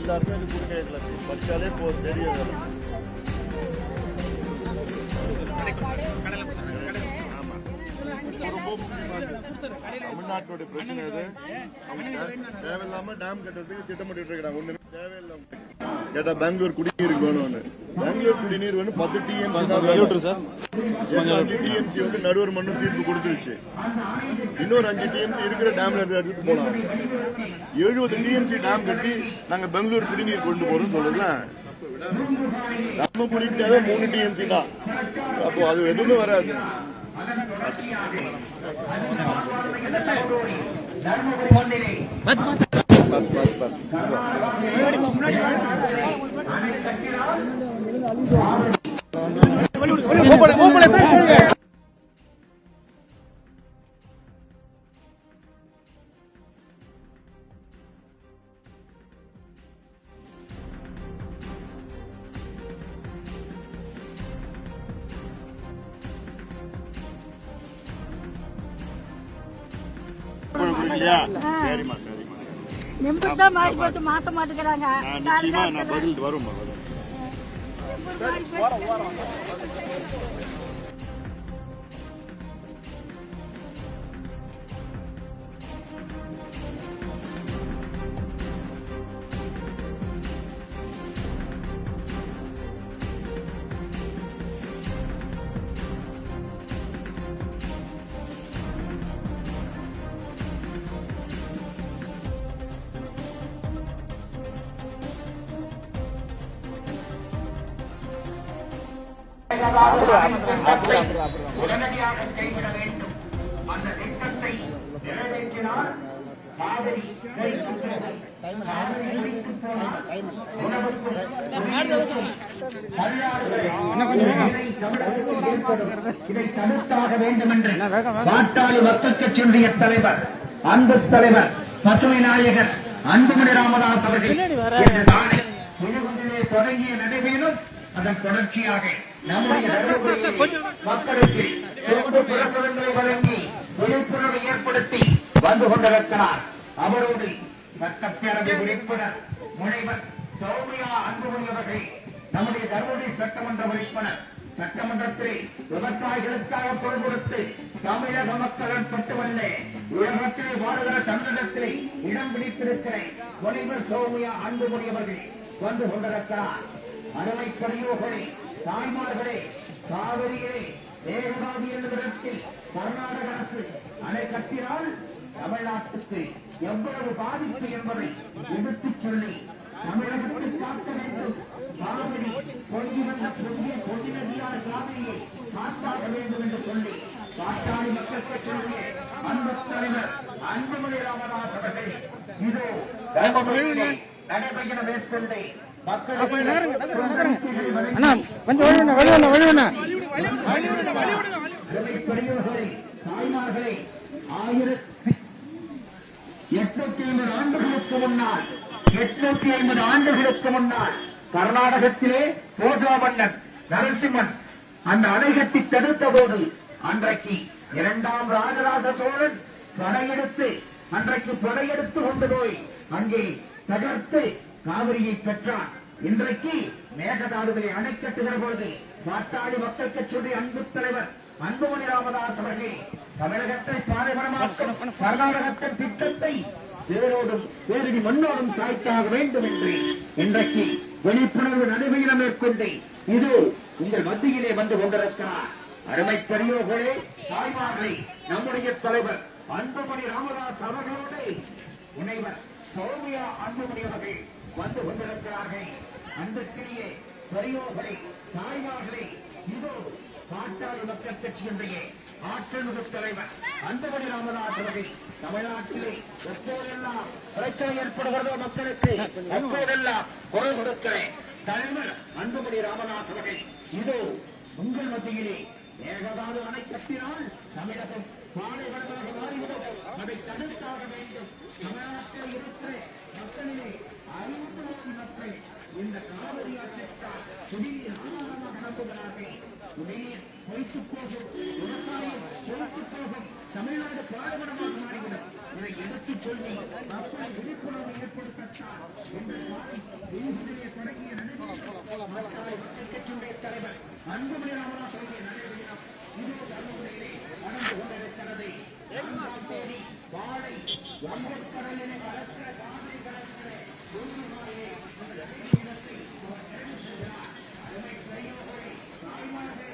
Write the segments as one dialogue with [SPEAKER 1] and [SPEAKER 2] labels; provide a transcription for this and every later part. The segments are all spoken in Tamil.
[SPEAKER 1] எல்லாருமே இது கொடுக்கல படிச்சாலே போதும் தெரியாது. தமிழ்நாட்டுடைய பிரச்சனை இது. தேவையில்லாம டேம் கட்டுறதுக்கு திட்டமிட்டு இருக்கிறாங்க. ஒண்ணுமே தேவையில்லாம கேட்டா பெங்களூர் குடிநீர் வேணும்னு. பெங்களூர் குடிநீர் வேணும் 10 TMC தான். 5 TMC வந்து நடுவர் மன்றம் தீர்ப்பு கொடுத்துருச்சு. இன்னொரு 5 TMC இருக்கிற டேம்ல எடுத்துட்டு போலாம். 70 TMC டேம் கட்டி நாங்க பெங்களூர் குடிநீர் கொண்டு போறோம் சொல்லுங்களா. நம்ம குடிக்கு தேவை 3 TMC தான். அப்போ அது எதுவுமே வராது. சரிம்மா சரிம்மா
[SPEAKER 2] நிமிஷம் மாறி போட்டு மாத்த மாட்டேங்கிறாங்க.
[SPEAKER 1] நான் பதில் வரும்.
[SPEAKER 3] உடனடியாக கைவிட வேண்டும். அந்த திட்டத்தை நிறைவேற்றினால் இதை தடுத்தாக வேண்டும் என்று பாட்டாளி மக்கள் கட்சியினுடைய தலைவர், அன்பு தலைவர், பசுமை நாயகர் அன்புமணி ராமதாஸ் அவர்கள் தொடங்கிய நடைபெறும். அதன் தொடர்ச்சியாக மக்களுக்கு பிரசுரங்களை வழங்கி விழிப்புணர்வை ஏற்படுத்தி வந்து கொண்டிருக்கிறார். அவரோடு சட்டப்பேரவை உறுப்பினர் முனைவர் சௌமியா அன்புமணி அவர்கள், நம்முடைய தர்மபுரி சட்டமன்ற உறுப்பினர், சட்டமன்றத்தில் விவசாயிகளுக்காக குரல் கொடுத்து தமிழக மக்கள் மட்டுமல்ல உலகத்திலே வாழ்கிற தமிழகத்திலே இடம் பிடித்திருக்கிற முனைவர் சௌமியா அன்புமணி அவர்கள் வந்து கொண்டிருக்கிறார். அருமை பெரியோர்களே, தாய்மார்களே, காவிரியிலே மேகதாதி என்னிடத்தில் கர்நாடக அரசு அணை கட்டினால் தமிழ்நாட்டுக்கு எவ்வளவு பாதிப்பு என்பதை எடுத்துச் சொல்லி தமிழகத்தை காக்க வேண்டும். காவிரி பொங்கி வந்த புதிய பொங்கி நதியான காவிரியை காப்பாற்ற வேண்டும் என்று சொல்லி பாட்டாளி மக்கள் கட்சியுடைய அன்பு தலைவர் அன்புமணி ராமதாஸ் அவர்கள் இதோ தர்மபுரியிலே நடைபெற்ற மேற்கொண்டே தாய்மார்களே, 850 ஆண்டுகளுக்கு முன்னால் கர்நாடகத்திலே போசா மன்னன் நரசிம்மன் அந்த அணை கட்டி தடுத்த போது அன்றைக்கு 2ஆம் ராஜராஜ சோழன் படையெடுத்து கொண்டு போய் அங்கே தகர்த்து காவிரியை பெற்றான். இன்றைக்கு மேகதாதுவை அணை கட்டுகிற பொழுது பாட்டாளி மக்கள் கட்சியுடைய அன்பு தலைவர் அன்புமணி ராமதாஸ் அவர்கள் தமிழகத்தை பாலைவனமாக்கும் கர்நாடகத்தின் திட்டத்தை வேரோடும் வேறு மண்ணோடும் சாய்த்தாக வேண்டும் என்று இன்றைக்கு விழிப்புணர்வு நடைபெற மேற்கொண்டு இது உங்கள் மத்தியிலே வந்து கொண்டிருக்கிறார். அருமை பெரியோர்களே, தாய்மார்களே, நம்முடைய தலைவர் அன்புமணி ராமதாஸ் அவர்களோடு முனைவர் சௌமியா அன்புமணி அவர்கள் வந்து கொண்டிருக்கிறார்கள். அன்புக்குரிய பெரியோர்களே, தாய்மார்களே, இதோ பாட்டாளி மக்கள் கட்சியினுடைய ஆற்றல்மிகு தலைவர் அன்புமணி ராமதாஸ் அவர்கள் தமிழ்நாட்டிலே எப்போதெல்லாம் பிரச்சனை ஏற்படுகிறதோ மக்களுக்கு எப்போதெல்லாம் குரல் கொடுக்கிற தலைவர் அன்புமணி ராமதாஸ் அவர்கள் இதோ உங்கள் மத்தியிலே மேகதாது அணை கட்டினால் தமிழகம் பாலைவனமாக மாறிவிடும். அதை தடுத்தாக வேண்டும். தமிழ்நாட்டில் இருக்கிற மக்களிலே 50 லட்சம் மக்கள் இந்த காவிரி ஆற்றிற்காக குடிநீர் ஆதாரமாக நம்புகிறார்கள். குடிநீர் பொய்த்துப் போகும், விவசாயம் பொய்த்துப் போகும். தமிழ்நாடு பாரம்பரியமாக மாறிவிடும். இதை எடுத்துச் சொல்லி மக்கள் விழிப்புணர்வு ஏற்படுத்தத்தான் தொடங்கிய கட்சியுடைய தலைவர் அன்புமணி ராமதாஸ் அவருடைய நடைபெறும் இது தருமபுரியிலே நடந்து கொண்டிருக்கிறது. தேனி, வாழை, வங்கக்கடலிலே கலக்கிற காவிரி கலக்கிற பூமிமாரிலே இனத்தை அருமை பெரியோர்களே, தாய்மார்களே,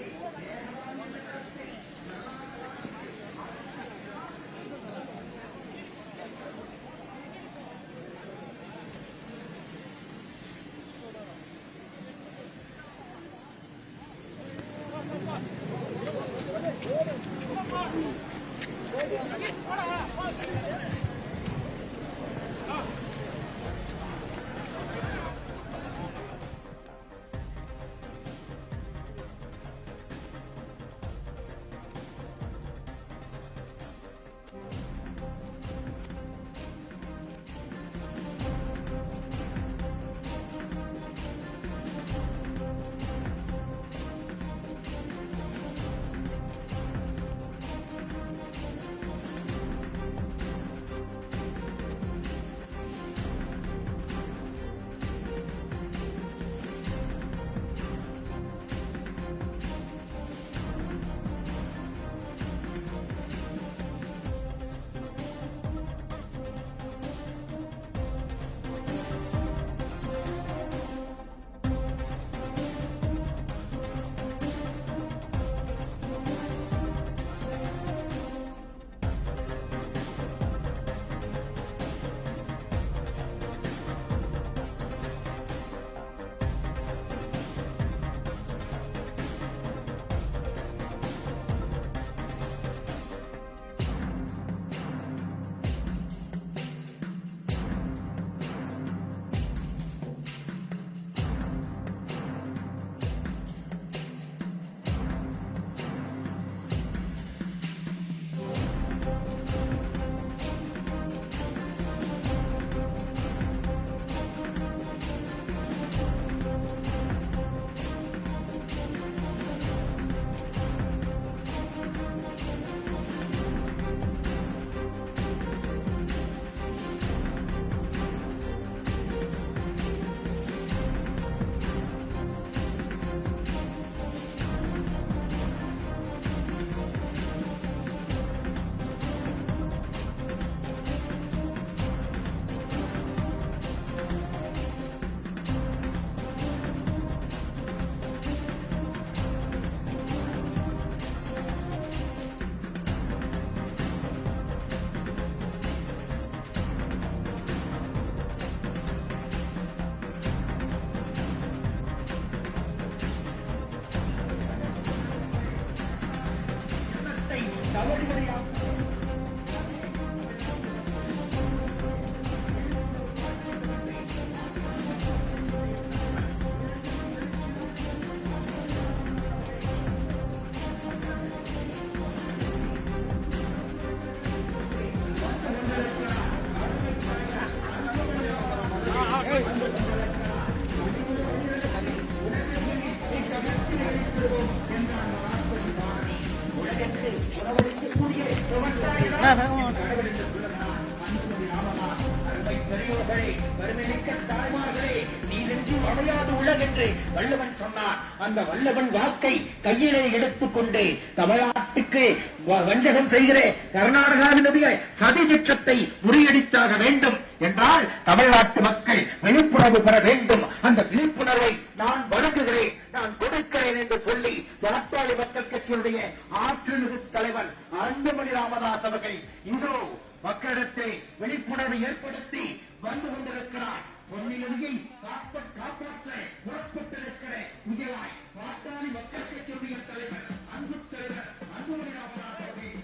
[SPEAKER 3] வல்லவன் சொன்னார். அந்த வல்லவன் வாக்கை கையிலே எடுத்துக்கொண்டு தமிழ்நாட்டுக்கு வஞ்சகம் செய்கிற கர்நாடகாவினுடைய சதி திட்டத்தை முறியடித்தாக வேண்டும் என்றால் தமிழ்நாட்டு மக்கள் விழிப்புணர்வு பெற வேண்டும். அந்த விழிப்புணர்வை நான் வழங்குகிறேன், நான் கொடுக்கிறேன் என்று சொல்லி பாட்டாளி மக்கள் கட்சியினுடைய ஆற்றல்மிகு தலைவர் அன்புமணி ராமதாஸ் அவர்கள் இன்றோ மக்களிடத்தை விழிப்புணர்வை ஏற்படுத்தி வந்து கொண்டிருக்கிறார். பொன்னிலையை காப்பாற்ற புறப்பட்டிருக்கிற புதியவாய் பாட்டாளி மக்கள் கட்சியுடைய தலைவர் அன்பு தலைவர் அன்புமணி ராமதாஸ் அவர்கள்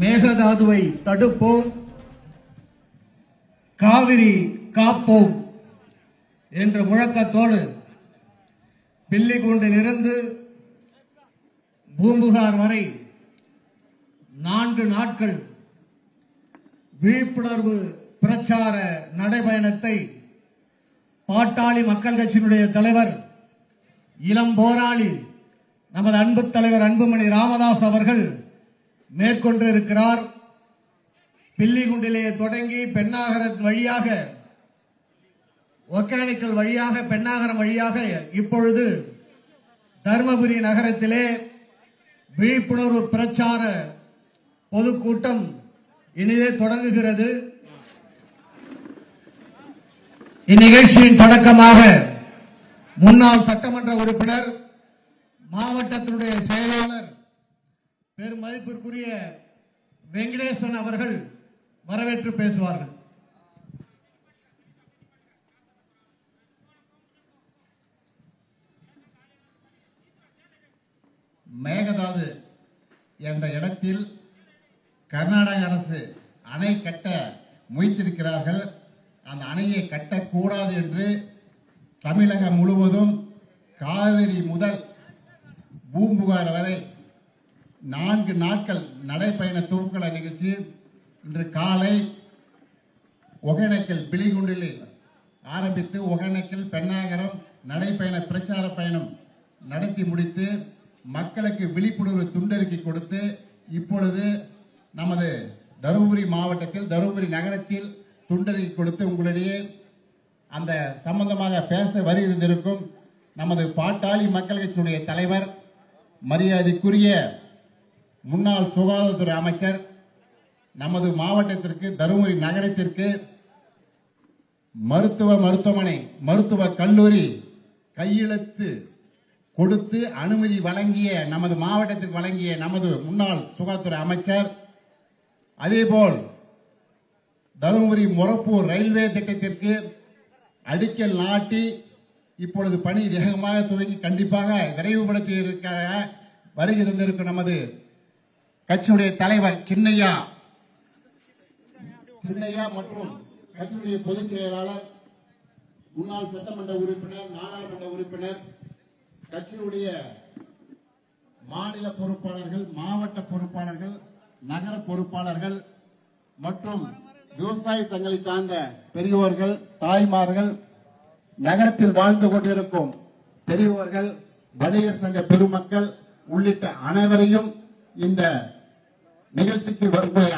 [SPEAKER 4] மேகதாதுவை தடுப்போம், காவிரி காப்போம் என்ற முழக்கத்தோடு பில்லிகுண்டிலிருந்து பூம்புகார் வரை 4 நாட்கள் விழிப்புணர்வு பிரச்சார நடைபயணத்தை பாட்டாளி மக்கள் கட்சியினுடைய தலைவர், இளம் போராளி நமது அன்பு தலைவர் அன்புமணி ராமதாஸ் அவர்கள் மேற்கொண்டிருக்கிறார். பில்லிகுண்டிலே தொடங்கி பெண்ணாகரம் வழியாக, ஒகேனக்கல் வழியாக, பெண்ணாகரம் வழியாக இப்பொழுது தருமபுரி நகரத்திலே விழிப்புணர்வு பிரச்சார பொதுக்கூட்டம் இனிதே தொடங்குகிறது. இந்நிகழ்ச்சியின் தொடக்கமாக முன்னாள் சட்டமன்ற உறுப்பினர், மாவட்டத்தினுடைய செயலாளர், பெருமதிப்பிற்குரிய வெங்கடேசன் அவர்கள் வரவேற்று பேசுவார்கள்.
[SPEAKER 5] மேகதாது என்ற இடத்தில் கர்நாடக அரசு அணை கட்ட முயற்சிருக்கிறார்கள். அந்த அணையை கட்டக்கூடாது என்று தமிழகம் முழுவதும் காவிரி முதல் பூம்புகார் வரை 4 நாட்கள் நடைபயண துவக்கல நிகழ்ச்சி இன்று காலை ஒகேனக்கல் பிலிகுண்டில் ஆரம்பித்து ஒகேனக்கல் பெண்ணாகரம் நடைபயண பிரச்சார பயணம் நடத்தி முடித்து மக்களுக்கு விழிப்புணர்வு துண்டறிக்கை கொடுத்து இப்பொழுது நமது தருமபுரி மாவட்டத்தில் தருமபுரி நகரத்தில் துண்டறிக்கை கொடுத்து உங்களிடையே அந்த சம்பந்தமாக பேச வருகிறதிருக்கும் நமது பாட்டாளி மக்கள் கட்சியினுடைய தலைவர், மரியாதைக்குரிய முன்னாள் சுகாதாரத்துறை அமைச்சர், நமது மாவட்டத்திற்கு தருமபுரி நகரத்திற்கு மருத்துவமனை மருத்துவ கல்லூரி கையெழுத்து கொடுத்து அனுமதி வழங்கிய நமது மாவட்டத்திற்கு வழங்கிய நமது முன்னாள் சுகாதாரத்துறை அமைச்சர், அதேபோல் தருமபுரி மொரப்பூர் ரயில்வே திட்டத்திற்கு அடிக்கல் நாட்டி இப்பொழுது பணி வேகமாக துவங்கி கண்டிப்பாக விரைவுபடுத்தி இருக்கிற வருகை தந்திருக்கும் நமது கட்சியுடைய தலைவர் சின்னையா மற்றும் கட்சியுடைய பொதுச் செயலாளர், முன்னாள் சட்டமன்ற உறுப்பினர், நாடாளுமன்ற உறுப்பினர், கட்சியுடைய மாநில பொறுப்பாளர்கள், மாவட்ட பொறுப்பாளர்கள், நகர பொறுப்பாளர்கள் மற்றும் விவசாய சங்கங்களை சார்ந்த பெரியோர்கள், தாய்மார்கள், நகரத்தில் வாழ்ந்து கொண்டிருக்கும் பெரியோர்கள், வணிகர் சங்க பெருமக்கள் உள்ளிட்ட அனைவரையும் இந்த நிகழ்ச்சிக்கு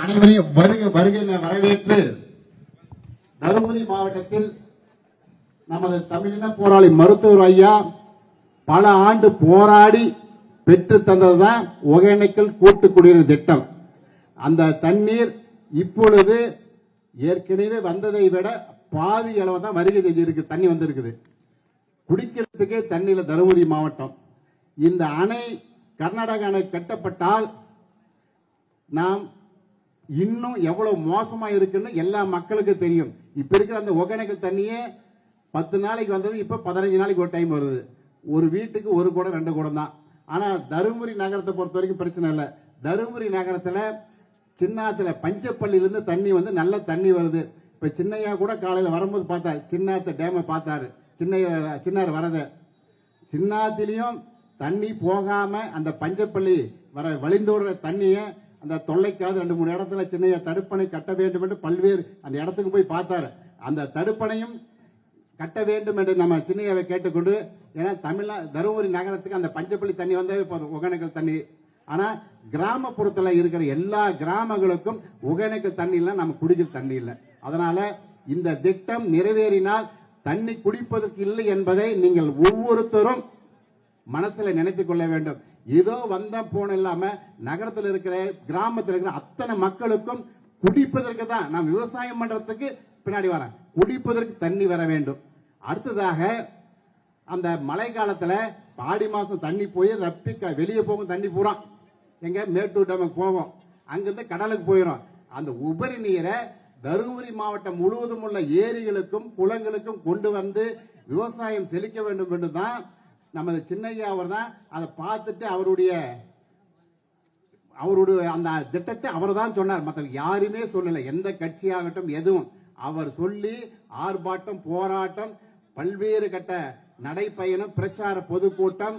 [SPEAKER 5] அனைவரையும் வருகை வரவேற்று தருமபுரி மாவட்டத்தில் நமது தமிழின போராளி மருத்துவர் ஐயா பல ஆண்டு போராடி பெற்று தந்ததுதான் ஒகேனக்கல் கூட்டு குடிநீர் திட்டம். அந்த தண்ணீர் இப்பொழுது ஏற்கனவே வந்ததை விட பாதி அளவு தான் வருகை இருக்கு, தண்ணி வந்திருக்குது. குடிக்கிறதுக்கே தண்ணியில தருமபுரி மாவட்டம். இந்த அணை கர்நாடக அணை கட்டப்பட்டால் நாம் இன்னும் எவ்வளவு மோசமா இருக்குன்னு எல்லா மக்களுக்கும் தெரியும். இப்ப இருக்கிற அந்த ஒகேனக்கல் தண்ணியே 10 நாளைக்கு வந்தது, இப்ப 15 நாளைக்கு ஒரு டைம் வருது. ஒரு வீட்டுக்கு 1 குடம் 2 குடம் தான். ஆனா தருமபுரி நகரத்தை பொறுத்த வரைக்கும் பிரச்சனை இல்லை. தருமபுரி நகரத்துல சின்னாத்துல பஞ்சப்பள்ளியிலிருந்து தண்ணி வந்து நல்ல தண்ணி வருது. இப்ப சின்னையா கூட காலையில வரும்போது பார்த்தாரு, சின்னாத்த டேமை பார்த்தாரு, சின்னார் வரத. சின்னாத்திலையும் தண்ணி போகாம அந்த பஞ்சப்பள்ளி வர வழிந்தோடுற தண்ணிய அந்த தொல்லைக்காவது 2-3 இடத்துல சின்னையா தடுப்பணை கட்ட வேண்டும் என்று பல்வேறு அந்த இடத்துக்கு போய் பார்த்தாரு. அந்த தடுப்பணையும் கட்ட வேண்டும் என்று நம்ம சின்னையாவை கேட்டுக்கொண்டு, ஏன்னா தருமபுரி நகரத்துக்கு அந்த பஞ்சப்பள்ளி தண்ணி வந்தாவே போதும், ஒகேனக்கல் தண்ணி. ஆனா கிராமப்புறத்தில் இருக்கிற எல்லா கிராமங்களுக்கும் ஒகேனக்கல் தண்ணி இல்லை, நம்ம குடிக்கிற தண்ணி இல்லை. அதனால இந்த திட்டம் நிறைவேறினால் தண்ணி குடிப்பதற்கு இல்லை என்பதை நீங்கள் ஒவ்வொருத்தரும் மனசுல நினைத்துக் கொள்ள வேண்டும். ஏதோ வந்த போன இல்லாம நகரத்தில் இருக்கிற கிராமத்தில் இருக்கிற அத்தனை மக்களுக்கும் குடிப்பதற்கு தான், நாம் விவசாயம் பண்றதுக்கு பின்னாடி வரேன், குடிப்பதற்கு தண்ணி வர வேண்டும். அடுத்ததாக அந்த மழை காலத்துல ஆடி மாசம் தண்ணி போய் ரப்பிக்க வெளியே போகும் தண்ணி பூரா எங்க மேட்டூர் டேமுக்கு போகும், அங்கிருந்து கடலுக்கு போயிடும். அந்த உபரி நீரை தருமபுரி மாவட்டம் முழுவதும் உள்ள ஏரிகளுக்கும் குளங்களுக்கும் கொண்டு வந்து விவசாயம் செழிக்க வேண்டும் என்று தான் நமது சின்னையா அவர் தான் அதை பார்த்துட்டு
[SPEAKER 6] அவருடைய அந்த திட்டத்தை அவர் தான் சொன்னார், மற்ற யாருமே சொல்லல. எந்த கட்சியாகட்டும் எதுவும் அவர் சொல்லி ஆர்ப்பாட்டம், போராட்டம், பல்வேறு கட்ட நடைப்பயணம், பிரச்சார பொதுக்கூட்டம்,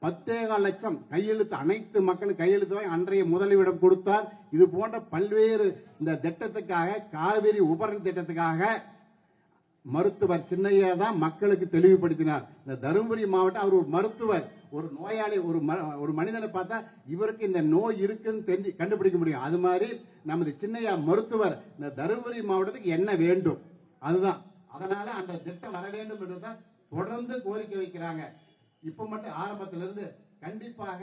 [SPEAKER 6] 10,15 லட்சம் கையெழுத்து, அனைத்து மக்களும் கையெழுத்து வாங்கி அன்றைய முதலிடம் கொடுத்தார். இது போன்ற பல்வேறு இந்த திட்டத்துக்காக, காவிரி உபரி திட்டத்துக்காக மருத்துவர் சின்னையா தான் மக்களுக்கு தெளிவுபடுத்தினார். இந்த தருமபுரி மாவட்டம், அவர் ஒரு மருத்துவர், ஒரு நோயாளி, ஒரு மனிதனை பார்த்தா இவருக்கு இந்த நோய் இருக்குன்னு தெரிஞ்சு கண்டுபிடிக்க முடியும். அது மாதிரி நமது சின்னையா மருத்துவர் இந்த தருமபுரி மாவட்டத்துக்கு என்ன வேண்டும் அதுதான். அதனால அந்த திட்டம் வர வேண்டும் என்றுதான் தொடர்ந்து கோரிக்கை வைக்கிறாங்க. இப்ப மட்டும் ஆரம்பத்திலிருந்து கண்டிப்பாக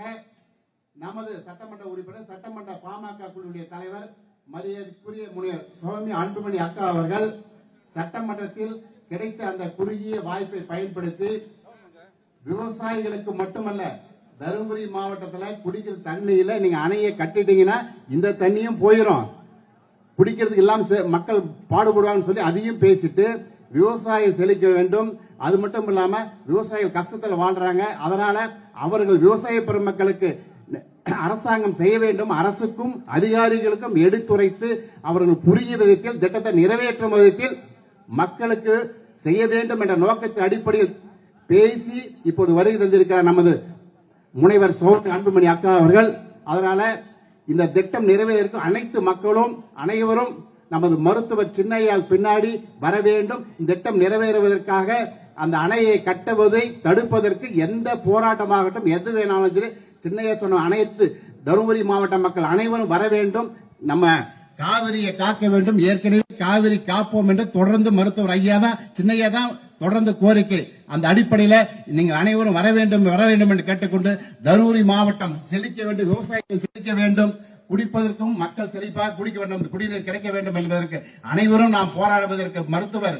[SPEAKER 6] நமது சட்டமன்ற உறுப்பினர், சட்டமன்ற பாமக குழுவுடைய தலைவர், மரியாதைக்குரிய முனைவர் சௌமியா அன்புமணி அக்கா அவர்கள் சட்டமன்றத்தில் கிடைத்த அந்த குறுகிய வாய்ப்பை பயன்படுத்தி விவசாயிகளுக்கு மட்டுமல்ல, தருமபுரி மாவட்டத்தில் குடிக்கிற தண்ணியில நீங்க அணையை கட்டிட்டீங்கன்னா இந்த தண்ணியும் போயிடும், குடிக்கிறதுக்கு இல்லாம மக்கள் பாடுபடுவாங்கன்னு சொல்லி அதையும் பேசிட்டு விவசாயம் செழிக்க வேண்டும். அது மட்டும் இல்லாம விவசாயிகள் கஷ்டத்தில் வாழ்றாங்க, அதனால அவர்கள் விவசாய பெருமக்களுக்கு அரசாங்கம் செய்ய வேண்டும், அரசுக்கும் அதிகாரிகளுக்கும் எடுத்துரைத்து அவர்கள் புரிய விதத்தில் திட்டத்தை நிறைவேற்றும் விதத்தில் மக்களுக்கு செய்ய வேண்டும் என்ற நோக்கத்தின் அடிப்படையில் பேசி இப்போது வருகை தந்திருக்கிறார் நமது முனைவர் சௌமியா அன்புமணி அக்கா அவர்கள். அதனால இந்த திட்டம் நிறைவேறும் அனைத்து மக்களும் அனைவரும் நமது மருத்துவர் சின்னையால் பின்னாடி வர வேண்டும். இந்த திட்டம் நிறைவேறுவதற்காக அந்த அணையை கட்டுவதை தடுப்பதற்கு எந்த போராட்டமாகட்டும் எது வேணாலும் சரி, சின்னையா சொன்ன அனைத்து தருமபுரி மாவட்ட மக்கள் அனைவரும் வர வேண்டும். நம்ம காவிரியை காக்க வேண்டும். ஏற்கனவே காவிரி காப்போம் என்று தொடர்ந்து மருத்துவர் ஐயா தான், சின்னையா தான் தொடர்ந்து கோரிக்கை. அந்த அடிப்படையில் நீங்க அனைவரும் வர வேண்டும் என்று கேட்டுக்கொண்டு, தருமபுரி மாவட்டம் செழிக்க வேண்டும், விவசாயிகள் செழிக்க வேண்டும், குடிப்பதற்கும் மக்கள் செழிப்பாக குடிக்க வேண்டும், குடிநீர் கிடைக்க வேண்டும் என்பதற்கு அனைவரும் நாம் போராடுவதற்கு மருத்துவர்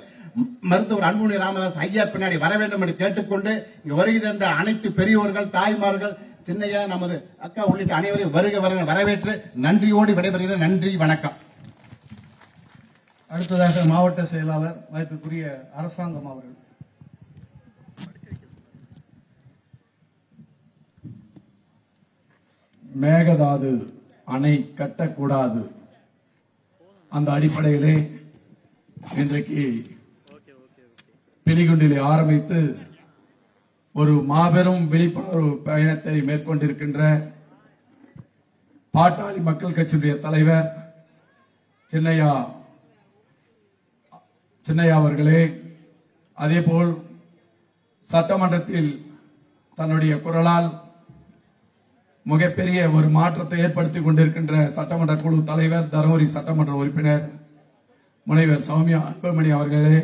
[SPEAKER 6] அன்புமணி ராமதாஸ் ஐயா பின்னாடி வர வேண்டும் என்று கேட்டுக்கொண்டு, வருகை தந்த அனைத்து பெரியோர்கள், தாய்மார்கள், சின்னையா, நமது அக்கா உள்ளிட்ட அனைவரையும் வருக வரவேற்று நன்றியோடு விடைபெறுகிறேன். நன்றி, வணக்கம்.
[SPEAKER 4] அடுத்ததாக மாவட்ட செயலாளர் மதிப்புக்குரிய அரசாங்கம் அவர்கள்.
[SPEAKER 7] மேகதாது அணை கட்டக்கூடாது, அந்த அடிப்படையிலே இன்றைக்கு பிரிகுண்டிலே ஆரம்பித்து ஒரு மாபெரும் விழிப்புணர்வு பயணத்தை மேற்கொண்டிருக்கின்ற பாட்டாளி மக்கள் கட்சியுடைய தலைவர் சின்னையா அவர்களே, அதேபோல் சட்டமன்றத்தில் தன்னுடைய குரலால் மிகப்பெரிய ஒரு மாற்றத்தை ஏற்படுத்திக் கொண்டிருக்கின்ற சட்டமன்ற குழு தலைவர், தருமபுரி சட்டமன்ற உறுப்பினர் முனைவர் சௌமியா அன்புமணி அவர்களே,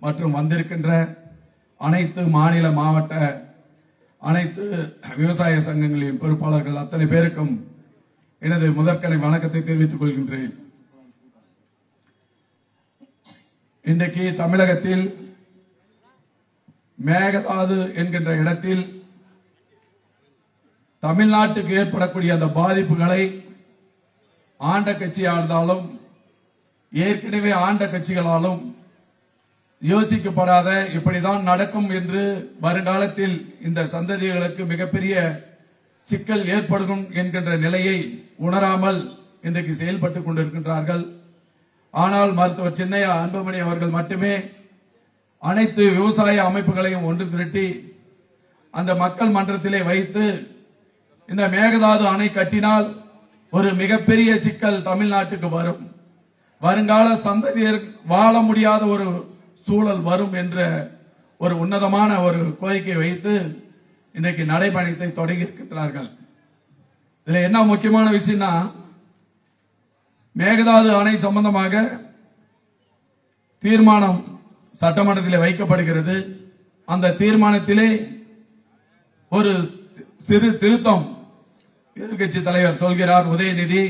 [SPEAKER 7] மற்றும் வந்திருக்கின்ற அனைத்து மாநில, மாவட்ட, அனைத்து விவசாய சங்கங்களின் பொறுப்பாளர்கள் அத்தனை பேருக்கும் எனது முதற்கனை வணக்கத்தை தெரிவித்துக் கொள்கின்றேன். இன்றைக்கு தமிழகத்தில் மேகதாது என்கின்ற இடத்தில் தமிழ்நாட்டுக்கு ஏற்படக்கூடிய அந்த பாதிப்புகளை ஆண்ட கட்சியாளர்களும் ஏற்கனவே ஆண்ட கட்சிகளாலும் யோசிக்கப்படாத, இப்படிதான் நடக்கும் என்று வருங்காலத்தில் இந்த சந்ததிகளுக்கு மிகப்பெரிய சிக்கல் ஏற்படும் என்கின்ற நிலையை உணராமல் இன்றைக்கு செயல்பட்டுக் கொண்டிருக்கின்றார்கள். ஆனால் மருத்துவர் சின்னையா அன்புமணி அவர்கள் மட்டுமே அனைத்து விவசாய அமைப்புகளையும் ஒன்று திரட்டி அந்த மக்கள் மன்றத்திலே வைத்து, இந்த மேகதாது அணை கட்டினால் ஒரு மிகப்பெரிய சிக்கல் தமிழ்நாட்டுக்கு வரும், வருங்கால சந்ததியர் வாழ முடியாத ஒரு சூழல் வரும் என்ற ஒரு உன்னதமான ஒரு கோரிக்கை வைத்து இன்றைக்கு நடைபயணத்தை தொடங்கி இருக்கின்றார்கள். இதுல என்ன முக்கியமான விஷயம்னா, மேகதாது அணை சம்பந்தமாக தீர்மானம் சட்டமன்றத்தில் வைக்கப்படுகிறது. அந்த தீர்மானத்திலே ஒரு சிறு திருத்தம் எதிர்கட்சி தலைவர் சொல்கிறார், உதயநிதி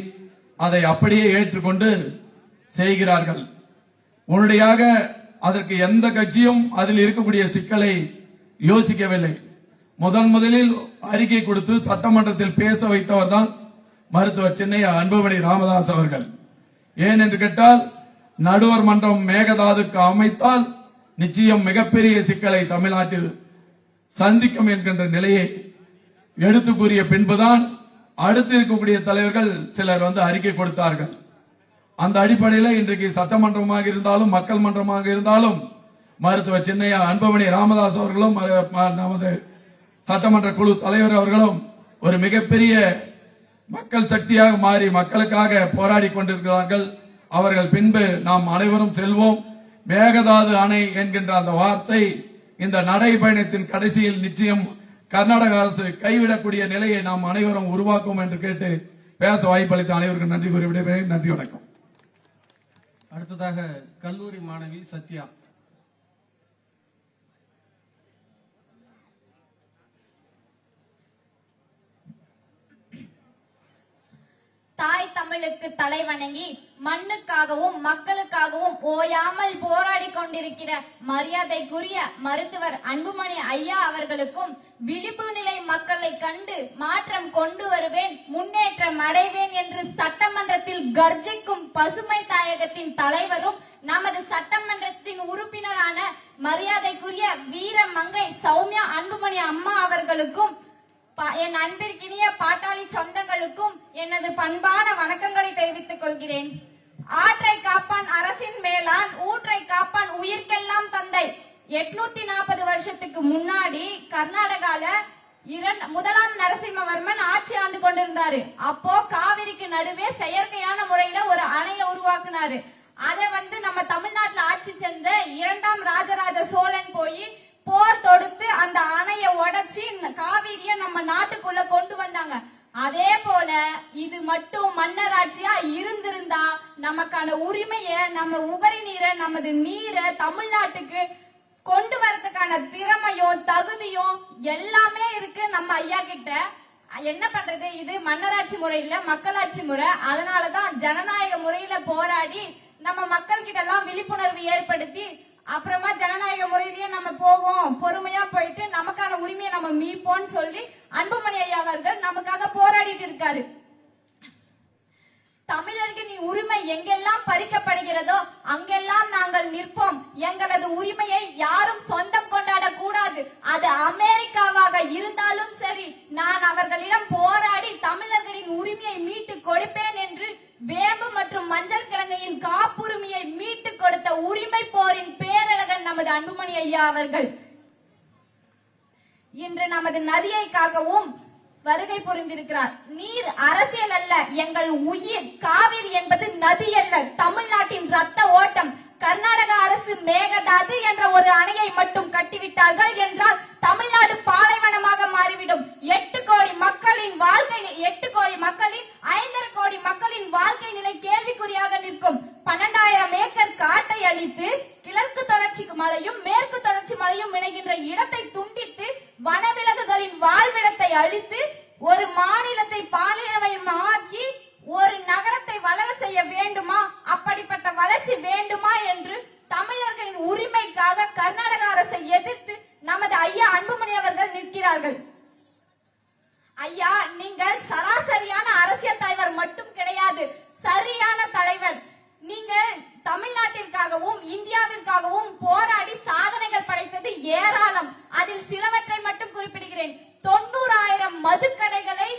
[SPEAKER 7] அதை அப்படியே ஏற்றுக்கொண்டு செய்கிறார்கள். உடனடியாக அதற்கு எந்த கட்சியும் அதில் இருக்கக்கூடிய சிக்கலை யோசிக்கவில்லை. முதலில் அறிக்கை கொடுத்து சட்டமன்றத்தில் பேச வைத்தவர் தான் மருத்துவர் சின்னையா அன்புமணி ராமதாஸ் அவர்கள். ஏன் என்று கேட்டால், நடுவர் மன்றம் மேகதாதுக்கு அமைத்தால் நிச்சயம் மிகப்பெரிய சிக்கலை தமிழ்நாட்டில் சந்திக்கும் என்கின்ற நிலையை எடுத்து கூறிய பின்புதான் அடுத்து இருக்கக்கூடிய தலைவர்கள் சிலர் அறிக்கை கொடுத்தார்கள். அந்த அடிப்படையில் இன்றைக்கு சட்டமன்றமாக இருந்தாலும் மக்கள் மன்றமாக இருந்தாலும் மருத்துவர் சின்னையா அன்புமணி ராமதாஸ் அவர்களும் நமது சட்டமன்ற குழு தலைவர் அவர்களும் ஒரு மிகப்பெரிய மக்கள் சக்தியாக மாறி மக்களுக்காக போராடி கொண்டிருக்கிறார்கள். அவர்கள் பின்பு நாம் அனைவரும் செல்வோம். மேகதாது அணை என்கின்ற அந்த வார்த்தை இந்த நடைபயணத்தின் கடைசியில் நிச்சயம் கர்நாடக அரசு கைவிடக்கூடிய நிலையை நாம் அனைவரும் உருவாக்கும் என்று கேட்டு பேச வாய்ப்பளித்த அனைவருக்கும் நன்றி கூறி விடைபெறுகிறேன். நன்றி, வணக்கம்.
[SPEAKER 4] அடுத்ததாக கல்லூரி மாணவி சத்யா.
[SPEAKER 8] தாய் தமிழுக்கு தலை வணங்கி மண்ணுக்காகவும் மக்களுக்காகவும் ஓயாமல் போராடி கொண்டிருக்கிற மரியாதைக்குரிய மருத்துவர் அன்புமணி ஐயா அவர்களுக்கும் விழிப்பு நிலை மக்களை கண்டு மாற்றம் கொண்டு வருவேன், முன்னேற்றம் அடைவேன் என்று சட்டமன்றத்தில் கர்ஜிக்கும் பசுமை தாயகத்தின் தலைவரும் நமது சட்டமன்றத்தின் உறுப்பினரான மரியாதைக்குரிய வீரமங்கை சௌமியா அன்புமணி அம்மா அவர்களுக்கும் என் அன்பிற்கினிய பாட்டாளி சொந்தங்களுக்கும் எனது பண்பான வணக்கங்களை தெரிவித்துக் கொள்கிறேன். ஆற்றை காப்பான் அரசின் மேலான், ஊற்றை காப்பான் உயிர்க்கெல்லாம் தந்தை. 840 வருஷத்துக்கு முன்னாடி கர்நாடகால முதலாம் நரசிம்மவர்மன் ஆட்சி ஆண்டு கொண்டிருந்தாரு. அப்போ காவிரிக்கு நடுவே செயற்கையான முறையில ஒரு அணையை உருவாக்குனாரு. அதை நம்ம தமிழ்நாட்டுல ஆட்சி செஞ்ச 2ஆம் ராஜராஜ சோழன் போய் போர் தொடுத்து அந்த அணையை உடைச்சி காவிரிய நம்ம நாட்டுக்குள்ள கொண்டு வந்தாங்க. அதே போல இது மட்டும் மன்னராட்சியா இருந்திருந்தா நமக்கான உரிமைய, நம்ம உபரி நீரை, நமது நீரை தமிழ்நாட்டுக்கு கொண்டு வரதுக்கான திறமையும் தகுதியும் எல்லாமே இருக்கு நம்ம ஐயா கிட்ட. என்ன பண்றது, இது மன்னராட்சி முறை இல்ல, மக்களாட்சி முறை. அதனாலதான் ஜனநாயக முறையில போராடி நம்ம மக்கள் கிட்ட எல்லாம் விழிப்புணர்வு ஏற்படுத்தி அப்புறமா ஜனநாயக முறையிலேயே நம்ம போவோம், பொறுமையா போயிட்டு நமக்கான உரிமையை நம்ம மீட்போம்னு சொல்லி அன்புமணி ஐயா அவர்கள் நமக்காக போராடிட்டு இருக்காரு. தமிழர்களின் உரிமை எங்கெல்லாம் பறிக்கப்படுகிறதோ அங்கெல்லாம் நாங்கள் நிற்போம். எங்களது உரிமையை யாரும் சொந்தம் கொண்டாட கூடாது. அது அமெரிக்காவாக இருந்தாலும் சரி, நான் அவர்களிடம் போராடி தமிழர்களின் உரிமையை மீட்டு கொடுப்பேன் என்று வேம்பு மற்றும் மஞ்சள் கிழங்கையின் காப்புரிமையை மீட்டு கொடுத்த உரிமை போரின் பேரழகன் நமது அன்புமணி ஐயா அவர்கள் இன்று நமது நதியைக்காகவும் வருகை புரிந்திருக்கிறார். நீர் அரசியல் அல்ல, எங்கள் உயிர். காவிரி என்பது நதி அல்ல, தமிழ்நாட்டின் ரத்த ஓட்டம். கர்நாடக அரசு மேகதாது என்ற ஒரு அணையை மட்டும் கட்டிவிட்டார்கள் என்றால் தமிழ்நாடு பாலைவனமாக மாறிவிடும். 8 கோடி மக்களின் வாழ்க்கை, 8 கோடி மக்களின் 5.5 கோடி மக்களின் வாழ்க்கை நிலை கேள்விக்குறியாக நிற்கும். 12,000 ஏக்கர் காட்டை அழித்து கிழக்கு தொடர்ச்சி மலையும் மேற்கு தொடர்ச்சி மலையும் இணைகின்ற இடத்தை துண்டித்து வனவிலங்குகளின் வாழ்விடத்தை அழித்து ஒரு மாநிலத்தை பாலைவனமாக்கி ஒரு நகரத்தை வளர செய்ய வேண்டுமா? அப்படிப்பட்ட வளர்ச்சி வேண்டுமா என்று தமிழர்களின் உரிமைக்காக கர்நாடக அரசை எதிர்த்து நமது ஐயா அன்புமணி அவர்கள் நிற்கிறார்கள். ஐயா, நீங்கள் சராசரியான அரசியல் தலைவர் மட்டும் கிடையாது, சரியான தலைவர். நீங்க தமிழ்நாட்டிற்காகவும் இந்தியாவிற்காகவும் போராடி சாதனைகள் படைத்தது ஏராளம். அதில் சிலவற்றை மட்டும் குறிப்பிடுகிறேன். 90,000 மதுக்கடைகளை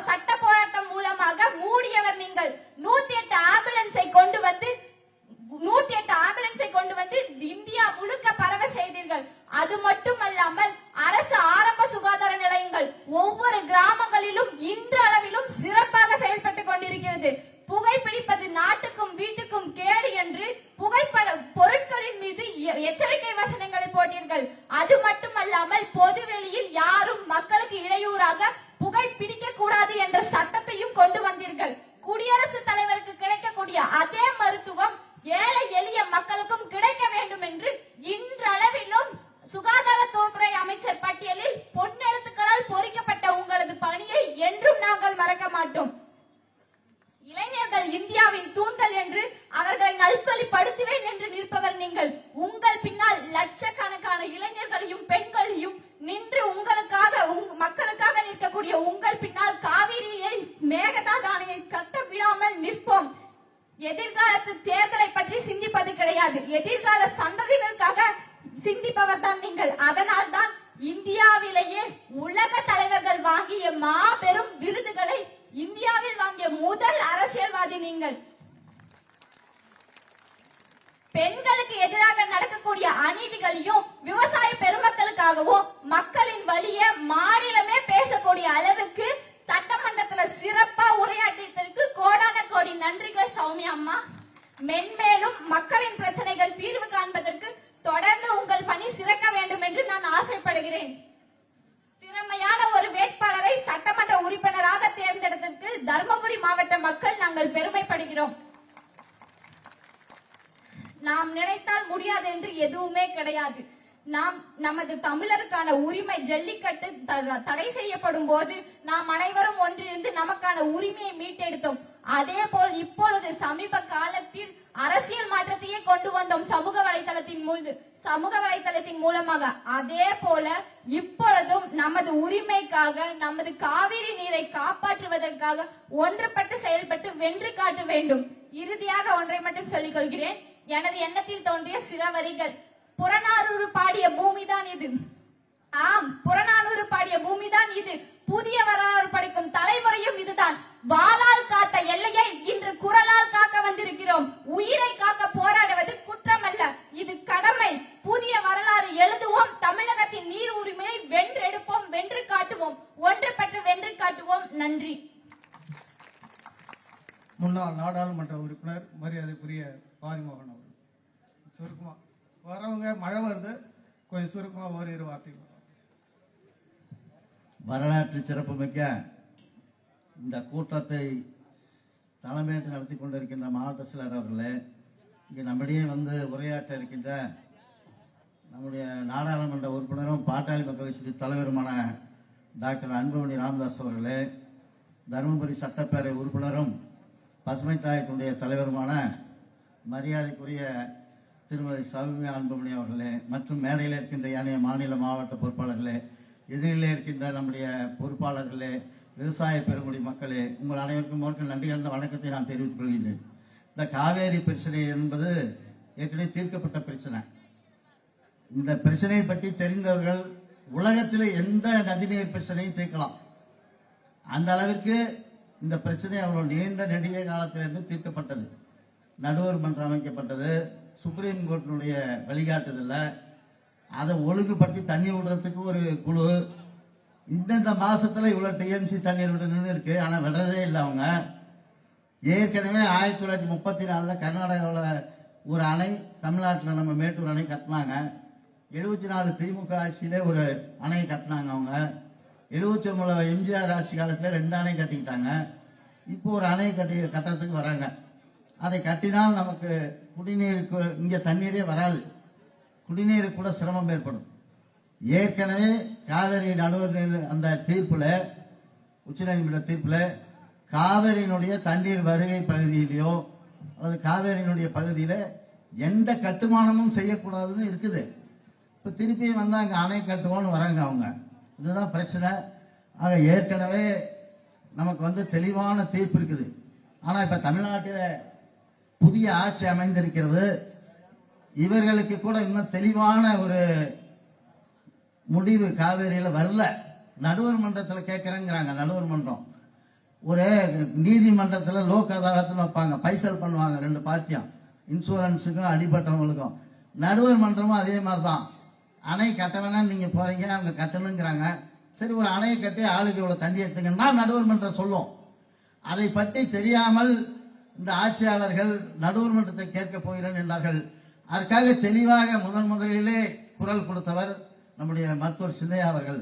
[SPEAKER 8] சட்ட போராட்டம் மூலமாக மூடியவர் நீங்கள். 108 ஆம்புலன்ஸை கொண்டு வந்து இந்தியா முழுக்க பரவ செய்தீர்கள். அது மட்டுமல்லாமல் அரசு ஆரம்ப சுகாதார நிலையங்கள் ஒவ்வொரு கிராமங்களிலும் இன்றளவிலும் சிறப்பாக செயல்பட்டுக் கொண்டிருக்கிறது. புகைப்பிடிப்பது நாட்டுக்கும் வீட்டுக்கும் கேடு என்று புகைப்பட பொருட்களின் மீது எச்சரிக்கை வசனங்களை போட்டீர்கள். அது மட்டுமல்லாமல் பொதுவெளியில் யாரும் மக்களுக்கு இடையூறாக புகைப்பிடிக்க கூடாது என்ற சட்டத்தையும் கொண்டு வந்தீர்கள். குடியரசுத் தலைவருக்கு கிடைக்கக்கூடிய அதே மருத்துவம் ஏழை எளிய மக்களுக்கும் கிடைக்க வேண்டும் என்று இன்றளவிலும் சுகாதாரத்துறை அமைச்சர் பட்டியலில் பொன்னெழுத்துக்களால் பொறிக்கப்பட்ட உங்களது பணியை என்றும் நாங்கள் மறக்க மாட்டோம். இளைஞர்கள் இந்தியாவின் தூண்கள் என்று அவர்களை நல்வழிப்படுத்துவேன் என்று நிற்பவர் நீங்கள். உங்கள் பின்னால் லட்சக்கணக்கான இளைஞர்களையும் பெண்களையும் நின்று உங்களுக்காக மக்களுக்காக நிற்கக்கூடிய உங்கள் பின்னால் காவிரியை மேகதாது அணையை கட்ட விடாமல் நிற்போம். எதிர்காலத்து தேர்தலை பற்றி சிந்திப்பது கிடையாது, எதிர்கால சந்ததிகளுக்காக சிந்திப்பவர் தான் நீங்கள். அதனால் தான் இந்தியாவிலேயே உலக தலைவர்கள் வாங்கிய மாபெரும் விருதுகளை இந்தியாவில் வாங்கிய முதல் அரசியல்வாதி நீங்கள். பெண்களுக்கு எதிராக நடக்கக்கூடிய அநீதிகளையும் விவசாய பெருமக்களுக்காகவும் மக்களின் வழிய மாநிலமே பேசக்கூடிய அளவுக்கு சட்டமன்றத்துல சிறப்பா உரையாற்றியதற்கு கோடான கோடி நன்றிகள் சௌமியா அம்மா. மென்மேலும் மக்களின் பிரச்சனைகள் தீர்வு காண்பதற்கு தொடர்ந்து உங்கள் பணி சிறக்க வேண்டும் என்று நான் ஆசைப்படுகிறேன். திறமையான ஒரு வேட்பாளரை சட்டமன்ற உறுப்பினராக தேர்ந்தெடுத்ததற்கு தர்மபுரி மாவட்ட மக்கள் நாங்கள் பெருமைப்படுகிறோம். நாம் நினைத்தால் முடியாது என்று எதுவுமே கிடையாது. நாம் நமது தமிழருக்கான உரிமை ஜல்லிக்கட்டு தடை செய்யப்படும் போது நாம் அனைவரும் ஒன்றிணைந்து நமக்கான உரிமையை மீட்டெடுத்தோம். அதே போல் இப்பொழுது சமீப காலத்தில் அரசியல் மாற்றத்தையே கொண்டு வந்தோம் சமூக வலைதளத்தின் மூலமாக. அதே போல இப்பொழுதும் நமது உரிமைக்காக, நமது காவிரி நீரை காப்பாற்றுவதற்காக ஒன்றுபட்டு செயல்பட்டு வென்று காட்ட வேண்டும். இறுதியாக ஒன்றை மட்டும் சொல்லிக் கொள்கிறேன். எனது எண்ணத்தில் தோன்றிய சில வரிகள். புறநானூறு பாடிய பூமிதான் இது. ஆம், புறநானூறு பாடிய பூமிதான் இது. புதிய வரலாறு படைக்கும் தலைமுறையும் இதுதான். வாளால் காத்த எல்லையை இன்று குரலால் காக்க வந்திருக்கிறோம். உயிரை காக்க போராடுவது குற்றம் அல்ல, இது கடமை. புதிய வரலாறு எழுதுவோம். தமிழகத்தின் நீர் உரிமையை வென்றெடுப்போம், வென்று காட்டுவோம். ஒன்றுபட்டு வென்று காட்டுவோம். நன்றி.
[SPEAKER 4] முன்னாள் நாடாளுமன்ற உறுப்பினர் மரியாதைக்குரிய பாரிமோகன் அவர்கள். சுருக்கமா வரவங்க, மழை வருது, கொஞ்சம் சுருக்கமா ஓரிரு வார்த்தைகள்.
[SPEAKER 9] வரலாற்று சிறப்புமிக்க இந்த கூட்டத்தை தலைமையேற்று நடத்தி கொண்டிருக்கின்ற மாவட்ட செயலர் அவர்களே, இங்கே நம்மிடையே வந்து உரையாற்ற இருக்கின்ற நம்முடைய நாடாளுமன்ற உறுப்பினரும் பாட்டாளி மக்கள் கட்சி தலைவருமான டாக்டர் அன்புமணி ராமதாஸ் அவர்களே, தருமபுரி சட்டப்பேரவை உறுப்பினரும் பசுமை தாயத்தினுடைய தலைவருமான மரியாதைக்குரிய திருமதி சௌமியா அன்புமணி அவர்களே, மற்றும் மேடையில் இருக்கின்ற ஏனைய மாநில மாவட்ட பொறுப்பாளர்களே, எதிரிலே இருக்கின்ற நம்முடைய பொறுப்பாளர்களே, விவசாய பெருங்குடி மக்களே, உங்கள் அனைவருக்கும் நன்றி கலந்த வணக்கத்தை நான் தெரிவித்துக் கொள்கின்றேன். இந்த காவேரி பிரச்சனை என்பது ஏற்கனவே தீர்க்கப்பட்ட பிரச்சனை. இந்த பிரச்சனையை பற்றி தெரிந்தவர்கள் உலகத்தில் எந்த நதிநீர் பிரச்சனையும் தீர்க்கலாம். அந்த அளவிற்கு இந்த பிரச்சனை அவ்வளவு நீண்ட நெடிய காலத்திலிருந்து தீர்க்கப்பட்டது. நடுவர் மன்றம் அமைக்கப்பட்டது. சுப்ரீம் கோர்ட்டினுடைய வழிகாட்டுதல்ல அதை ஒழுங்குபடுத்தி தண்ணி விடுறதுக்கு ஒரு குழு. இந்தந்த மாசத்துல இவ்வளவு டிஎம்சி தண்ணீர் விடணும்னு இருக்கு, ஆனா விடுறதே இல்லை அவங்க. ஏற்கனவே 1934 கர்நாடகாவில் ஒரு அணை, தமிழ்நாட்டில் நம்ம மேட்டூர் அணை கட்டினாங்க. 74 திமுக ஆட்சியிலே ஒரு அணை கட்டினாங்க அவங்க. 79 எம்ஜிஆர் ஆட்சி காலத்தில் 2 அணை கட்டிக்கிட்டாங்க. இப்போ ஒரு அணை கட்டுறதுக்கு வராங்க. அதை கட்டினால் நமக்கு குடிநீருக்கு இங்க தண்ணீரே வராது, குடிநீருக்கு கூட சிரமம் ஏற்படும். ஏற்கனவே காவிரி நடுவர் அந்த தீர்ப்புல, உச்சநீதிமன்ற தீர்ப்புல காவிரியினுடைய தண்ணீர் வருகை பகுதியிலோ அல்லது காவிரியினுடைய பகுதியில எந்த கட்டுமானமும் செய்யக்கூடாதுன்னு இருக்குது. இப்ப திருப்பியும் வந்து அங்க அணை கட்டுவோம்னு வராங்க அவங்க. இதுதான் பிரச்சனை. ஆக ஏற்கனவே நமக்கு வந்து தெளிவான தீர்ப்பு இருக்குது. ஆனா இப்ப தமிழ்நாட்டில புதிய ஆட்சி அமைந்திருக்கிறது. இவர்களுக்கு கூட இன்னும் தெளிவான ஒரு முடிவு காவேரியில வரல. நடுவர் மன்றத்தில் கேட்கிறேங்கிறாங்க. நடுவர் மன்றம் ஒரு நீதிமன்றத்தில் லோக் அதாலத்தில் வைப்பாங்க, பைசல் பண்ணுவாங்க 2 பார்ட்டியும், இன்சூரன்ஸுக்கும் அடிபட்டவங்களுக்கும். நடுவர் மன்றமும் அதே மாதிரிதான். அணை கட்ட வேணாம் நீங்க போறீங்க, அவங்க கட்டணுங்கிறாங்க. சரி, ஒரு அணையை கட்டி ஆளுக்கு இவ்வளவு தண்ணி எடுத்துங்கன்னா நடுவர் மன்றம் சொல்லும். அதை பற்றி தெரியாமல் இந்த ஆட்சியாளர்கள் நடுவர் மன்றத்தை கேட்க போகிறேன் என்றார்கள். அதற்காக தெளிவாக முதலிலே குரல் கொடுத்தவர் நம்முடைய மருத்துவர் சிந்தையா அவர்கள்.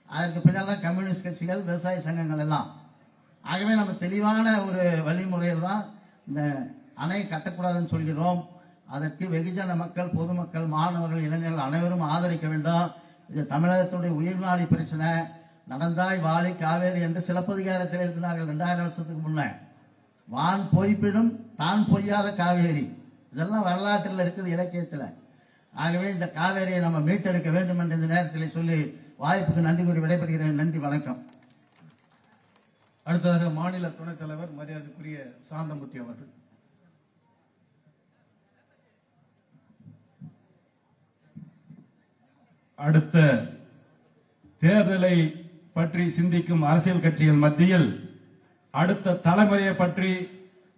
[SPEAKER 9] அதற்கு பின்னால் கம்யூனிஸ்ட் கட்சிகள், விவசாய சங்கங்கள் எல்லாம். ஆகவே நம்ம தெளிவான ஒரு வழிமுறையில் தான் இந்த அணை கட்டக்கூடாதுன்னு சொல்கிறோம். அதற்கு வெகுஜன மக்கள், பொதுமக்கள், மாணவர்கள், இளைஞர்கள் அனைவரும் ஆதரிக்க வேண்டும். இது தமிழகத்துடைய உயிர்நாடி பிரச்சனை. நடந்தாய் வாழி காவேரி என்று சிலப்பதிகாரத்தில் எழுதினார்கள் 2000 வருஷத்துக்கு முன்ன. வான் பொய்ப்பிடும் தான் பொய்யாத காவேரி. இதெல்லாம் வரலாற்றில் இருக்குது, இலக்கியத்தில். ஆகவே இந்த காவேரியை நம்ம மீட்டெடுக்க வேண்டும் என்று இந்த நேரத்தில் சொல்லி வாய்ப்புக்கு நன்றி கூறி விடைபெறுகிறேன். நன்றி, வணக்கம்.
[SPEAKER 4] அடுத்ததாக மாநில துணைத் தலைவர் மரியாதைக்குரிய சாந்தமூர்த்தி அவர்கள்.
[SPEAKER 10] அடுத்த தேர்தலை பற்றி சிந்திக்கும் அரசியல் கட்சிகள் மத்தியில்
[SPEAKER 7] அடுத்த தலைமுறையை பற்றி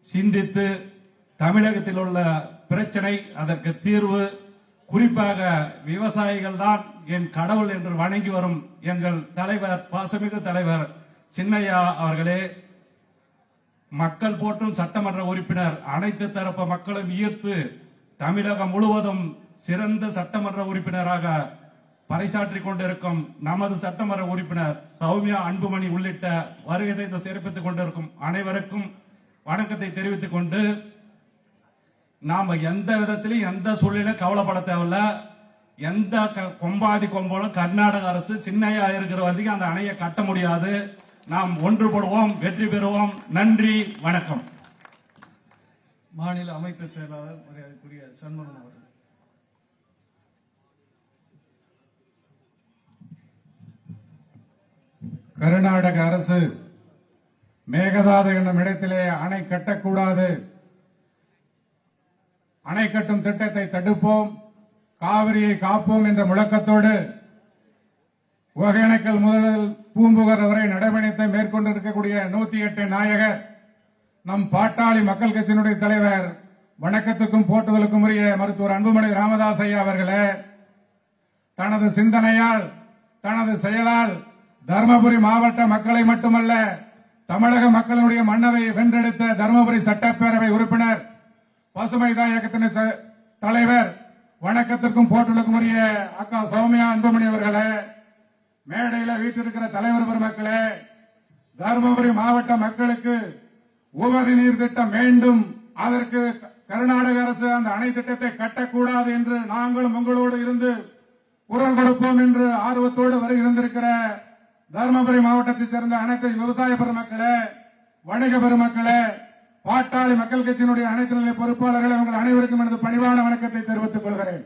[SPEAKER 7] சிந்தித்து தமிழகத்தில் உள்ள பிரச்சனை, அதற்கு தீர்வு, குறிப்பாக விவசாயிகள் தான் என் கடவுள் என்று வணங்கி வரும் எங்கள் தலைவர், பாசமிகு தலைவர் சின்னையா அவர்களே, மக்கள் போற்றும் சட்டமன்ற உறுப்பினர், அனைத்து தரப்பு மக்களும் ஈர்த்து தமிழகம் முழுவதும் சிறந்த சட்டமன்ற உறுப்பினராக பறைசாற்றிக் கொண்டிருக்கும் நமது சட்டமன்ற உறுப்பினர் சௌமியா அன்புமணி உள்ளிட்ட வருகை சிறப்பித்துக் கொண்டிருக்கும் அனைவருக்கும் வணக்கத்தை தெரிவித்துக் கொண்டு, நாம எந்த விதத்திலும் எந்த சூழ்நிலையும் கவலைப்பட தேவையில்ல. எந்த கொம்பாதி கொம்பாலும் கர்நாடக அரசு சின்னையா இருக்கிற வரைக்கும் அந்த அணையை கட்ட முடியாது. நாம் ஒன்றுபடுவோம், வெற்றி பெறுவோம். நன்றி, வணக்கம்.
[SPEAKER 4] மாநில அமைப்பு செயலாளர் மரியாதைக்குரிய சண்முகம் அவர்கள்.
[SPEAKER 10] கர்நாடக அரசு மேகதாது என்னும் இடத்திலே அணை கட்டக்கூடாது, அணை கட்டும் திட்டத்தை தடுப்போம், காவிரியை காப்போம் என்ற முழக்கத்தோடு ஒகேனக்கல் முதல் பூம்புகார் வரை நடைபயணத்தை மேற்கொண்டிருக்கக்கூடிய 108 நாயகர் நம் பாட்டாளி மக்கள் கட்சியினுடைய தலைவர், வணக்கத்துக்கும் போற்றுதலுக்கும் உரிய மருத்துவர் அன்புமணி ராமதாஸ் ஐயா அவர்களே, தனது சிந்தனையால், தனது செயலால் தருமபுரி மாவட்ட மக்களை மட்டுமல்ல தமிழக மக்களுடைய மன்னரை வென்றெடுத்த தருமபுரி சட்டப்பேரவை உறுப்பினர், பசுமை இயக்கத்தின் தலைவர், வணக்கத்திற்கும் போற்றுதலுக்கும் உரிய அக்கா சௌமியா அன்புமணி அவர்களே, மேடையில் வீட்டிருக்கிற தலைவர் பெருமக்களே, தருமபுரி மாவட்ட மக்களுக்கு உபரி நீர் திட்டம் வேண்டும், அதற்கு கர்நாடக அரசு அந்த அணை திட்டத்தை கட்டக்கூடாது என்று நாங்களும் உங்களோடு இருந்து குரல் கொடுப்போம் என்று ஆர்வத்தோடு வரை இருந்திருக்கிற தருமபுரி மாவட்டத்தைச் சேர்ந்த அனைத்து விவசாய பெருமக்களே, வணிக பெருமக்களே, பாட்டாளி மக்கள் கட்சியினுடைய அனைத்து நிலை பொறுப்பாளர்களை உங்கள் அனைவருக்கும் எனது பணிவான வணக்கத்தை தெரிவித்துக் கொள்கிறேன்.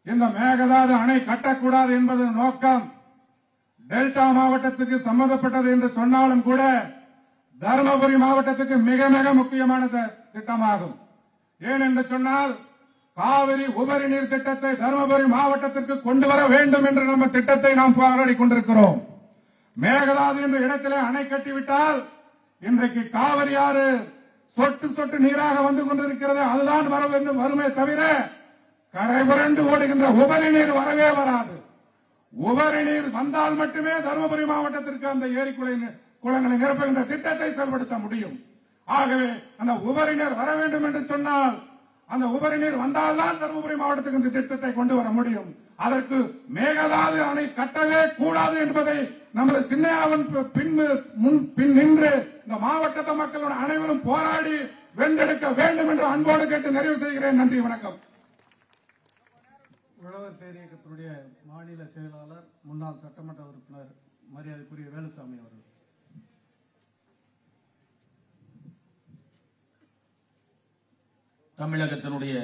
[SPEAKER 10] இந்த மேகதாது அணை கட்டக்கூடாது என்பது நோக்கம் டெல்டா மாவட்டத்துக்கு சம்பந்தப்பட்டது என்று சொன்னாலும் கூட தருமபுரி மாவட்டத்துக்கு மிக மிக முக்கியமான திட்டமாகும். ஏன் என்று சொன்னால், காவிரி உபரி நீர் திட்டத்தை தருமபுரி மாவட்டத்திற்கு கொண்டு வர வேண்டும் என்று நம்ம திட்டத்தை நாம் போராடி கொண்டிருக்கிறோம். மேகதாது என்ற இடத்திலே அணை கட்டிவிட்டால் இன்றைக்கு காவிரி ஆறு சொட்டு சொட்டு நீராக வந்து கொண்டிருக்கிறது. அதுதான் வர வேண்டும், வருமே தவிர கரைபுரண்டு ஓடுகின்ற உபரி நீர் வரவே வராது. உபரி நீர் வந்தால் மட்டுமே தருமபுரி மாவட்டத்திற்கு அந்த ஏரி குளங்களை நிரப்புகின்ற திட்டத்தை செயல்படுத்த முடியும். ஆகவே அந்த உபரி நீர் வர வேண்டும் என்று சொன்னால், அந்த உபரி நீர் வந்தால்தான் தருமபுரி மாவட்டத்துக்கு இந்த திட்டத்தை கொண்டு வர முடியும். அதற்கு மேகதாது அணை கட்டவே கூடாது என்பதை நமது சின்னையாவின் பின் நின்று இந்த மாவட்டத்து மக்களோட அனைவரும் போராடி வென்றெடுக்க வேண்டும் என்று அன்போடு கேட்டு நிறைவு செய்கிறேன். நன்றி, வணக்கம்.
[SPEAKER 4] உழவர் பேர் இயக்கத்தினுடைய மாநில செயலாளர், முன்னாள் சட்டமன்ற உறுப்பினர் மரியாதைக்குரிய வேலுசாமி அவர்கள்.
[SPEAKER 7] தமிழகத்தினுடைய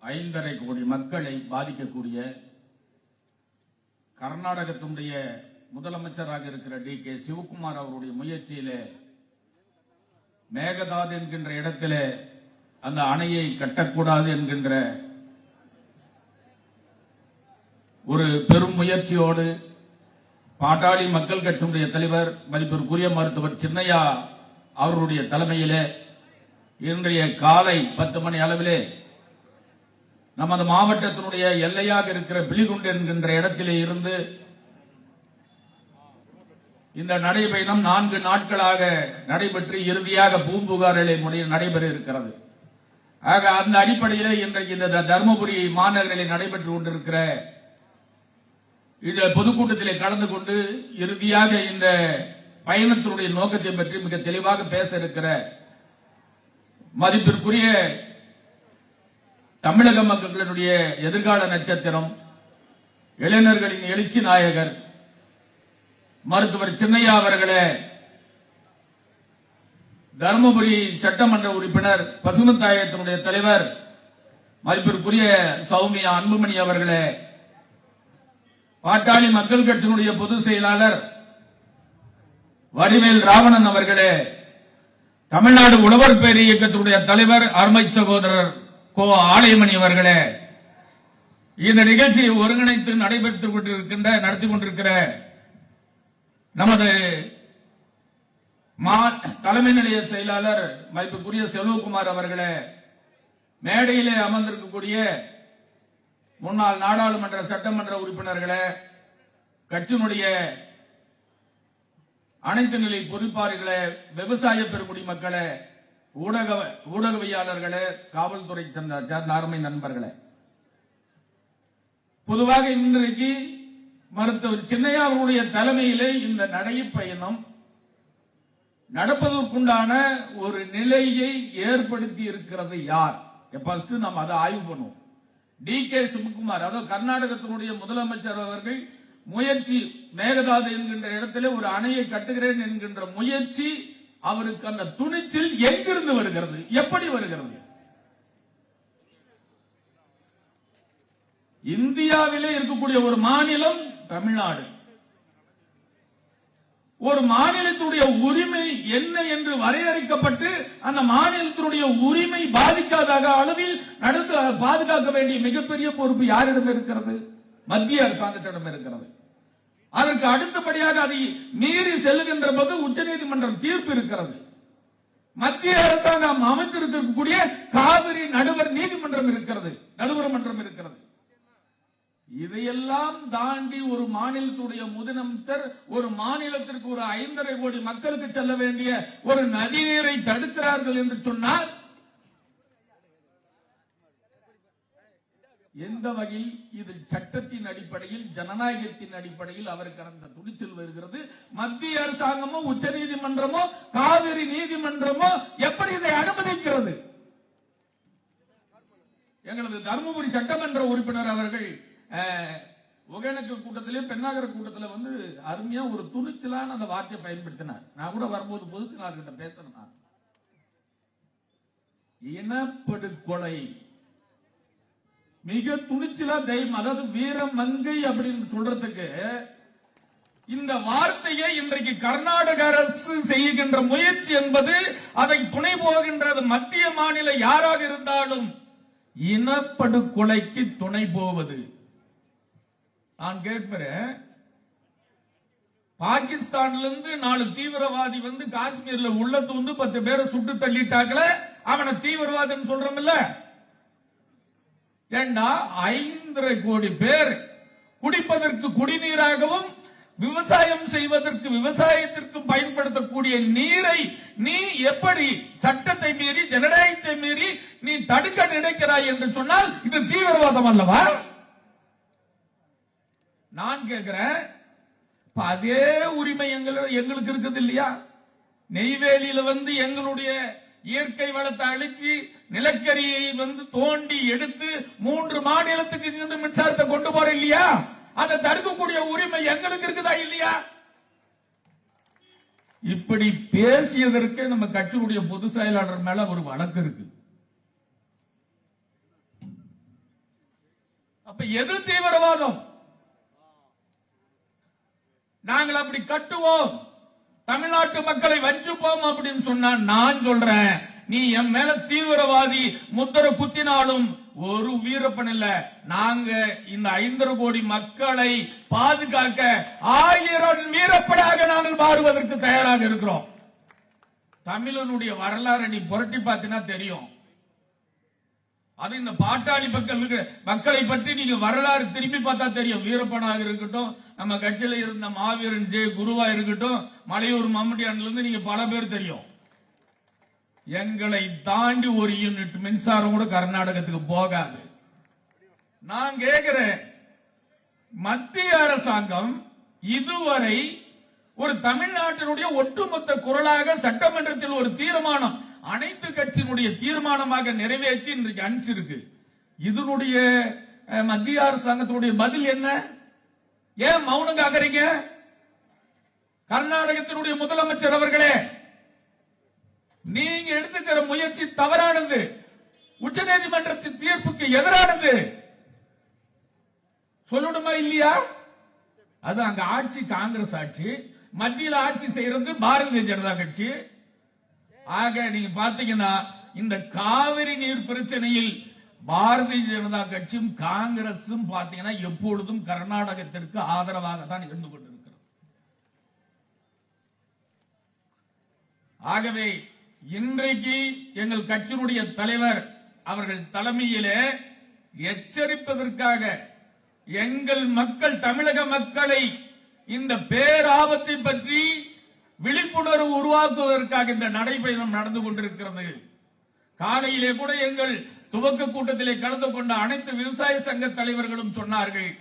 [SPEAKER 7] 5.5 கோடி மக்களை பாதிக்கக்கூடிய கர்நாடகத்தினுடைய முதலமைச்சராக இருக்கிற டி.கே. சிவகுமார் அவருடைய முயற்சியிலே மேகதாது என்கின்ற இடத்திலே அந்த அணையை கட்டக்கூடாது என்கின்ற ஒரு பெரும் முயற்சியோடு பாட்டாளி மக்கள் கட்சியினுடைய தலைவர் மதிப்பிற்குரிய மருத்துவர் சின்னையா அவருடைய தலைமையிலே இன்றைய காலை 10 மணி அளவிலே நமது மாவட்டத்தினுடைய எல்லையாக இருக்கிற பிலிகுண்டு என்கின்ற இடத்திலே இருந்து இந்த நடைபயணம் 4 நாட்களாக நடைபெற்று இறுதியாக பூம்புகாரிலே நடைபெற இருக்கிறது. ஆக அந்த அடிப்படையிலே இன்றைக்கு இந்த தருமபுரி மாநகரில் நடைபெற்றுக் கொண்டிருக்கிற இந்த பொதுக்கூட்டத்திலே கலந்து கொண்டு இறுதியாக இந்த பயணத்தினுடைய நோக்கத்தை பற்றி மிக தெளிவாக பேச இருக்கிற மதிப்பிற்குரிய தமிழக மக்களுடைய எதிர்கால நட்சத்திரம், இளைஞர்களின் எழுச்சி நாயகர் மருத்துவர் சின்னையா அவர்களே, தருமபுரி சட்டமன்ற உறுப்பினர் பசுமத்தாயத்தினுடைய தலைவர் மதிப்பிற்குரிய சௌமியா அன்புமணி அவர்களே, பாட்டாளி மக்கள் கட்சியினுடைய பொதுச் செயலாளர் வடிவேல் ராவணன் அவர்களே, தமிழ்நாடு உழவர் பேர் இயக்கத்தினுடைய தலைவர் அருமை சகோதரர் கோ ஆலயமணி அவர்களே, இந்த நிகழ்ச்சியை ஒருங்கிணைத்து நடத்தி கொண்டிருக்கிற நமது தலைமை நிலைய செயலாளர் மதிப்புக்குரிய செல்வகுமார் அவர்களே, மேடையிலே அமர்ந்திருக்கக்கூடிய முன்னாள் நாடாளுமன்ற சட்டமன்ற உறுப்பினர்களே, கட்சியினுடைய அனைத்து நிலை பொறுப்பாளர்களே, விவசாய பெருங்குடி மக்களே, ஊடகவியாளர்களே, காவல்துறை சார்ந்த அருமை நண்பர்களே, பொதுவாக இன்றைக்கு மருத்துவர் சின்னையா அவருடைய தலைமையிலே இந்த நடைப்பயணம் நடப்பதற்குண்டான ஒரு நிலையை ஏற்படுத்தி இருக்கிறது யார்? ஃபர்ஸ்ட் நம்ம அதை ஆய்வு பண்ணுவோம். DK சிவகுமார், அதாவது கர்நாடகத்தினுடைய முதலமைச்சர் அவர்கள் முயற்சி, மேகதாது என்கின்ற இடத்திலே ஒரு அணையை கட்டுகிறேன் என்கின்ற முயற்சி, அவருக்கு அந்த துணிச்சல் எங்கிருந்து வருகிறது, எப்படி வருகிறது? இந்தியாவிலே இருக்கக்கூடிய ஒரு மாநிலம் தமிழ்நாடு. ஒரு மாநிலத்துடைய உரிமை என்ன என்று வரையறுக்கப்பட்டு அந்த மாநிலத்தினுடைய உரிமை பாதிக்காத அளவில் பாதுகாக்க வேண்டிய மிகப்பெரிய பொறுப்பு யாரிடம் இருக்கிறது? மத்திய அரசாங்கத்திடம் இருக்கிறது. அதற்கு அடுத்தபடியாக அதை மீறி செல்லுகின்ற போது உச்சநீதிமன்றம் தீர்ப்பு இருக்கிறது. மத்திய அரசாங்கம் அமைத்திருக்கக்கூடிய காவிரி நடுவர் நீதிமன்றம் இருக்கிறது, நடுவர் மன்றம் இருக்கிறது. இதையெல்லாம் தாண்டி ஒரு மாநிலத்துடைய முதலமைச்சர் ஒரு மாநிலத்திற்கு ஒரு 5.5 கோடி மக்களுக்கு செல்ல வேண்டிய ஒரு நதிநீரை தடுக்கிறார்கள் என்று சொன்னால் எந்த வகையில் இது சட்டத்தின் அடிப்படையில், ஜனநாயகத்தின் அடிப்படையில் அவருக்கு அந்த துணிச்சல் வருகிறது? மத்திய அரசாங்கமோ உச்ச நீதிமன்றமோ காவிரி நீதிமன்றமோ எப்படி இதை அனுமதிக்கிறது? எங்களது தருமபுரி சட்டமன்ற உறுப்பினர் அவர்கள் ஒகேனக்கல் கூட்டத்திலே, பெண்ணாகர கூட்டத்தில் வந்து அருமையா ஒரு துணிச்சலான அந்த வார்த்தையை பயன்படுத்தினார். நான் கூட வரும்போது பொதுச்செயலாளர்கிட்ட பேசுறேன். இனப்படுகொலை மிக துணிச்சலா தைரியம், அதாவது வீரமங்கை அப்படின்னு சொல்றதுக்கு இந்த வார்த்தையை இன்றைக்கு கர்நாடக அரசு செய்கின்ற முயற்சி என்பது, அதை துணை போகின்றது மத்திய மாநில யாராக இருந்தாலும் இனப்படுகொலைக்கு துணை போவது. நான் கேட்கிறேன், பாகிஸ்தான்ல 4 தீவிரவாதி வந்து காஷ்மீர்ல உள்ளத்து வந்து 10 பேரை சுட்டு தள்ளிட்டாங்களே, அவனை தீவிரவாதம் சொல்றோம்ல? ஏண்டா 5.5 கோடி பேர் குடிப்பதற்கு குடிநீராகவும் விவசாயம் செய்வதற்கு விவசாயத்திற்கு பயன்படுத்தக்கூடிய நீரை நீ எப்படி சட்டத்தை மீறி, ஜனநாயகத்தை மீறி நீ தடுக்க நினைக்கிறாய் என்று சொன்னால் இது தீவிரவாதம் அல்லவா? நான் கேட்கிறேன், அதே உரிமை எங்களுக்கு இருக்குது இல்லையா? நெய்வேலியில வந்து எங்களுடைய இயற்கை வளத்தை அழிச்சு நிலக்கரியை வந்து தோண்டி எடுத்து 3 மாநிலத்துக்கு இருந்து மின்சாரத்தை கொண்டு போற இல்லையா? அதை தடுக்கக்கூடிய உரிமை எங்களுக்கு இருக்குதா இல்லையா? இப்படி பேசியதற்கு நம்ம கட்சியுடைய பொதுச் செயலாளர் மேல ஒரு வழக்கு இருக்கு. அப்ப எது தீவிரவாதம்? நாங்கள் அப்படி கட்டுவோம், தமிழ்நாட்டு மக்களை வஞ்சிப்போம் அப்படின்னு சொன்னா, நான் சொல்றேன், நீ என் மேல தீவிரவாதி முத்திரை குத்தினாலும் ஒரு வீரப்பன் இல்ல. நாங்க இந்த 5.5 கோடி மக்களை பாதுகாக்க 1000 வீரப்பனாக நாங்கள் மாறுவதற்கு தயாராக இருக்கிறோம். தமிழனுடைய வரலாறு நீ புரட்டி பார்த்தீங்கன்னா தெரியும். அது இந்த பாட்டாளி மக்களை பற்றி நீங்க வரலாறு திரும்பி பார்த்தா தெரியும். வீரப்பனாக இருக்கட்டும், நம்ம கட்சியில இருந்த மாவீரன் ஜே குருவா இருக்கட்டும், மலையூர் மம்முட்டியான்ல இருந்து நீங்க பல பேர் தெரியும். எங்களை தாண்டி ஒரு யூனிட் மின்சாரம் கூட கர்நாடகத்துக்கு போகாது. நான் கேட்கிறேன், மத்திய அரசாங்கம் இதுவரை ஒரு தமிழ்நாட்டினுடைய ஒட்டுமொத்த குரலாக சட்டமன்றத்தில் ஒரு தீர்மானம், அனைத்து கட்சியினுடைய தீர்மானமாக நிறைவேற்றி இன்றைக்கு அனுப்பிச்சிருக்கு. இதனுடைய மத்திய அரசாங்கத்தினுடைய பதில் என்ன? ஏன் மௌனம் காக்குறீங்க? கர்நாடகத்தினுடைய முதலமைச்சர் அவர்களே, நீங்க எடுத்துக்கிற முயற்சி தவறானது, உச்சநீதிமன்றத்தின் தீர்ப்புக்கு எதிரானது. சொல்லணுமா இல்லையா? அது அங்க ஆட்சி காங்கிரஸ் ஆட்சி, மத்தியில் ஆட்சி செய்யறது பாரதிய ஜனதா கட்சி. ஆக நீங்க பாத்தீங்கன்னா இந்த காவிரி நீர் பிரச்சனையில் பாரதிய ஜனதா கட்சியும் காங்கிரசும் பாத்தீங்கன்னா எப்பொழுதும் கர்நாடகத்திற்கு ஆதரவாக தான் இருந்து கொண்டிருக்கிறது. ஆகவே இன்றைக்கு எங்கள் கட்சியினுடைய தலைவர் அவர்கள் தலைமையிலே எச்சரிப்பதற்காக எங்கள் மக்கள், தமிழக மக்களை இந்த பேராபத்தை பற்றி விழிப்புணர்வு உருவாக்குவதற்காக இந்த நடைபயணம் நடந்து கொண்டிருக்கிறது. காலையிலே கூட எங்கள் துவக்க கூட்டத்திலே கலந்து கொண்ட அனைத்து விவசாய சங்க தலைவர்களும் சொன்னார்கள்,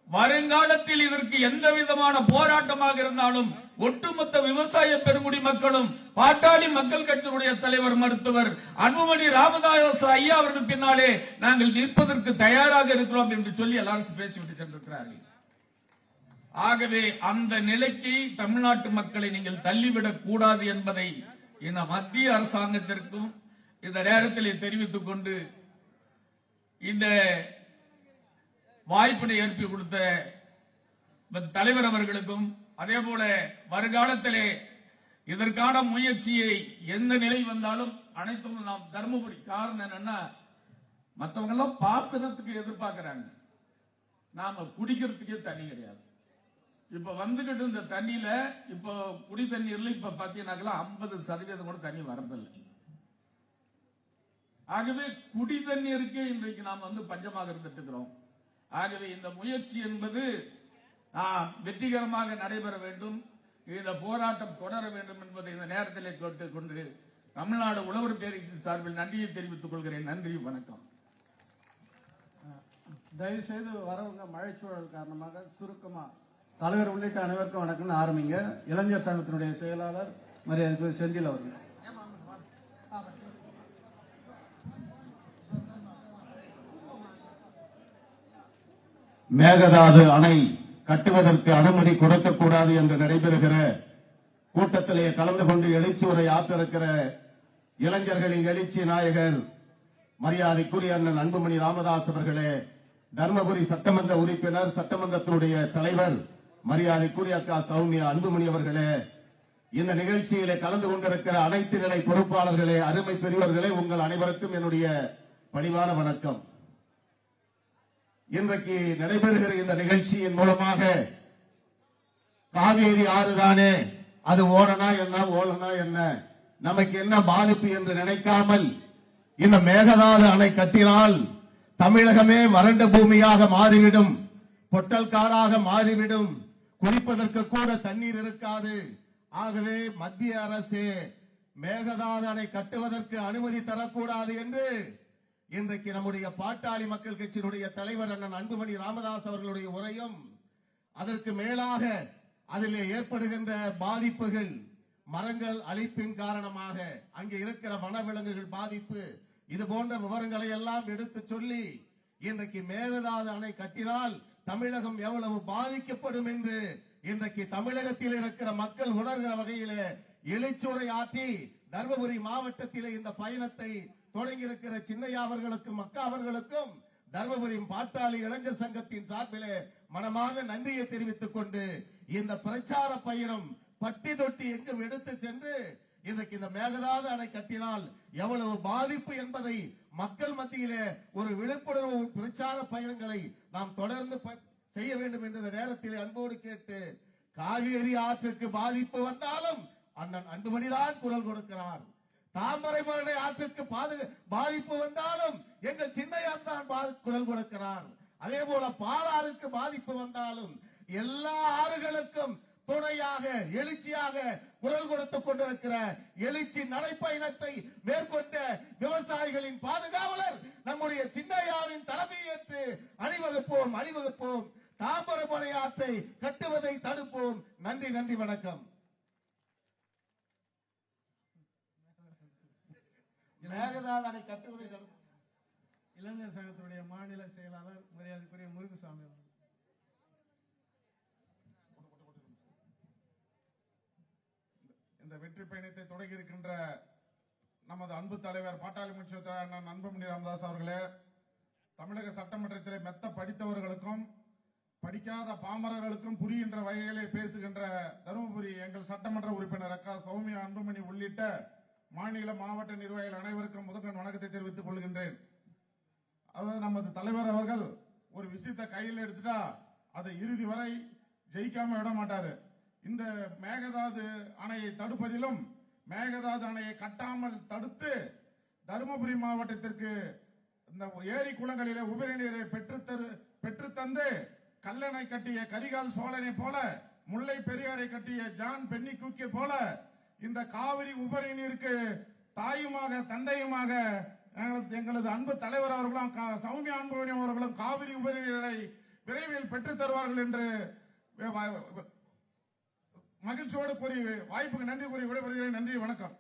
[SPEAKER 7] வருங்காலத்தில் இதற்கு எந்த விதமான போராட்டமாக இருந்தாலும் ஒட்டுமொத்த விவசாய பெருங்குடி மக்களும் பாட்டாளி மக்கள் கட்சியினுடைய தலைவர் மருத்துவர் அன்புமணி ராமதாஸ் ஐயா அவர்கள் பின்னாலே நாங்கள் நிற்பதற்கு தயாராக இருக்கிறோம் என்று சொல்லி எல்லாரும் பேசிவிட்டு சென்றிருக்கிறார்கள். ஆகவே அந்த நிலைக்கு தமிழ்நாட்டு மக்களை நீங்கள் தள்ளிவிடக் கூடாது என்பதை இந்த மத்திய அரசாங்கத்திற்கும் இந்த நேரத்தில் தெரிவித்துக் கொண்டு இந்த வாய்ப்பினை ஏற்பி கொடுத்த தலைவர் அவர்களுக்கும், அதே போல வருங்காலத்திலே இதற்கான முயற்சியை எந்த நிலை வந்தாலும் அனைத்தும் நாம் தர்மபுரி, காரணம் என்னன்னா மற்றவங்க எல்லாம் பாசனத்துக்கு எதிர்பார்க்கிறாங்க, நாம குடிக்கிறதுக்கே தண்ணி கிடையாது. இப்ப வந்துகிட்டு இந்த தண்ணியில இப்ப குடி தண்ணீர்ல இப்ப பாத்தீங்கன்னா 50% கூட தண்ணி வரதில்லை. ஆகவே குடி தண்ணீருக்கு இன்றைக்கு நாம் பஞ்சமாக இருந்துட்டு இருக்கிறோம். ஆகவே இந்த முயற்சி என்பது வெற்றிகரமாக நடைபெற வேண்டும், இந்த போராட்டம் தொடர வேண்டும் என்பதை இந்த நேரத்திலே கேட்டுக்கொண்டு தமிழ்நாடு உழவர் பேரவையின் சார்பில் நன்றியை தெரிவித்துக் கொள்கிறேன். நன்றி, வணக்கம்.
[SPEAKER 4] தயவு செய்து வரவங்க மழைச்சூழல் காரணமாக சுருக்கமா தலைவர் உள்ளிட்ட அனைவருக்கும் வணக்கம்னு ஆரம்பிங்க. இளைஞர் சங்கத்தினுடைய செயலாளர் மரியாதை செந்தில் அவர்கள்.
[SPEAKER 5] மேகதாது அணை கட்டுவதற்கு அனுமதி கொடுக்கக்கூடாது என்று நடைபெறுகிற கூட்டத்திலே கலந்து கொண்டு எழுச்சி உரை ஆற்றிருக்கிற இளைஞர்களின் எழுச்சி நாயகர் மரியாதைக்குரிய அண்ணன் அன்புமணி ராமதாஸ் அவர்களே, தர்மபுரி சட்டமன்ற உறுப்பினர், சட்டமன்றத்தினுடைய தலைவர் மரியாதைக்குரிய அக்கா சௌமியா அன்புமணி அவர்களே, இந்த நிகழ்ச்சியிலே கலந்து கொண்டிருக்கிற அனைத்து நிலை பொறுப்பாளர்களே, அருமை பெரியவர்களே, உங்கள் அனைவருக்கும் என்னுடைய பணிவான வணக்கம். இன்றைக்கு நடைபெறுகிற இந்த நிகழ்ச்சியின் மூலமாக காவேரி ஆறுதானே, அது ஓடனா என்ன ஓடனா என்ன, நமக்கு என்ன பாதிப்பு என்று நினைக்காமல் இந்த மேகதாது அணை கட்டினால் தமிழகமே வறண்ட பூமியாக மாறிவிடும், பொட்டல் காடாக மாறிவிடும், குடிப்பதற்கு கூட தண்ணீர் இருக்காது. ஆகவே மத்திய அரசு மேகதாது அணை கட்டுவதற்கு அனுமதி தரக்கூடாது என்று இன்றைக்கு நம்முடைய பாட்டாளி மக்கள் கட்சியினுடைய தலைவர் அண்ணன் அன்புமணி ராமதாஸ் அவர்களுடைய உரையும், அதற்கு மேலாக அதிலே ஏற்படுகின்ற பாதிப்புகள், மரங்கள் அழிப்பின் காரணமாக அங்கே இருக்கிற வனவிலங்குகள் பாதிப்பு, இது போன்ற விவரங்களை எல்லாம் எடுத்து சொல்லி இன்றைக்கு மேகதாது அணை கட்டினால் தமிழகம் எவ்வளவு பாதிக்கப்படும் என்று இன்றைக்கு தமிழகத்தில் இருக்கிற மக்கள் உணர்கிற வகையிலே எழுச்சுரை ஆற்றி தர்மபுரி மாவட்டத்திலே இந்த பயணத்தை தொடங்கி இருக்கிற சின்னையா அவர்களுக்கும் அக்கா அவர்களுக்கும் தர்மபுரி பாட்டாளி இளைஞர் சங்கத்தின் சார்பிலே மனமான நன்றியை தெரிவித்துக் கொண்டு இந்த பிரச்சார பயணம் பட்டி தொட்டி எங்கும் எடுத்து சென்று இன்றைக்கு இந்த மேகதாது அணை கட்டினால் எவ்வளவு பாதிப்பு என்பதை மக்கள் மத்தியிலே ஒரு விழிப்புணர்வு பிரச்சார பயணங்களை நாம் தொடர்ந்து செய்ய வேண்டும் என்ற நேரத்தில் அன்போடு கேட்டு, காவேரி ஆற்றுக்கு பாதிப்பு வந்தாலும் அண்ணன் அன்புமணிதான் குரல் கொடுக்கிறார். தாமரைமலை ஆற்றுக்கு பாதிப்பு வந்தாலும் எங்கள் சின்னையா தான் குரல் கொடுக்கிறார். அதே போல பாலாறுக்கு பாதிப்பு வந்தாலும் எல்லா ஆறுகளுக்கும் துணையாக எழுச்சியாக குரல் கொடுத்துக் கொண்டிருக்கிற எழுச்சி நடைப்பயணத்தை மேற்கொண்ட விவசாயிகளின் பாதுகாவலர் நம்முடைய சின்னையாவின் தலைமையேற்று அணிவகுப்போம், தாமரைமலை ஆற்றை கட்டுவதை தடுப்போம். நன்றி, நன்றி, வணக்கம். மேகதாது அணை கட்டுவதை தடுப்போம்.
[SPEAKER 4] இளைஞர் சங்கத்தினுடைய மாநில செயலாளர் மரியாதைக்குரிய முருகசாமி அவர்கள்.
[SPEAKER 10] இந்த வெற்றி பயணத்தை தொடங்கி இருக்கின்ற நமது அன்பு தலைவர் பாட்டாளி மக்கள் கட்சி அண்ணன் அன்புமணி ராமதாஸ் அவர்களே, தமிழக சட்டமன்றத்திலே மெத்த படித்தவர்களுக்கும் படிக்காத பாமரர்களுக்கும் புரிகின்ற வகையிலே பேசுகின்ற தருமபுரி எங்கள் சட்டமன்ற உறுப்பினர் அக்கா சௌமியா அன்புமணி உள்ளிட்ட மாநில மாவட்ட நிர்வாகிகள் அனைவருக்கும் முதற்கண் வணக்கத்தை தெரிவித்துக் கொள்கின்றேன். அதாவது நமது தலைவர் அவர்கள் ஒரு விஷயத்தை கையில் எடுத்துட்டா அதை இறுதி வரை ஜெயிக்காம விட மாட்டாரு. இந்த மேகதாது அணையை தடுப்பதிலும் மேகதாது அணையை கட்டாமல் தடுத்து தருமபுரி மாவட்டத்திற்கு இந்த ஏரி குளங்களிலே உபரி நீரை பெற்றுத்தந்து கல்லணை கட்டிய கரிகால் சோழனை போல, முல்லை பெரியாரை கட்டிய ஜான் பென்னி குக்கி போல இந்த காவிரி உபரி நீருக்கு தாயுமாக தந்தையுமாக எங்களது அன்பு தலைவர் அவர்களும் சௌமியா அன்புமணி அவர்களும் காவிரி உபரி நீரை விரைவில் பெற்றுத் தருவார்கள் என்று மகிழ்ச்சியோடு கூறி வாய்ப்புக்கு நன்றி கூறி விடைபெறுகிறேன். நன்றி, வணக்கம்.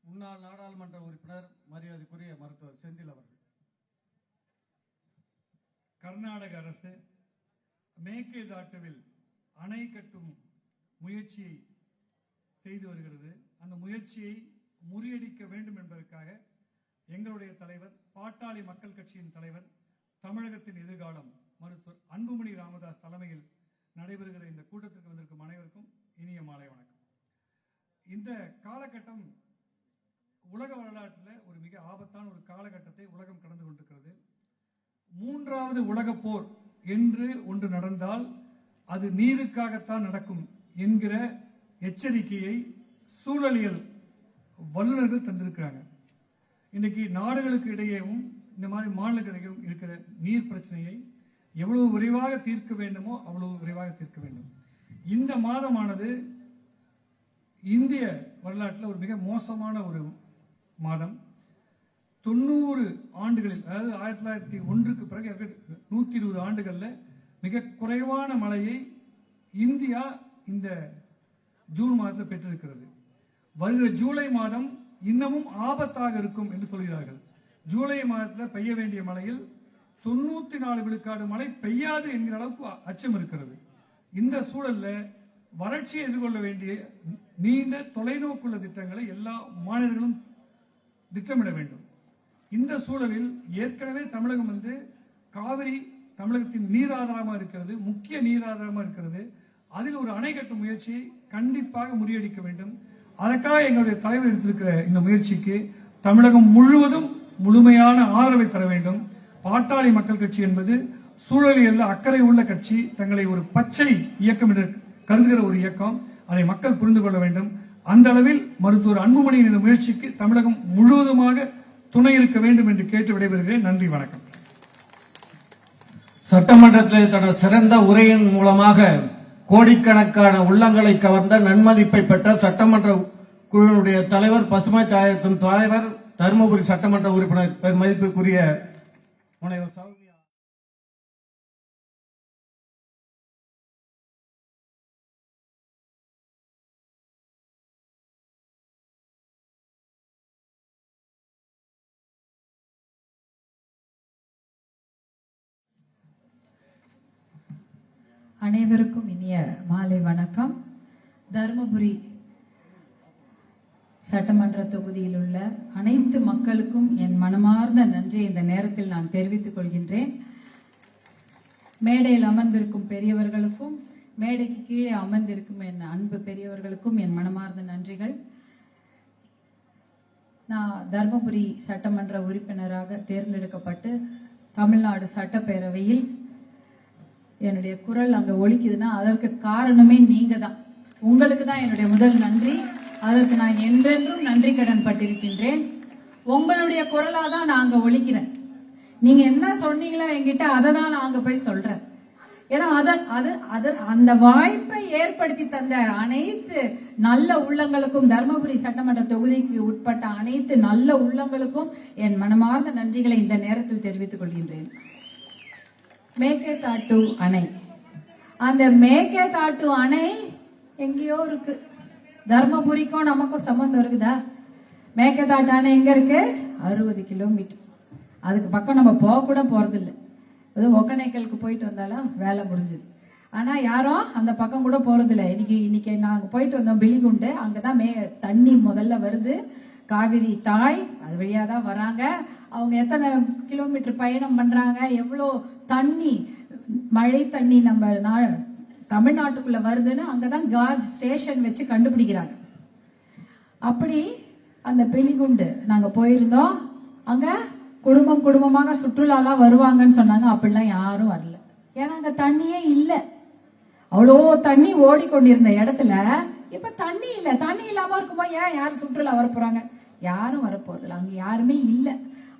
[SPEAKER 4] முன்னாள் நாடாளுமன்ற உறுப்பினர் மரியாதைக்குரிய மருத்துவர் செந்தில் அவர்கள்.
[SPEAKER 11] கர்நாடக அரசு மேகதாட்டுவில் அணை கட்டும் முயற்சியை செய்து வருகிறது. அந்த முயற்சியை முறியடிக்க வேண்டும் என்பதற்காக எங்களுடைய தலைவர், பாட்டாளி மக்கள் கட்சியின் தலைவர், தமிழகத்தின் எதிர்காலம் மருத்துவர் அன்புமணி ராமதாஸ் தலைமையில் நடைபெறுகிற இந்த கூட்டத்திற்கு வந்திருக்கும் அனைவருக்கும் இனிய மாலை வணக்கம். இந்த காலகட்டம் உலக வரலாற்றில் ஒரு மிக ஆபத்தான ஒரு காலகட்டத்தை உலகம் கடந்து கொண்டிருக்கிறது. மூன்றாவது உலக போர் என்று ஒன்று நடந்தால் அது நீருக்காகத்தான் நடக்கும் என்கிற எச்சரிக்கையை சூழலியல் வல்லுநர்கள் தந்திருக்கிறாங்க. இன்னைக்கு நாடுகளுக்கு இடையேவும் இந்த மாதிரி மாநிலங்களுக்கு இடையேவும் இருக்கிற நீர் பிரச்சனையை எவ்வளவு விரைவாக தீர்க்க வேண்டுமோ அவ்வளவு விரைவாக தீர்க்க வேண்டும். இந்த மாதமானது இந்திய வரலாற்றில் ஒரு மிக மோசமான ஒரு மாதம். 90 ஆண்டுகளில், அதாவது 1901க்கு பிறகு 120 ஆண்டுகளில் மிக குறைவான மழையை இந்தியா இந்த ஜூன் மாதத்தில் பெற்றிருக்கிறது. வருகிற ஜூலை மாதம் இன்னமும் ஆபத்தாக இருக்கும் என்று சொல்கிறார்கள். ஜூலை மாதத்தில் பெய்ய வேண்டிய மழையில் 94 விழுக்காடு மழை பெய்யாது என்கிற அளவுக்கு அச்சம் இருக்கிறது. இந்த சூழல்ல வறட்சியை எதிர்கொள்ள வேண்டிய நீண்ட தொலைநோக்குள்ள திட்டங்களை எல்லா மாநிலங்களும் திட்டமிட வேண்டும். இந்த சூழலில் ஏற்கனவே தமிழகம் காவிரி தமிழகத்தின் நீர் ஆதாரமாக இருக்கிறது, முக்கிய நீர் ஆதாரமாக இருக்கிறது. அதில் ஒரு அணை கட்டும் முயற்சியை கண்டிப்பாக முறியடிக்க வேண்டும். அதற்காக எங்களுடைய தலைவர் எடுத்திருக்கிற இந்த முயற்சிக்கு தமிழகம் முழுவதும் முழுமையான ஆதரவை தர வேண்டும். பாட்டாளி மக்கள் கட்சி என்பது சூழலியல்ல அக்கறை உள்ள கட்சி, தங்களை ஒரு பச்சை இயக்கம் என்று கருதுகிற ஒரு இயக்கம். அதை மக்கள் புரிந்து கொள்ள வேண்டும். அந்த அளவில் மருத்துவர் அன்புமணியின் இந்த முயற்சிக்கு தமிழகம் முழுவதுமாக துணை இருக்க வேண்டும் என்று கேட்டு விடைபெறுகிறேன். நன்றி, வணக்கம்.
[SPEAKER 9] சட்டமன்றத்தில் தனது சிறந்த உரையின் மூலமாக கோடிக்கணக்கான உள்ளங்களை கவர்ந்த நன்மதிப்பை பெற்ற சட்டமன்ற குழுவினுடைய தலைவர், பசுமை தாயத்தின் தலைவர், தருமபுரி சட்டமன்ற உறுப்பினர் பெருமதிப்புக்குரிய முனைவர் சௌமியா
[SPEAKER 2] அனைவருக்கும் இனிய மாலை வணக்கம். தருமபுரி சட்டமன்ற தொகுதியில் உள்ள அனைத்து மக்களுக்கும் என் மனமார்ந்த நன்றியை இந்த நேரத்தில் நான் தெரிவித்துக் கொள்கின்றேன். மேடையில் அமர்ந்திருக்கும் பெரியவர்களுக்கும் மேடைக்கு கீழே அமர்ந்திருக்கும் என் அன்பு பெரியவர்களுக்கும் என் மனமார்ந்த நன்றிகள். நான் தருமபுரி சட்டமன்ற உறுப்பினராக தேர்ந்தெடுக்கப்பட்டு தமிழ்நாடு சட்டப்பேரவையில் என்னுடைய குரல் அங்க ஒலிக்குதுன்னா அதற்கு காரணமே நீங்க தான். உங்களுக்கு தான் என்னுடைய முதல் நன்றி. அதற்கு நான் என்றென்றும் நன்றி கடன் பட்டிருக்கின்றேன். உங்களுடைய குரலா தான் நான் அங்க ஒலிக்கிறேன். நீங்க என்ன சொன்னீங்களோ என்கிட்ட அதை தான் நான் அங்க போய் சொல்றேன். ஏன்னா அந்த வாய்ப்பை ஏற்படுத்தி தந்த அனைத்து நல்ல உள்ளங்களுக்கும், தருமபுரி சட்டமன்ற தொகுதிக்கு உட்பட்ட அனைத்து நல்ல உள்ளங்களுக்கும் என் மனமார்ந்த நன்றிகளை இந்த நேரத்தில் தெரிவித்துக் கொள்கின்றேன். மேகதாட்டு அணை, அந்த மேகதாட்டு அணை எங்கேயோ இருக்கு. தர்மபுரிக்கும் நமக்கும் சம்பந்தம் இருக்குதா? மேகதாட்டு அணை எங்க இருக்கு? 60 கிலோமீட்டர். அதுக்கு பக்கம் நம்ம போக கூட போறது இல்லை. ஒகேனக்கலுக்கு போயிட்டு வந்தாலும் வேலை முடிஞ்சது. ஆனா யாரும் அந்த பக்கம் கூட போறது இல்லை. இன்னைக்கு நாங்க போயிட்டு வந்தோம் பிலிகுண்டு. அங்கதான் தண்ணி முதல்ல வருது. காவிரி தாய் அது வழியாதான் வராங்க. அவங்க எத்தனை கிலோமீட்டர் பயணம் பண்றாங்க, எவ்வளோ தண்ணி, மழை தண்ணி நம்ம தமிழ்நாட்டுக்குள்ள வருதுன்னு அங்கதான் காஜ் ஸ்டேஷன் வச்சு கண்டுபிடிக்கிறாங்க. அப்படி அந்த பெலிகுண்டு நாங்க போயிருந்தோம். அங்க குடும்பமாக சுற்றுலாலாம் வருவாங்கன்னு சொன்னாங்க. அப்படிலாம் யாரும் வரல. ஏன்னா அங்க தண்ணியே இல்லை. அவ்வளோ தண்ணி ஓடிக்கொண்டிருந்த இடத்துல இப்ப தண்ணி இல்ல. தண்ணி இல்லாம இருக்கும்போது ஏன் யாரும் சுற்றுலா வர போறாங்க? யாரும் வரப்போறதில்ல. அங்க யாருமே இல்ல.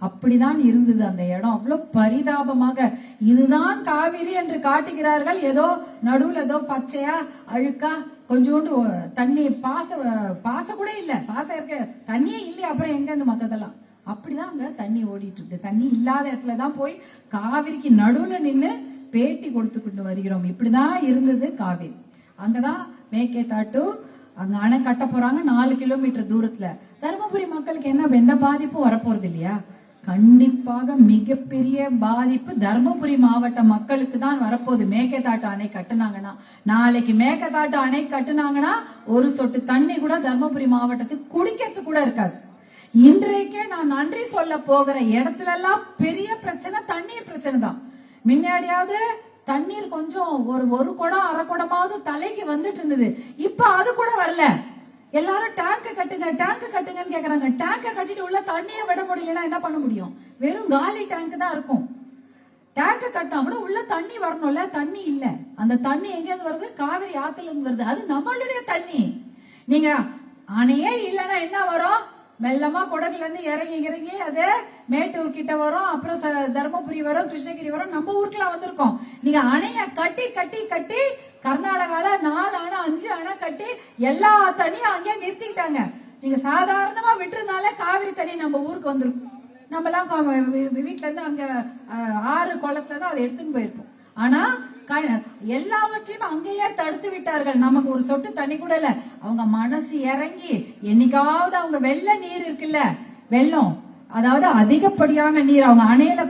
[SPEAKER 2] அப்படிதான் இருந்தது அந்த இடம். அவ்வளவு பரிதாபமாக இதுதான் காவிரி என்று காட்டுகிறார்கள். ஏதோ நடுவுல ஏதோ பச்சையா அழுக்கா கொஞ்சோண்டு தண்ணி பாச கூட இல்ல. பாசம் இருக்க தண்ணியே இல்லையா? அப்புறம் எங்க இருந்து மத்ததெல்லாம்? அப்படிதான் அங்க தண்ணி ஓடிட்டு இருக்கு. தண்ணி இல்லாத இடத்துலதான் போய் காவிரிக்கு நடுவுல நின்னு பேட்டி கொடுத்துக்கிட்டு வருகிறோம். இப்படிதான் இருந்தது காவிரி. அங்கதான் மேகேதாட்டு அங்க அணை கட்ட போறாங்க 4 கிலோமீட்டர் தூரத்துல. தருமபுரி மக்களுக்கு என்ன எந்த பாதிப்பும் வரப்போறது இல்லையா? கண்டிப்பாக மிகப்பெரிய பாதிப்பு தர்மபுரி மாவட்ட மக்களுக்கு தான் வரப்போகுது. மேகதாட்டு அணை கட்டுனாங்கன்னா, நாளைக்கு மேகதாட்டு அணை கட்டுனாங்கன்னா ஒரு சொட்டு தண்ணி கூட தர்மபுரி மாவட்டத்துக்கு குடிக்கிறதுக்கு கூட இருக்காது. இன்றைக்கே நான் நன்றி சொல்ல போகிற இடத்துல எல்லாம் பெரிய பிரச்சனை தண்ணீர் பிரச்சனை தான். முன்னாடியாவது தண்ணீர் கொஞ்சம் ஒரு குடம் அரை குடமாவது தலைக்கு வந்துட்டு இருந்தது. இப்ப அது கூட வரல. எல்லாரும் டேங்க கட்டுங்கன்னு கேக்குறாங்க. டேங்க கட்டிட்டு உள்ள தண்ணியை விட முடியலன்னா என்ன பண்ண முடியும்? வெறும் காலி டேங்க் தான் இருக்கும். டேங்க கட்டினா கூட உள்ள தண்ணி வரணும்ல. தண்ணி இல்ல. அந்த தண்ணி எங்க இருந்து வருது? காவிரி ஆத்துல இருந்து வருது. அது நம்மளுடைய தண்ணி. நீங்க அணையே இல்லைன்னா என்ன வரும்? மெல்லமா குடகுல இருந்து இறங்கி அது மேட்டூர் கிட்ட வரும், அப்புறம் தர்மபுரி வரும், கிருஷ்ணகிரி வரும், நம்ம ஊருக்குலாம் வந்திருக்கோம். நீங்க அணைய கட்டி கர்நாடகால 4 அணை 5 அணை கட்டி எல்லா தண்ணியும் அங்கேயே நிறுத்திக்கிட்டாங்க. நீங்க சாதாரணமா விட்டுருந்தாலே காவிரி தண்ணி நம்ம ஊருக்கு வந்திருக்கும். நம்ம எல்லாம் வீட்டுல இருந்து அங்க ஆறு குளத்துல தான் அதை எடுத்துன்னு போயிருப்போம். ஆனா எல்லாவற்றையும் அங்கேயே தடுத்து விட்டார்கள். நமக்கு ஒரு சொட்டு தண்ணி கூட இல்ல. அவங்க மனசு இறங்கி என்னைக்காவது அவங்க வெள்ள நீர் இருக்குல்ல, வெள்ளம் அதாவது அதிகப்படியான நீர் அவங்க அணையில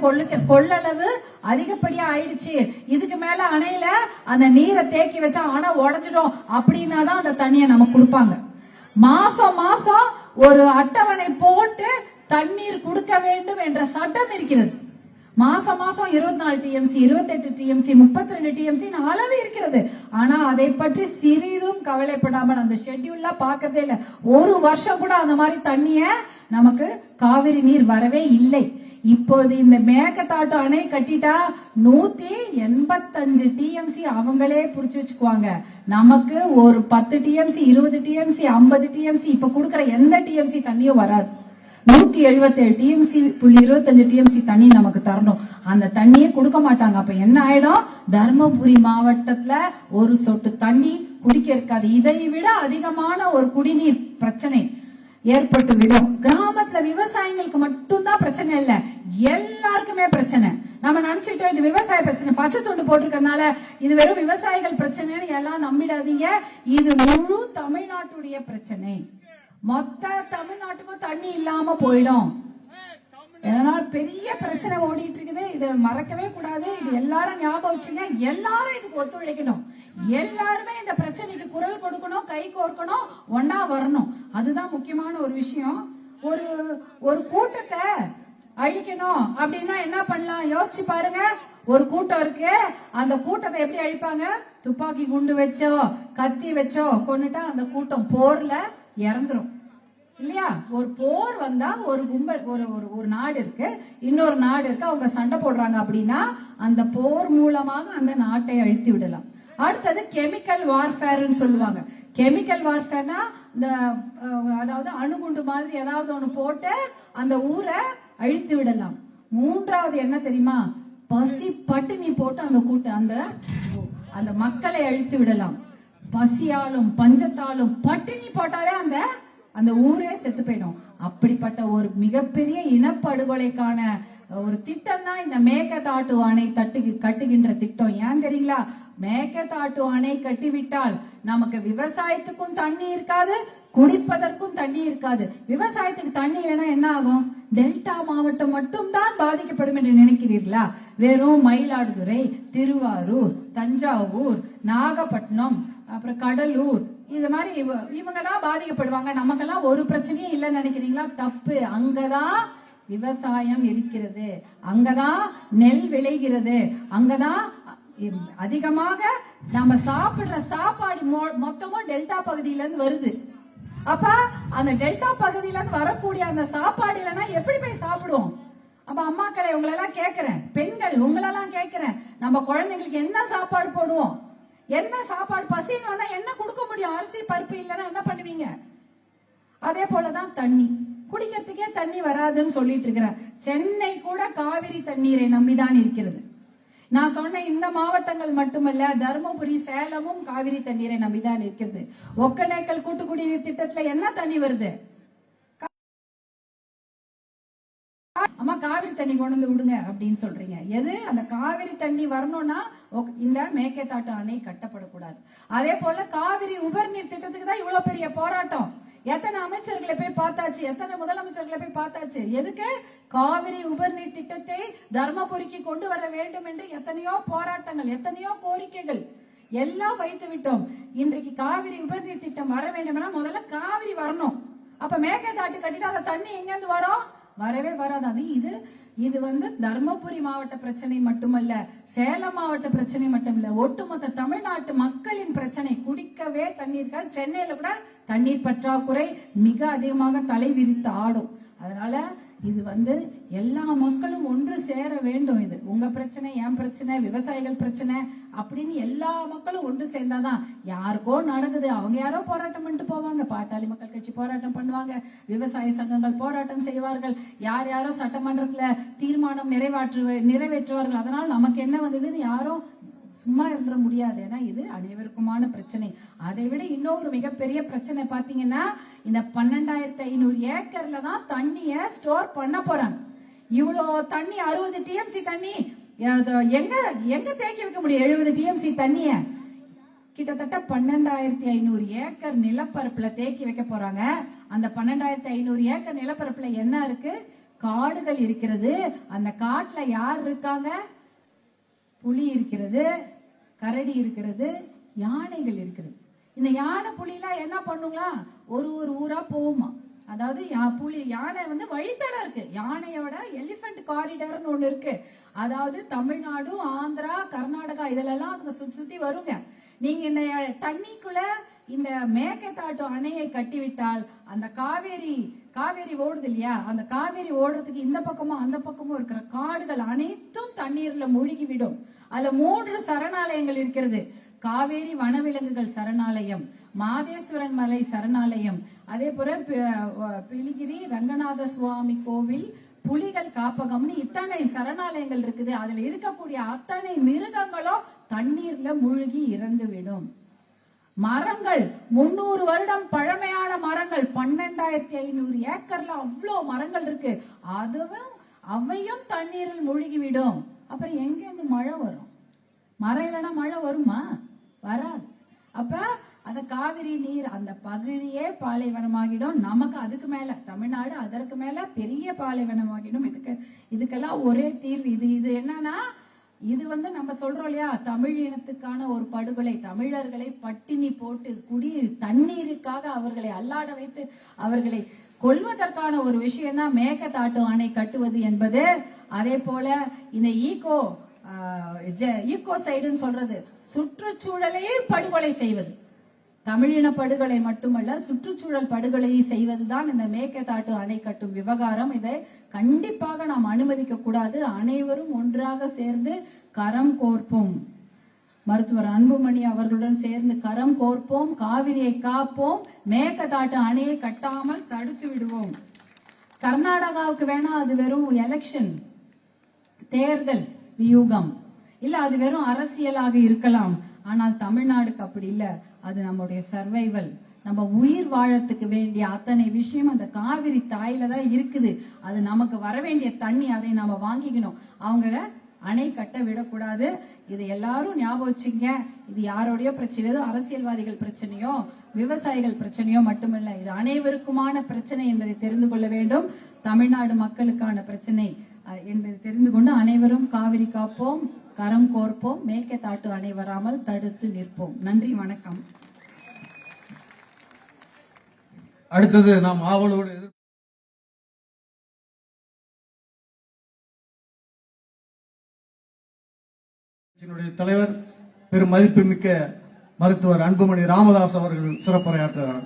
[SPEAKER 2] கொள்ளளவு அதிகப்படியா ஆயிடுச்சு. இதுக்கு மேல அணையில அந்த நீரை தேக்கி வச்சா அணை உடஞ்சிடும் அப்படின்னாதான் அந்த தண்ணியை நமக்கு கொடுப்பாங்க. மாசம் மாசம் ஒரு அட்டவணை போட்டு தண்ணீர் கொடுக்க வேண்டும் என்ற சட்டம் இருக்கிறது. மாசம் 24 டிஎம்சி 28 டிஎம்சி 32 டிஎம்சி அளவு இருக்கிறது. ஆனா அதை பற்றி சிறிதும் கவலைப்படாமல் அந்த ஷெட்யூல்ல பாக்கறதே இல்ல. ஒரு வருஷம் கூட அந்த மாதிரி தண்ணிய நமக்கு காவிரி நீர் வரவே இல்லை. இப்போது இந்த மேகதாட்டு அணை கட்டிட்டா 185 டிஎம்சி அவங்களே புடிச்சு வச்சுக்குவாங்க. நமக்கு ஒரு 10 டிஎம்சி 20 டிஎம்சி 50 டிஎம்சி இப்ப கொடுக்கற எந்த டிஎம்சி தண்ணியும் வராது. 177 டிஎம்சி 25 டிஎம்சி தண்ணி நமக்கு தரணும். அந்த தண்ணியே கொடுக்க மாட்டாங்க. அப்ப என்ன ஆயிடும்? தர்மபுரி மாவட்டத்துல ஒரு சொட்டு தண்ணி குடிக்க இருக்காது. இதை விட அதிகமான ஒரு குடிநீர் பிரச்சனை ஏற்பட்டு விடும். கிராமத்துல விவசாயிகளுக்கு மட்டும்தான் பிரச்சனை இல்ல, எல்லாருக்குமே பிரச்சனை. நம்ம நினைச்சுட்டோம் இது விவசாய பிரச்சனை, பச்சை துண்டு போட்டிருக்கனால இது வெறும் விவசாயிகள் பிரச்சனைன்னு எல்லாம் நம்பிடாதீங்க. இது முழு தமிழ்நாட்டுடைய பிரச்சனை. மொத்த தமிழ்நாட்டுக்கும் தண்ணி இல்லாம போயிடும். இதனால் பெரிய பிரச்சனை ஓடிட்டு இருக்குது. இதை மறக்கவே கூடாது. இது எல்லாரும் ஞாபகம் வச்சுங்க. எல்லாரும் இதுக்கு ஒத்துழைக்கணும். எல்லாருமே இந்த பிரச்சனைக்கு குரல் கொடுக்கணும், கை கோர்க்கணும், ஒன்னா வரணும். அதுதான் முக்கியமான ஒரு விஷயம். ஒரு கூட்டத்தை அழிக்கணும் அப்படின்னா என்ன பண்ணலாம் யோசிச்சு பாருங்க. ஒரு கூட்டம் இருக்கு, அந்த கூட்டத்தை எப்படி அழிப்பாங்க? துப்பாக்கி குண்டு வச்சோ கத்தி வச்சோ கொண்டுட்டா அந்த கூட்டம் போர்ல இறந்துரும் இல்லையா? ஒரு போர் வந்தா ஒரு கும்பல் ஒரு நாடு இருக்கு, இன்னொரு நாடு இருக்கு, அவங்க சண்டை போடுறாங்க அப்படின்னா அந்த போர் மூலமாக அந்த நாட்டை அழித்து விடலாம். அடுத்தது கெமிக்கல் வார்ஃபேர்னு சொல்லுவாங்க. கெமிக்கல் வார்ஃபேர்னா இந்த அதாவது அணுகுண்டு மாதிரி ஏதாவது ஒண்ணு போட்டு அந்த ஊரை அழித்து விடலாம். மூன்றாவது என்ன தெரியுமா? பசி பட்டினி போட்டு அந்த கூட்டம் அந்த மக்களை அழித்து விடலாம். பசியாலும் பஞ்சத்தாலும் பட்டினி போட்டாலே அந்த ஊரே செத்து போயிடும். அப்படிப்பட்ட ஒரு மிகப்பெரிய இனப்படுகொலைக்கான ஒரு திட்டம் தான் இந்த மேகதாட்டு அணை கட்டுகின்ற திட்டம். ஏன் தெரியுங்களா? மேகதாட்டு அணை கட்டிவிட்டால் நமக்கு விவசாயத்துக்கும் தண்ணி இருக்காது, குடிப்பதற்கும் தண்ணி இருக்காது. விவசாயத்துக்கு தண்ணி இல்லைன்னா என்ன ஆகும்? டெல்டா மாவட்டம் மட்டும் தான் பாதிக்கப்படும் என்று நினைக்கிறீர்களா? வெறும் மயிலாடுதுறை, திருவாரூர், தஞ்சாவூர், நாகப்பட்டினம், அப்புறம் கடலூர், இது மாதிரி இவங்க தான் பாதிக்கப்படுவாங்க. நமக்கெல்லாம் ஒரு பிரச்சனையும் இல்லைன்னு நினைக்கிறீங்களா? தப்பு. அங்கதான் விவசாயம் இருக்கிறது, அங்கதான் நெல் விளைகிறது, அங்கதான் அதிகமாக நம்ம சாப்பிடுற சாப்பாடு மொத்தமும் டெல்டா பகுதியில இருந்து வருது. அப்ப அந்த டெல்டா பகுதியில இருந்து வரக்கூடிய அந்த சாப்பாடு இல்லைன்னா எப்படி போய் சாப்பிடுவோம்? அப்ப அம்மாக்களை உங்களெல்லாம் கேட்கிறேன், பெண்கள் உங்களெல்லாம் கேட்கிறேன், நம்ம குழந்தைங்களுக்கு என்ன சாப்பாடு போடுவோம்? என்ன சாப்பாடு பசின்னு வந்தா என்ன கொடுக்க முடியும்? அரிசி பருப்பு இல்லைன்னா என்ன பண்ணுவீங்க? அதே போலதான் தண்ணி, குடிக்கிறதுக்கே தண்ணி வராதுன்னு சொல்லிட்டு இருக்கிறேன். சென்னை கூட காவிரி தண்ணீரை நம்பிதான் இருக்கிறது. நான் சொன்ன இந்த மாவட்டங்கள் மட்டுமல்ல, தருமபுரி, சேலமும் காவிரி தண்ணீரை நம்பிதான் இருக்கிறது. ஒக்கநேக்கல் கூட்டு குடிநீர் திட்டத்துல என்ன தண்ணி வருது? அம்மா காவிரி தண்ணி கொண்டு வந்து விடுங்க அப்படின்னு சொல்றீங்க. எது அந்த காவிரி தண்ணி வரணும்னா இந்த மேகதாட்டு அணை கட்டப்படக்கூடாது. அதே போல காவிரி உபரிநீர் திட்டத்துக்கு தான் இவ்வளவு பெரிய போராட்டம். எத்தனை அமைச்சர்களை போய் பார்த்தாச்சு, எத்தனை முதலமைச்சர்களை போய் பார்த்தாச்சு. எதுக்கு? காவிரி உபரிநீர் திட்டத்தை தர்மபுரிக்கு கொண்டு வர வேண்டும் என்று எத்தனையோ போராட்டங்கள், எத்தனையோ கோரிக்கைகள் எல்லாம் வைத்து விட்டோம். இன்றைக்கு காவிரி உபரிநீர் திட்டம் வர வேண்டும்னா முதல்ல காவிரி வரணும். அப்ப மேகதாட்டு கட்டிட்டு அந்த தண்ணி எங்க இருந்து வரும்? வரவே வராது. அது இது தர்மபுரி மாவட்ட பிரச்சனை மட்டுமல்ல, சேலம் மாவட்ட பிரச்சனை மட்டுமல்ல, ஒட்டுமொத்த தமிழ்நாட்டு மக்களின் பிரச்சனை. குடிக்கவே தண்ணீர், சென்னையில கூட தண்ணீர் பற்றாக்குறை மிக அதிகமாக தலை விரித்து ஆடும். அதனால இது எல்லா மக்களும் ஒன்று சேர வேண்டும். இது உங்க பிரச்சனை, என் பிரச்சனை, விவசாயிகள் பிரச்சனை அப்படின்னு எல்லா மக்களும் ஒன்று சேர்ந்தாதான். யாருக்கோ நடக்குது, அவங்க யாரோ போராட்டம் பண்ணிட்டு போவாங்க. பாட்டாளி மக்கள் கட்சி போராட்டம் பண்ணுவாங்க, விவசாய சங்கங்கள் போராட்டம் செய்வார்கள், யார் யாரோ சட்டமன்றத்துல தீர்மானம் நிறைவேற்றுவார்கள். அதனால நமக்கு என்ன வந்ததுன்னு யாரும் சும்மா இருந்துட முடியாது. ஏன்னா இது அனைவருக்குமான பிரச்சனை. அதை விட இன்னொரு மிகப்பெரிய பிரச்சனை பாத்தீங்கன்னா, இந்த 12,500 ஏக்கர்ல தான் தண்ணிய ஸ்டோர் பண்ண போறாங்க. இவ்வளவு தண்ணி, 60 TMC தண்ணி எங்க தேக்கி வைக்க முடியும்? 70 TMC தண்ணிய கிட்டத்தட்ட 12,500 ஏக்கர் நிலப்பரப்புல தேக்கி வைக்க போறாங்க. அந்த 12,500 ஏக்கர் நிலப்பரப்புல என்ன இருக்கு? காடுகள் இருக்கிறது. அந்த காட்டுல யார் இருக்காங்க? புலி இருக்கிறது, கரடி இருக்கிறது, யானைகள் இருக்கிறது. இந்த யானை புலிலாம் என்ன பண்ணுங்களா? ஒரு ஊரா போகுமா. அதாவது யானை வழித்தடம் இருக்கு. யானையோட எலிபென்ட் காரிடர்னு ஒண்ணு இருக்கு. அதாவது தமிழ்நாடு, ஆந்திரா, கர்நாடகா இதெல்லாம் அதுங்க சுத்தி வருங்க. நீங்க இந்த தண்ணிக்குள்ள இந்த மேகதாட்டு அணையை கட்டிவிட்டால் அந்த காவேரி ஓடுது இல்லையா, அந்த காவேரி ஓடுறதுக்கு இந்த பக்கமும் அந்த பக்கமும் இருக்கிற காடுகள் அனைத்தும் தண்ணீர்ல மூழ்கி விடும். அதுல 3 சரணாலயங்கள் இருக்கிறது. காவேரி வனவிலங்குகள் சரணாலயம், மாதேஸ்வரன் மலை சரணாலயம், அதே போல பிலிகிரி ரங்கநாத சுவாமி கோவில், புலிகள் காப்பகம்னு இத்தனை சரணாலயங்கள் இருக்குது. அதுல இருக்கக்கூடிய அத்தனை மிருகங்களும் தண்ணீர்ல மூழ்கி இறந்து விடும். மரங்கள் 300 வருடம் பழமையான மரங்கள், 12,500 ஏக்கர்ல அவ்வளோ மரங்கள் இருக்கு. அவையும் தண்ணீரில் மூழ்கிவிடும். அப்புறம் எங்க இருந்து மழை வரும்? மரம் இல்லைன்னா மழை வருமா? வராது. அப்ப அந்த காவிரி நீர் அந்த பகுதியே பாலைவனமாகிடும். நமக்கு அதுக்கு மேல தமிழ்நாடு, அதற்கு மேல பெரிய பாலைவனமாகிடும். இதுக்கெல்லாம் ஒரே தீர்வு. இது என்னன்னா, இது நம்ம சொல்றோம் இல்லையா, தமிழ் இனத்துக்கான ஒரு படுகொலை. தமிழர்களை பட்டினி போட்டு தண்ணீருக்காக அவர்களை அல்லாட வைத்து அவர்களை கொல்வதற்கான ஒரு விஷயம் தான் மேகதாட்டு அணை கட்டுவது என்பது. அதே போல இந்த ஈகோ சைடுன்னு சொல்றது, சுற்றுச்சூழலையே படுகொலை செய்வது. தமிழின படுகொலை மட்டுமல்ல, சுற்றுச்சூழல் படுகொலையை செய்வதுதான் இந்த மேகதாட்டு அணை கட்டும் விவகாரம். இதை கண்டிப்பாக நாம் அனுமதிக்க கூடாது. அனைவரும் ஒன்றாக சேர்ந்து கரம் கோர்ப்போம். மருத்துவர் அன்புமணி அவர்களுடன் சேர்ந்து கரம் கோர்ப்போம். காவிரியை காப்போம். மேகதாட்டு அணையை கட்டாமல் தடுத்து விடுவோம். கர்நாடகாவுக்கு வேணா அது வெறும் எலெக்ஷன், தேர்தல் வியூகம் இல்ல, அது வெறும் அரசியலாக இருக்கலாம். ஆனால் தமிழ்நாடுக்கு அப்படி இல்ல. அது நம்முடைய சர்வைவல், நம்ம உயிர் வாழறதுக்கு வேண்டிய அத்தனை விஷயம் அந்த காவிரி தாயில தான் இருக்குது. அது நமக்கு வர வேண்டிய தண்ணி, அதை நாம வாங்கிக்கணும். அவங்க அணை கட்ட விடக்கூடாது. இது எல்லாரும் ஞாபகம் வச்சுங்க. இது யாரோடைய பிரச்சனையோ, அரசியல்வாதிகள் பிரச்சனையோ, விவசாயிகள் பிரச்சனையோ மட்டுமல்ல, இது அனைவருக்குமான பிரச்சனை என்பதை தெரிந்து கொள்ள வேண்டும். தமிழ்நாடு மக்களுக்கான பிரச்சனை என்பதை தெரிந்து கொண்டு அனைவரும் காவிரி காப்போம், கரம் கோர்ப்போம், மேகதாட்டு அணை வராமல் தடுத்து நிற்போம். நன்றி, வணக்கம்.
[SPEAKER 9] அடுத்தது நாம் ஆவலோடு தலைவர் பெரும் மதிப்புமிக்க மருத்துவர் அன்புமணி ராமதாஸ் அவர்கள் சிறப்புரையாற்றுகிறார்.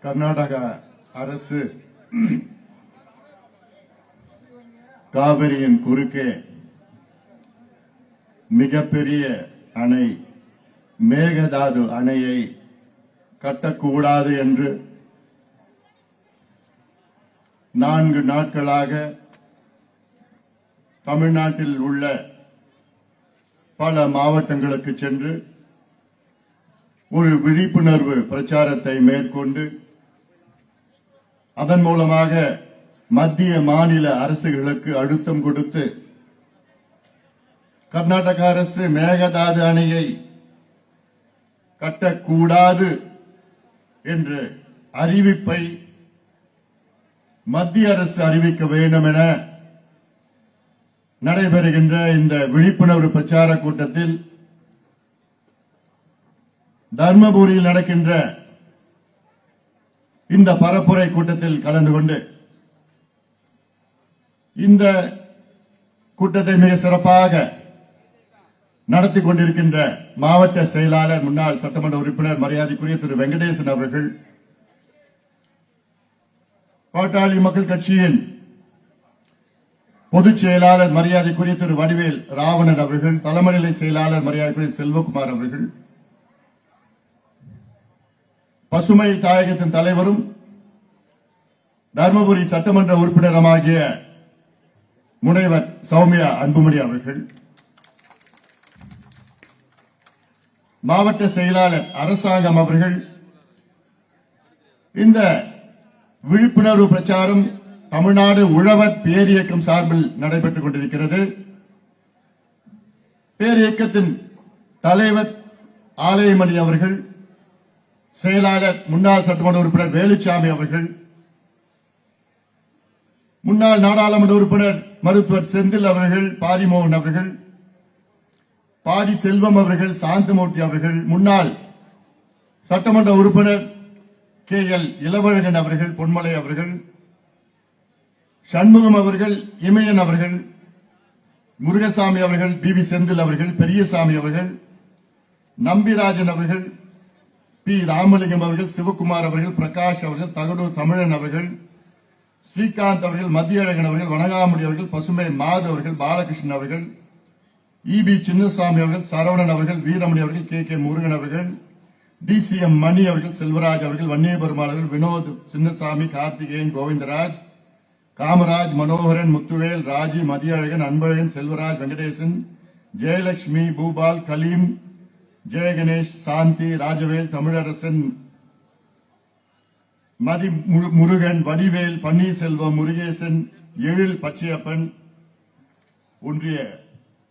[SPEAKER 1] கர்நாடக அரசு காவிரியின் குறுக்கே மிகப்பெரிய அணை மேகதாது அணையை கட்டக்கூடாது என்று 4 நாட்களாக தமிழ்நாட்டில் உள்ள பல மாவட்டங்களுக்கு சென்று ஒரு விழிப்புணர்வு பிரச்சாரத்தை மேற்கொண்டு அதன் மூலமாக மத்திய மாநில அரசுகளுக்கு அழுத்தம் கொடுத்து கர்நாடக அரசு மேகதாது அணையை கட்டக்கூடாது என்ற அறிவிப்பை மத்திய அரசு அறிவிக்க வேண்டும் என நடைபெறுகின்ற இந்த விழிப்புணர்வு பிரச்சார கூட்டத்தில் தர்மபுரியில் நடக்கின்ற இந்த பரப்புரை கூட்டத்தில் கலந்து கொண்டு இந்த கூட்டத்தை மிக சிறப்பாக நடத்தி கொண்டிருக்கின்ற மாவட்ட செயலாளர் முன்னாள் சட்டமன்ற உறுப்பினர் மரியாதைக்குரிய திரு வெங்கடேசன் அவர்கள், பாட்டாளி மக்கள் கட்சியின் பொதுச் செயலாளர் மரியாதைக்குரிய திரு வடிவேல் ராவணன் அவர்கள், தலைமை நிலை செயலாளர் மரியாதைக்குரிய செல்வகுமார் அவர்கள், பசுமை தாயகத்தின் தலைவரும் தர்மபுரி சட்டமன்ற உறுப்பினருமாகிய முனைவர் சௌமியா அன்புமணி அவர்கள், மாவட்ட செயலாளர் அரசாங்கம் அவர்கள், இந்த விழிப்புணர்வு பிரச்சாரம் தமிழ்நாடு உழவர் பேரியக்கம் சார்பில் நடைபெற்றுக் கொண்டிருக்கிறது. பேரியக்கத்தின் தலைவர் ஆலயமணி அவர்கள், செயலாளர் முன்னாள் சட்டமன்ற உறுப்பினர் வேலுச்சாமி அவர்கள், முன்னாள் நாடாளுமன்ற உறுப்பினர் மருத்துவர் செந்தில் அவர்கள், பாரிமோகன் அவர்கள், பாடி செல்வம் அவர்கள், சாந்தமூர்த்தி அவர்கள், முன்னாள் சட்டமன்ற உறுப்பினர் KL இளவழகன் அவர்கள், பொன்மலை அவர்கள், சண்முகம் அவர்கள், இமயன் அவர்கள், முருகசாமி அவர்கள், BV செந்தில் அவர்கள், பெரியசாமி அவர்கள், நம்பிராஜன் அவர்கள், P ராமலிங்கம் அவர்கள், சிவகுமார் அவர்கள், பிரகாஷ் அவர்கள், தகடூர் தமிழன் அவர்கள், ஸ்ரீகாந்த் அவர்கள், மத்தியழகன் அவர்கள், வணங்காமுடி அவர்கள், பசுமை மாது அவர்கள், பாலகிருஷ்ணன் அவர்கள், EB சின்னசாமி அவர்கள், சரவணன் அவர்கள், வீரமணி அவர்கள், KK முருகன் அவர்கள், DCM மணி அவர்கள், செல்வராஜ் அவர்கள், வன்னியபெருமாள் அவர்கள், வினோத் சின்னசாமி, கார்த்திகேயன், கோவிந்தராஜ், காமராஜ், மனோகரன், முத்துவேல், ராஜி, மதியழகன், அன்பழகன், செல்வராஜ், வெங்கடேசன், ஜெயலட்சுமி, பூபால், கலீம், ஜெயகணேஷ், சாந்தி, ராஜவேல், தமிழரசன், மதி முருகன், வடிவேல், பன்னீர்செல்வம், முருகேசன், எழில் பச்சையப்பன், ஒன்றிய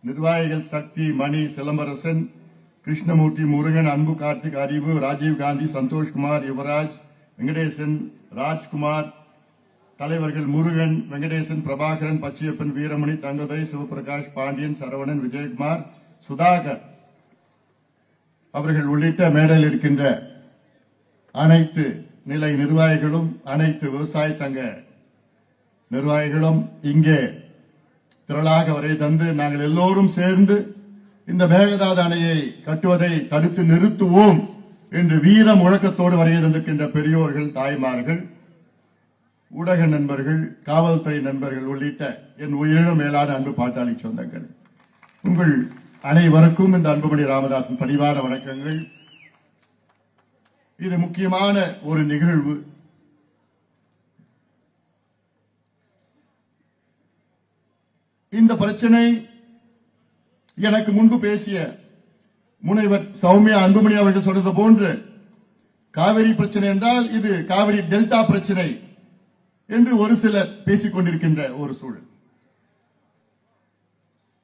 [SPEAKER 1] நிர்வாகிகள் சக்தி, மணி, சிலம்பரசன், கிருஷ்ணமூர்த்தி, முருகன், அன்பு, கார்த்திக், அறிவு, ராஜீவ் காந்தி, சந்தோஷ்குமார், யுவராஜ், வெங்கடேசன், ராஜ்குமார், தலைவர்கள் முருகன், வெங்கடேசன், பிரபாகரன், பச்சையப்பன், வீரமணி, தங்கதுரை, சிவபிரகாஷ், பாண்டியன், சரவணன், விஜயகுமார், சுதாகர் அவர்கள் உள்ளிட்ட மேடையில் இருக்கின்ற அனைத்து நிலை நிர்வாகிகளும், அனைத்து விவசாய சங்க நிர்வாகிகளும் இங்கே திரளாக வரை தந்து நாங்கள் எல்லோரும் சேர்ந்து இந்த மேகதாது அணையை கட்டுவதை தடுத்து நிறுத்துவோம் என்று வீர முழக்கத்தோடு வரையிருந்திருக்கின்ற பெரியோர்கள், தாய்மார்கள், ஊடக நண்பர்கள், காவல்துறை நண்பர்கள் உள்ளிட்ட என் உயிரினும் மேலான அன்பு பாட்டாளி சொந்தங்கள், உங்கள் அனைவருக்கும் இந்த அன்புமணி ராமதாசன் பணிவான வணக்கங்கள். இது முக்கியமான ஒரு நிகழ்வு. இந்த பிரச்சனை எனக்கு முன்பு பேசிய முனைவர் சௌமியா அன்புமணி அவர்கள் சொன்னது போன்று காவிரி பிரச்சனை என்றால் இது காவிரி டெல்டா பிரச்சனை என்று ஒரு சிலர் பேசிக் கொண்டிருக்கின்ற ஒரு சூழல்.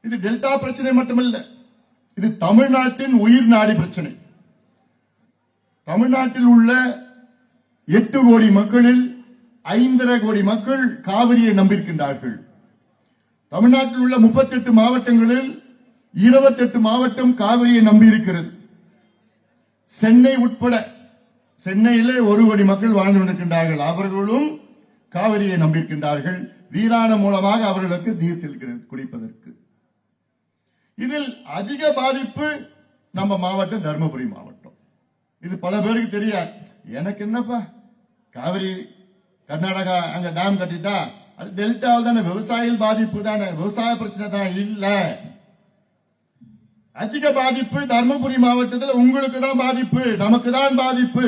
[SPEAKER 1] இது டெல்டா பிரச்சனை மட்டுமல்ல, இது தமிழ்நாட்டின் உயிர் நாடி பிரச்சனை. தமிழ்நாட்டில் உள்ள 8 கோடி மக்களில் 5.5 கோடி மக்கள் காவிரியை நம்பியிருக்கின்றார்கள். தமிழ்நாட்டில் உள்ள 38 மாவட்டங்களில் 28 மாவட்டம் காவிரியை நம்பியிருக்கிறது. சென்னை உட்பட, சென்னையிலே 1 கோடி மக்கள் வாழ்ந்து கொண்டிருக்கின்றார்கள். அவர்களும் காவிரியை நம்பியிருக்கின்றார்கள். வீராணம் மூலமாக அவர்களுக்கு நீர் செல்கிறது குடிப்பதற்கு. இதில் அதிக பாதிப்பு நம்ம மாவட்டம் தர்மபுரி மாவட்டம். இது பல பேருக்கு தெரியாது. எனக்கு என்னப்பா காவிரி கர்நாடகா அங்க டேம் கட்டிட்டா அது டெல்டாவில் தானே விவசாயிகள் பாதிப்பு தானே, விவசாய பிரச்சனை தான் இல்ல. அதிக பாதிப்பு தர்மபுரி மாவட்டத்தில் உங்களுக்கு தான் பாதிப்பு, நமக்கு தான் பாதிப்பு.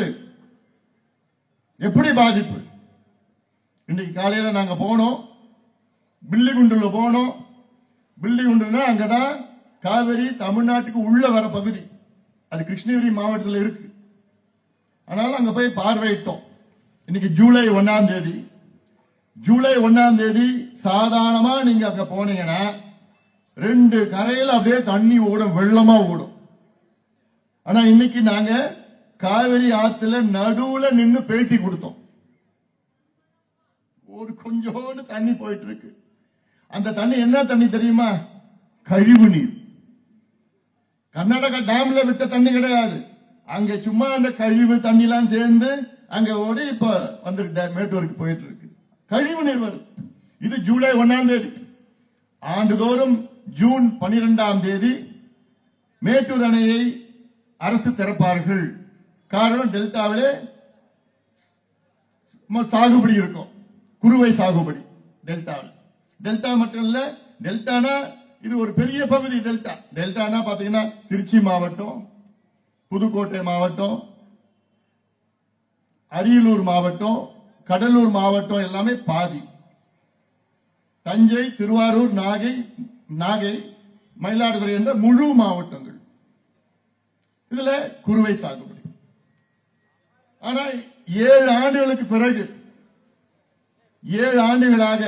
[SPEAKER 1] எப்படி பாதிப்பு? இன்னைக்கு காலையில நாங்க போனோம், பில்லிகுண்டுல போனோம். பில்லிகுண்டுனா அங்கதான் காவிரி தமிழ்நாட்டுக்கு உள்ள வர பகுதி, அது கிருஷ்ணகிரி மாவட்டத்தில் இருக்கு. அதனால அங்க போய் பார்வையிட்டோம். இன்னைக்கு ஜூலை 1ஆம் தேதி. ஜூலை 1ஆம் தேதி சாதாரணமா நீங்க அங்க போனீங்கன்னா 2 கரையில அப்படியே தண்ணி ஓடும், வெள்ளமா ஓடும். ஆனா இன்னைக்கு நாங்க காவிரி ஆத்துல நடுவுல நின்னு பேட்டி கொடுத்தோம். ஒரு கொஞ்சோண்டு தண்ணி போயிட்டு இருக்கு. அந்த தண்ணி என்ன தண்ணி தெரியுமா? கழிவு நீர். கர்நாடகா டேம்ல விட்ட தண்ணி கிடையாது. அங்க சும்மா அந்த கழிவு தண்ணி எல்லாம் சேர்ந்து அங்க ஓடி இப்ப வந்து மேட்டூருக்கு போயிட்டு இருக்கு. கழிவு நீர் வருது. இது ஜூலை 1ஆம் தேதி. ஆண்டுதோறும் ஜூன் 12ஆம் தேதி மேட்டூர் அணையை அரசு திறப்பார்கள். காரணம் டெல்டாவிலே சாகுபடி இருக்கும், குறுவை சாகுபடி டெல்டாவில். டெல்டா மட்டும் இல்ல, டெல்டானா இது ஒரு பெரிய பகுதி. டெல்டானா பாத்தீங்கன்னா திருச்சி மாவட்டம், புதுக்கோட்டை மாவட்டம், அரியலூர் மாவட்டம், கடலூர் மாவட்டம் எல்லாமே பாதி. தஞ்சை, திருவாரூர், நாகை, மயிலாடுதுறை என்ற முழு மாவட்டங்கள். இதுல குறுவை சாகுபடி. ஆனா 7 ஆண்டுகளுக்கு பிறகு 7 ஆண்டுகளாக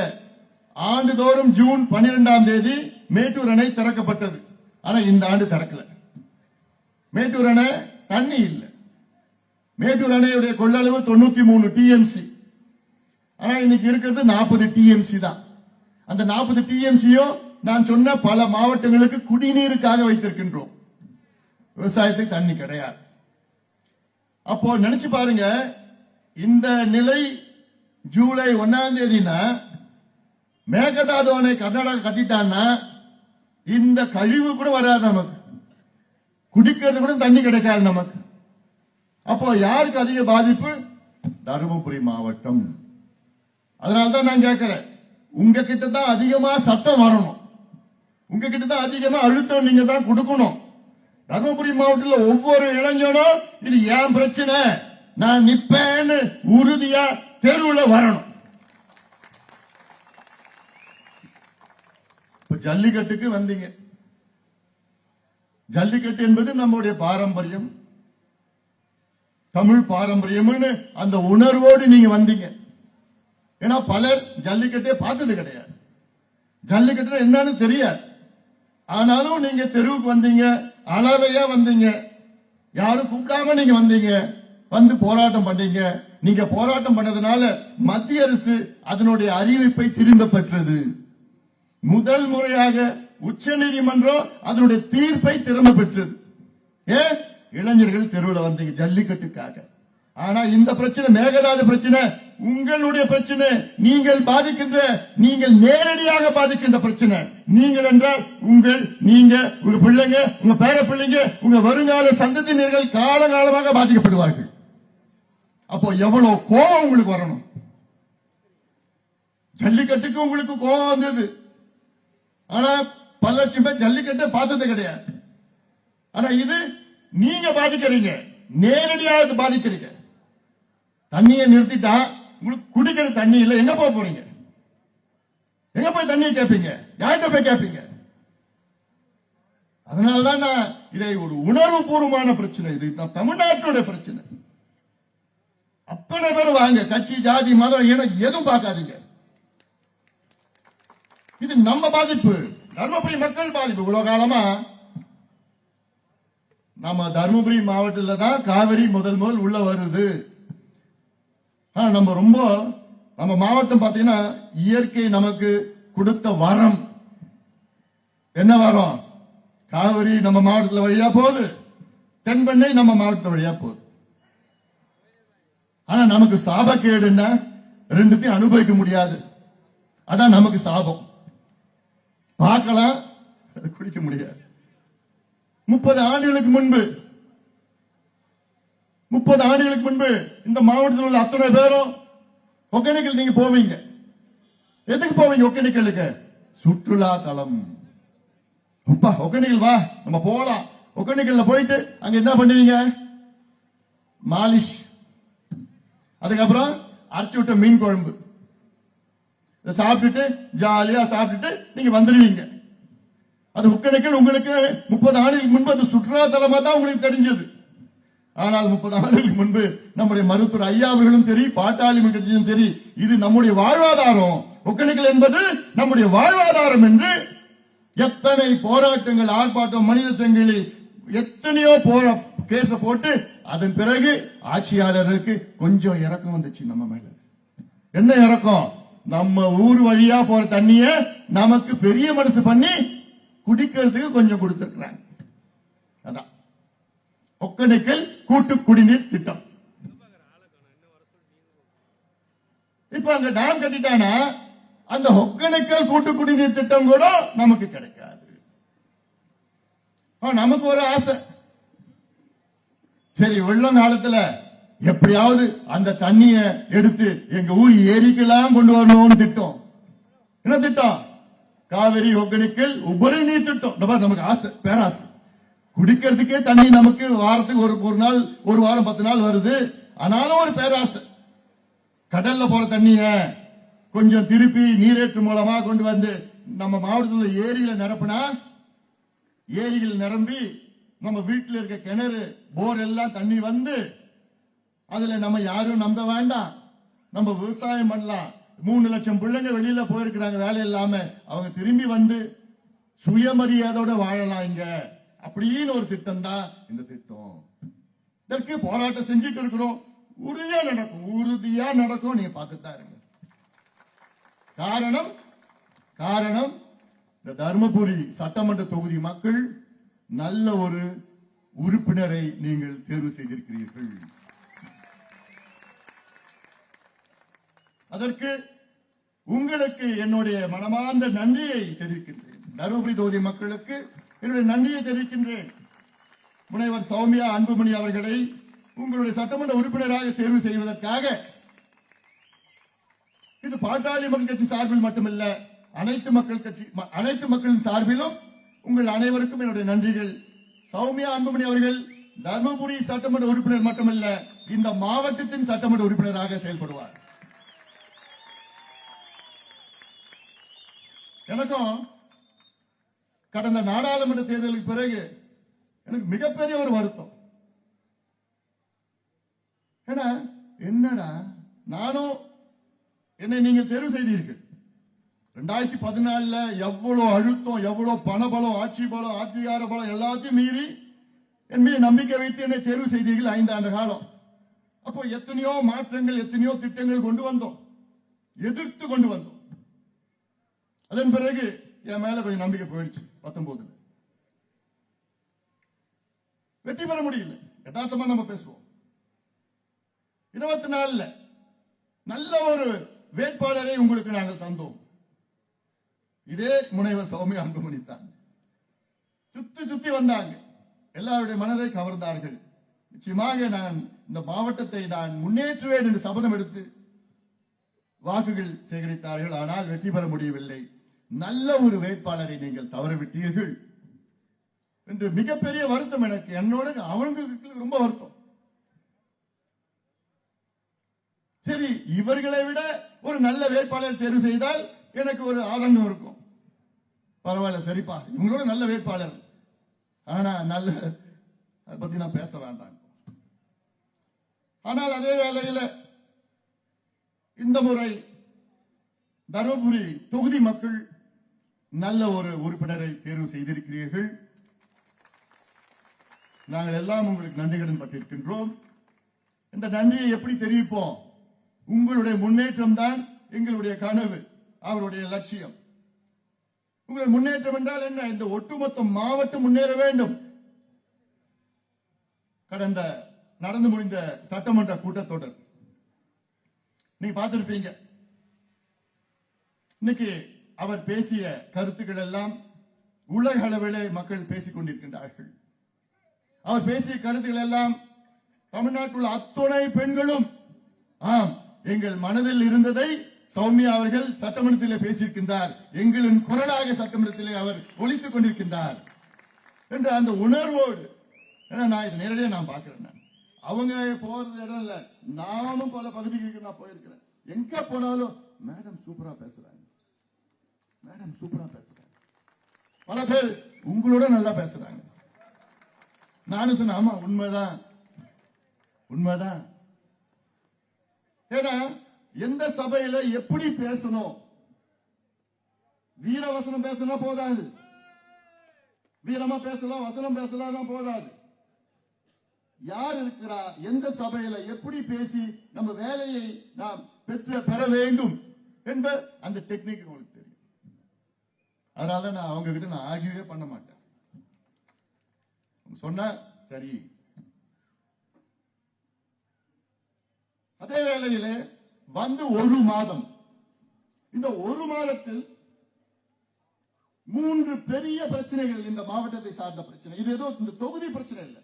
[SPEAKER 1] ஆண்டுதோறும் ஜூன் 12ஆம் தேதி மேட்டூர் அணை திறக்கப்பட்டது. ஆனா இந்த ஆண்டு திறக்கல. மேட்டூர் அணை தண்ணி இல்லை. மேட்டூர் அணையுடைய கொள்ளளவு 93 டிஎம்சி. ஆனா இன்னைக்கு இருக்கிறது 40 டிஎம்சி தான். அந்த 40 டிஎம்சியும் நான் சொன்ன பல மாவட்டங்களுக்கு குடிநீருக்காக வைத்திருக்கின்றோம். விவசாயத்துக்கு தண்ணி கிடையாது. அப்போ நினைச்சு பாருங்க, இந்த நிலை ஜூலை 1ஆம் தேதினா மேகதாது அணை கர்நாடகா கட்டிட்டான்னா இந்த கழிவு கூட வராது, நமக்கு குடிக்கிறது கூட தண்ணி கிடைக்காது நமக்கு. அப்போ யாருக்கு அதிக பாதிப்பு? தருமபுரி மாவட்டம். அதனால்தான் நான் கேட்கிறேன், உங்ககிட்ட தான் அதிகமா சத்தம் வரணும், உங்ககிட்ட தான் அதிகமா அழுத்தம் நீங்க தான் கொடுக்கணும். தருமபுரி மாவட்டத்தில் ஒவ்வொரு இளைஞனும் இது ஏன் பிரச்சனை, நான் நிப்பேன்னு உறுதியா தெருவில் வரணும். இப்ப ஜல்லிக்கட்டுக்கு வந்தீங்க. ஜல்லிக்கட்டு என்பது நம்முடைய பாரம்பரியம், தமிழ் பாரம்பரியம்னு அந்த உணர்வோடு நீங்க வந்தீங்க. ஏன்னா பலர் ஜல்லிக்கட்டே பார்த்தது கிடையாது, ஜல்லிக்கட்டு என்னன்னு தெரியாது. ஆனாலும் நீங்க தெருவுக்கு வந்தீங்க, அனாதையா வந்தீங்க, யாரும் கூப்பிடாம நீங்க வந்தீங்க, வந்து போராட்டம் பண்ணீங்க. நீங்க போராட்டம் பண்ணதுனால மத்திய அரசு அதனுடைய அறிவிப்பை திரும்ப பெற்றது. முதல் முறையாக உச்ச நீதிமன்றம் அதனுடைய தீர்ப்பை திரும்ப பெற்றது. ஏன்? இளைஞர்கள் தெருவில் வந்தீங்க ஜல்லிக்கட்டுக்காக. ஆனா இந்த பிரச்சனை, மேகதாது பிரச்சனை உங்களுடைய பிரச்சனை, நீங்கள் பாதிக்கின்ற, நீங்கள் நேரடியாக பாதிக்கின்ற பிரச்சனை. நீங்கள் என்றால் நீங்க, உங்க பிள்ளைங்க, உங்க பேர பிள்ளைங்க, உங்க வருங்கால சந்ததியினர்கள் காலகாலமாக பாதிக்கப்படுவார்கள். அப்போ எவ்வளவு கோபம் உங்களுக்கு வரணும். ஜல்லிக்கட்டுக்கு உங்களுக்கு கோபம் வந்தது. ஆனா பல லட்சம் பேர் ஜல்லிக்கட்டை பார்த்தது கிடையாது. ஆனா இது நீங்க பாதிக்கிறீங்க, நேரடியாக பாதிக்கிறீங்க. தண்ணியை நிறுத்திட்டா உங்களுக்கு குடிக்கிற தண்ணி இல்ல, எங்க போக போறீங்க? எங்க போய் தண்ணியை கேட்பீங்க? யார்கிட்ட போய் கேட்பீங்க? அதனாலதான் நான் இதை ஒரு உணர்வு பூர்வமான பிரச்சனை, இது தமிழ்நாட்டுடைய பிரச்சனை. அத்தனை பேர் வாங்க, கட்சி, ஜாதி, மதம், இனம் எதுவும் பார்க்காதீங்க. இது நம்ம பாதிப்பு, தர்மபுரி மக்கள் பாதிப்பு. இவ்வளவு காலமா நம்ம தர்மபுரி மாவட்டத்தில் தான் காவிரி முதல் உள்ள வருது. நம்ம மாவட்டம் பாத்தீங்கன்னா இயற்கை நமக்கு கொடுத்த வரம். என்ன வரம்? காவிரி நம்ம மாவட்டத்தில் வழியா போகுது, தென்பெண்ணை நம்ம மாவட்டத்தில் வழியா போகுது. ஆனா நமக்கு சாபக்கேடுன்னா ரெண்டுத்தையும் அனுபவிக்க முடியாது. அதான் நமக்கு சாபம். பார்க்கலாம், குடிக்க முடியாது. 30 ஆண்டுகளுக்கு முன்பு 30 ஆண்டுகளுக்கு முன்பு இந்த மாவட்டத்தில் உள்ள அத்தனை பேரும் ஒகேனக்கல் நீங்க போவீங்க. எதுக்கு போவீங்க ஒகேனக்கலுக்கு? சுற்றுலா தலம். அப்பா ஒகேனக்கல் வா நம்ம போகலாம். ஒகேனக்கல்ல போயிட்டு அங்க என்ன பண்ணுவீங்க? மாலிஷ், அதுக்கப்புறம் அரைச்சு விட்ட மீன் குழம்பு சாப்பிட்டுட்டு ஜாலியா சாப்பிட்டுட்டு நீங்க வந்துடுவீங்க. அது ஒகேனக்கல் உங்களுக்கு 30 ஆண்டுகளுக்கு முன்பு அது சுற்றுலா தலமா தான் உங்களுக்கு தெரிஞ்சது. ஆனால் 30 ஆண்டுகளுக்கு முன்பு நம்முடைய மருத்துவர் ஐயா அவர்களும் சரி, பாட்டாளி கட்சியும் சரி, இது நம்முடைய வாழ்வாதாரம், ஒகேனக்கல் என்பது நம்முடைய வாழ்வாதாரம் என்று எத்தனை போராட்டங்கள், ஆர்ப்பாட்டம், மனித சங்கிலி, எத்தனையோ கேச போட்டு அதன் பிறகு ஆட்சியாளருக்கு கொஞ்சம் இறக்கம் வந்துச்சு நம்ம மேல. என்ன இறக்கம்? நம்ம ஊர் வழியா போற தண்ணிய நமக்கு பெரிய மனசு பண்ணி குடிக்கிறதுக்கு கொஞ்சம் கொடுத்திருக்கிறாங்க. அதான் ஒகேனக்கல் கூட்டு குடிநீர் திட்டம். இப்ப அங்க டேம் கட்டிட்டானா அந்த ஒகேனக்கல் கூட்டு குடிநீர் திட்டம் கூட நமக்கு கிடைக்காது. நமக்கு ஒரு ஆசை, சரி வெள்ளம் காலத்துல எப்படியாவது அந்த தண்ணிய எடுத்து எங்க ஊர் ஏரிக்கெல்லாம் கொண்டு வரணும்னு திட்டம். என்ன திட்டம்? காவிரி ஒகேனக்கல் உபரி நீர் திட்டம். நமக்கு ஆசை, பேராசை. குடிக்கிறதுக்கே தண்ணி நமக்கு வாரத்துக்கு ஒரு நாள், ஒரு வாரம் 10 நாள் வருது. ஆனாலும் ஒரு பேராசை, கடல்ல போற தண்ணிய கொஞ்சம் திருப்பி நீரேற்று மூலமா கொண்டு வந்து நம்ம மாவட்டத்தில் ஏரியில நிரப்பினா, ஏரிகள் நிரம்பி நம்ம வீட்டில் இருக்க கிணறு, போர் எல்லாம் தண்ணி வந்து அதுல நம்ம யாரும் நம்ப வேண்டாம், நம்ம விவசாயம் பண்ணலாம். 3 லட்சம் பிள்ளைங்க வெளியில போயிருக்கிறாங்க வேலை இல்லாம, அவங்க திரும்பி வந்து சுயமரியாதையோட வாழலாம் இங்க அப்படின்னு ஒரு திட்டம் தான் இந்த திட்டம். இதற்கு போராட்டம் செஞ்சுட்டு இருக்கிறோம். உறுதியா நடக்கும், உறுதியா நடக்கும். நீங்க பார்த்துதான் இருங்க. காரணம் இந்த தர்மபுரி சட்டமன்ற தொகுதி மக்கள் நல்ல ஒரு உறுப்பினரை நீங்கள் தேர்வு செய்திருக்கிறீர்கள். அதற்கு உங்களுக்கு என்னுடைய மனமார்ந்த நன்றியை தெரிவிக்கின்றேன். தருமபுரி தொகுதி மக்களுக்கு என்னுடைய நன்றியை தெரிவிக்கின்றேன். முனைவர் சௌமியா அன்புமணி அவர்களை உங்களுடைய சட்டமன்ற உறுப்பினராக தேர்வு செய்வதற்காக இது பாட்டாளி மக்கள் கட்சி சார்பில் மட்டுமல்ல, அனைத்து மக்களின் சார்பிலும் உங்கள் அனைவருக்கும் என்னுடைய நன்றிகள். சௌமியா அன்புமணி அவர்கள் தர்மபுரி சட்டமன்ற உறுப்பினர் மட்டுமல்ல, இந்த மாவட்டத்தின் சட்டமன்ற உறுப்பினராக செயல்படுவார். எனக்கும் கடந்த நாடாளுமன்ற தேர்தலுக்கு பிறகு எனக்கு மிகப்பெரிய ஒரு வருத்தம். என்னடா நானும் என்னை நீங்கள் தேர்வு செய்தீர்கள். 2014 எவ்வளவு அழுத்தம், எவ்வளவு பணபலம், ஆட்சி பலம், அதிகார பலம் எல்லாத்தையும் மீறி என் மீது நம்பிக்கை வைத்து என்னை தேர்வு செய்தீர்கள் 5 ஆண்டு காலம். அப்போ எத்தனையோ மாற்றங்கள், எத்தனையோ திட்டங்கள் கொண்டு வந்தோம், எதிர்த்து கொண்டு வந்தோம். அதன் பிறகு என் மேல கொஞ்சம் நம்பிக்கை போயிடுச்சு. 19 வெற்றி பெற முடியல. யதார்த்தமா நம்ம பேசுவோம். 24 நல்ல ஒரு வேட்பாளரை உங்களுக்கு நாங்கள் தந்தோம். இதே முனைவர் சௌமியா அன்புமணி தான். சுத்தி வந்தாங்க, எல்லாருடைய மனதை கவர்ந்தார்கள். நிச்சயமாக நான் இந்த மாவட்டத்தை நான் முன்னேற்றுவேன் என்று சபதம் எடுத்து வாக்குகள் சேகரித்தார்கள். ஆனால் வெற்றி பெற முடியவில்லை. நல்ல ஒரு வேட்பாளரை நீங்கள் தவறவிட்டீர்கள் என்று மிகப்பெரிய வருத்தம் எனக்கு. என்னோட அவங்களுக்கு ரொம்ப வருத்தம். சரி, இவர்களை விட ஒரு நல்ல வேட்பாளர் தேர்வு செய்தால் எனக்கு ஒரு ஆதங்கம் இருக்கும். பரவாயில்ல, சரிப்பா, இவங்களோட நல்ல வேட்பாளர். ஆனா நல்ல அதை பத்தி நான் பேச வேண்டாம். ஆனால் அதே வேளையில் இந்த முறை தருமபுரி தொகுதி மக்கள் நல்ல ஒரு உறுப்பினரை தேர்வு செய்திருக்கிறீர்கள். நாங்கள் எல்லாம் உங்களுக்கு நன்றி கடன் பட்டிருக்கின்றோம். இந்த நன்றியை எப்படி தெரிவிப்போம்? உங்களுடைய முன்னேற்றம் தான் எங்களுடைய கனவு, அவருடைய லட்சியம். உங்களுடைய முன்னேற்றம் என்றால் என்ன? இந்த ஒட்டுமொத்த மாவட்டம் முன்னேற வேண்டும். கடந்த நடந்து முடிந்த சட்டமன்ற கூட்டத்தொடர் நீங்க பார்த்திருப்பீங்க. இன்னைக்கு அவர் பேசிய கருத்துக்கள் எல்லாம் உலக அளவிலே மக்கள் பேசிக் கொண்டிருக்கின்றார்கள். அவர் பேசிய கருத்துக்கள் எல்லாம் தமிழ்நாட்டில் உள்ள அத்துணை பெண்களும் ஆம் எங்கள் மனதில் இருந்ததை சௌமியா அவர்கள் சட்டமன்றத்திலே பேசியிருக்கின்றார். எங்களின் குரலாக சட்டமன்றத்திலே அவர் ஒலித்துக் கொண்டிருக்கின்றார் என்ற அந்த உணர்வோடு, நான் இது நேரடியாக நான் பார்க்கிறேன். அவங்க போறது இடம் இல்ல, நானும் பல பகுதிகளுக்கு நான் போயிருக்கிறேன். எங்க போனாலும் மேடம் சூப்பரா பேசுறாங்க, மேடம் சூப்பரா பேசுறாங்க. பல பேர் உங்களோட நல்லா பேசுறாங்க. நானும் சொன்னேன், ஆமா உண்மைதான் உண்மைதான். ஏன்னா எந்த சபையில எப்படி பேசணும், வீர வசனம் பேசினா போதாது, வீரமா பேசலாம் வசனம் பேசலாம் தான் போதாது. யார் இருக்கிறா, எந்த சபையில எப்படி பேசி நம்ம வேலையை நாம் பெற வேண்டும் என்ப அந்த டெக்னிக் உங்களுக்கு தெரியும். அதனால நான் அவங்க கிட்ட நான் ஆர்கியூவே பண்ண மாட்டேன். சொன்ன சரி. அதே வேளையிலே வந்து ஒரு மாதம், இந்த ஒரு மாதத்தில் 3 பெரிய பிரச்சனைகள் இந்த மாவட்டத்தை சார்ந்த பிரச்சனை. இது ஏதோ இந்த தொகுதி பிரச்சனை இல்லை,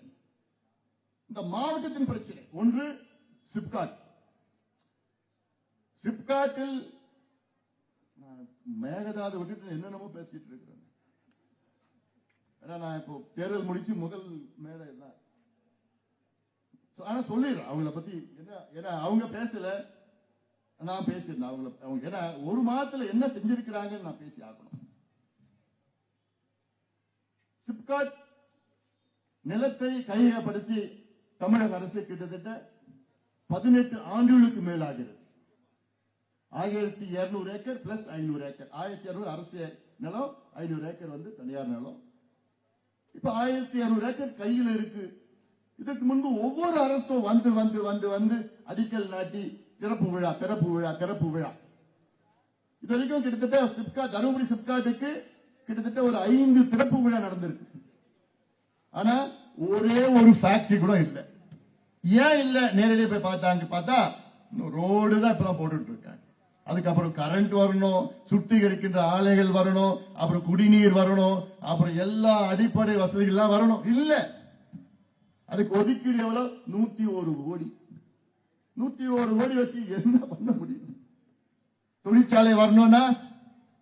[SPEAKER 1] இந்த மாவட்டத்தின் பிரச்சனை. ஒன்று சிப்காட். சிப்காட்டில் மேகதாது விட்டுட்டு என்னென்னமோ பேசிட்டு இருக்கிறேன். நான் இப்போ தேர்தல் முடிச்சு முதல் மேடை தான். ஆனா சொல்லிடுறேன் அவங்கள பத்தி என்ன அவங்க பேசல, நான் பேசியிருந்தேன் அவங்க. ஏன்னா ஒரு மாதத்துல என்ன செஞ்சிருக்கிறாங்கன்னு நான் பேசி ஆகணும். சிப்காட் நிலத்தை கையகப்படுத்தி தமிழக அரசு கிட்டத்தட்ட 18 ஆண்டுகளுக்கு மேலாகிறது. 1200 ஏக்கர் பிளஸ் 500 ஏக்கர், 1200 அரசு நிலம், 500 ஏக்கர் வந்து தனியார் நிலம். இப்ப 1200 ஏக்கர் கையில் இருக்கு. இதற்கு முன்பு ஒவ்வொரு அரசும் வந்து வந்து வந்து வந்து அடிக்கல் நாட்டி திறப்பு விழா திறப்பு விழா திறப்பு விழா. இது வரைக்கும் கிட்டத்தட்ட சிப்காட், தருமபுரி சிப்காட்டுக்கு கிட்டத்தட்ட ஒரு 5 திறப்பு விழா நடந்திருக்கு. ஆனா ஒரே ஒரு ஃபேக்டரி கூட இல்ல. ஏன் இல்ல? நேரடியாக போய் பார்த்தா ரோடு தான் இப்பதான் போட்டுட்டு இருக்காங்க. அதுக்கப்புறம் கரண்ட் வரணும், சுத்திகரிக்கின்ற ஆலைகள் வரணும், அப்புறம் குடிநீர் வரணும், அப்புறம் எல்லா அடிப்படை வசதிகள் வரணும். இல்ல, அதுக்கு ஒதுக்கீடு எவ்வளவு? 101 கோடி. 101 கோடி வச்சு என்ன பண்ண முடியும்? தொழிற்சாலை வரணும்னா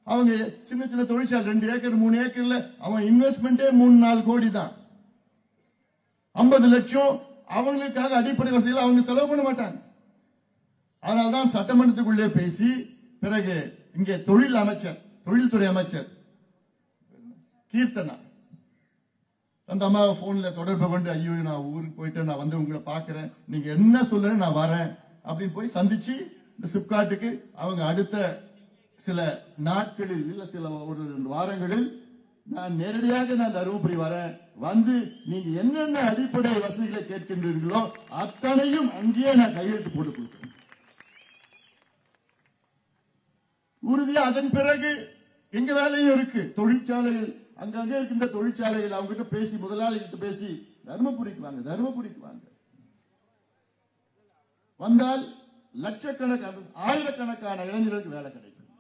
[SPEAKER 1] அவங்க சின்ன சின்ன தொழிற்சாலை 2 ஏக்கர் 3 ஏக்கர்ல அவன் இன்வெஸ்ட்மெண்டே 3-4 கோடி தான். 50 லட்சம் அவங்களுக்காக அடிப்படை வசதிகள் அவங்க செலவு பண்ண மாட்டாங்க. அதனால்தான் சட்டமன்றத்துக்குள்ளே பேசி பிறகு இங்கே தொழில்துறை அமைச்சர் கீர்த்தனா அந்த அம்மா போன்ல தொடர்பு கொண்டு, ஐயோ நான் ஊருக்கு போயிட்டு நான் வந்து உங்களை பாக்குறேன், நீங்க என்ன சொல்ல நான் வரேன் அப்படின்னு போய் சந்திச்சு இந்த சிப்காட்டுக்கு அவங்க அடுத்த சில நாட்களில் இல்ல சில ஒரு 2 வாரங்களில் நான் நேரடியாக நான் தருமபுரி வரேன், வந்து நீங்க என்னென்ன அடிப்படை வசதிகளை கேட்கின்றீர்களோ அத்தனையும் அங்கேயே நான் கையெழுத்து போட்டு கொடுக்கிறேன் உறுதியா. அதன் பிறகு எங்க வேலையும் இருக்கு. தொழிற்சாலைகள் அங்கங்கே இருக்கின்ற தொழிற்சாலைகள் அவங்க கிட்ட பேசி, முதலாளிகிட்ட பேசி தருமபுரிக்கு வாங்க, தருமபுரிக்கு வாங்க. வந்தால் லட்சக்கணக்கான 1000கணக்கான இளைஞர்களுக்கு வேலை கிடைக்கும்.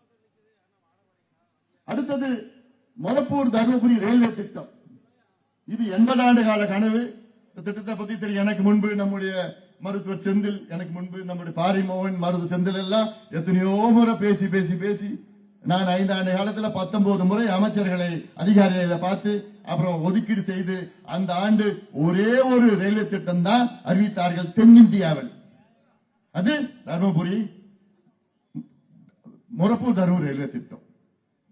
[SPEAKER 1] அடுத்தது மொரப்பூர் தருமபுரி ரயில்வே திட்டம். இது 80 ஆண்டு கால கனவு. இந்த திட்டத்தை பத்தி தெரியும். எனக்கு முன்பு நம்முடைய மருத்துவர் செந்தில், எனக்கு முன்பு நம்முடைய பாரிமோகன், மருத்துவர் செந்தில் எல்லாம் எத்தனையோ முறை பேசி பேசி பேசி நான் 5 ஆண்டு காலத்துல 19 முறை அமைச்சர்களை அதிகாரிகளை பார்த்து அப்புறம் ஒதுக்கீடு செய்து அந்த ஆண்டு ஒரே ஒரு ரயில்வே திட்டம் தான் அறிவித்தார்கள் தென்னிந்தியாவில். அது தருமபுரி மொரப்பூர் தருமபுரி ரயில்வே திட்டம்.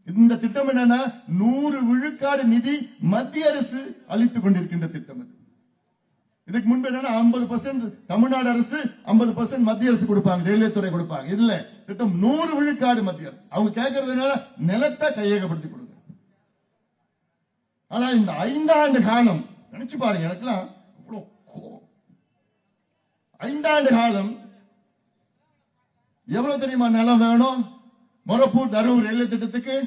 [SPEAKER 1] இந்த திட்டம் என்னன்னா 100 விழுக்காடு நிதி மத்திய அரசு அளித்துக் கொண்டிருக்கின்ற திட்டம். இதுக்கு முன்பு என்னன்னா 50% தமிழ்நாடு அரசு, 50% மத்திய அரசு கொடுப்பாங்க, ரயில்வே துறை கொடுப்பாங்க. இல்ல, திட்டம் 100 விழுக்காடு மத்திய அரசு. அவங்க கேட்கறதுனால நிலத்தை கையகப்படுத்தி கொடுங்க. ஆனா இந்த 5 ஆண்டு காலம் நினைச்சு பாருங்க, எனக்குலாம் 5 ஆண்டு காலம் எவ்வளவு தெரியுமா நிலம் வேணும்? மொரப்பூர் தருமபுரி ரயில்வே திட்டத்துக்கு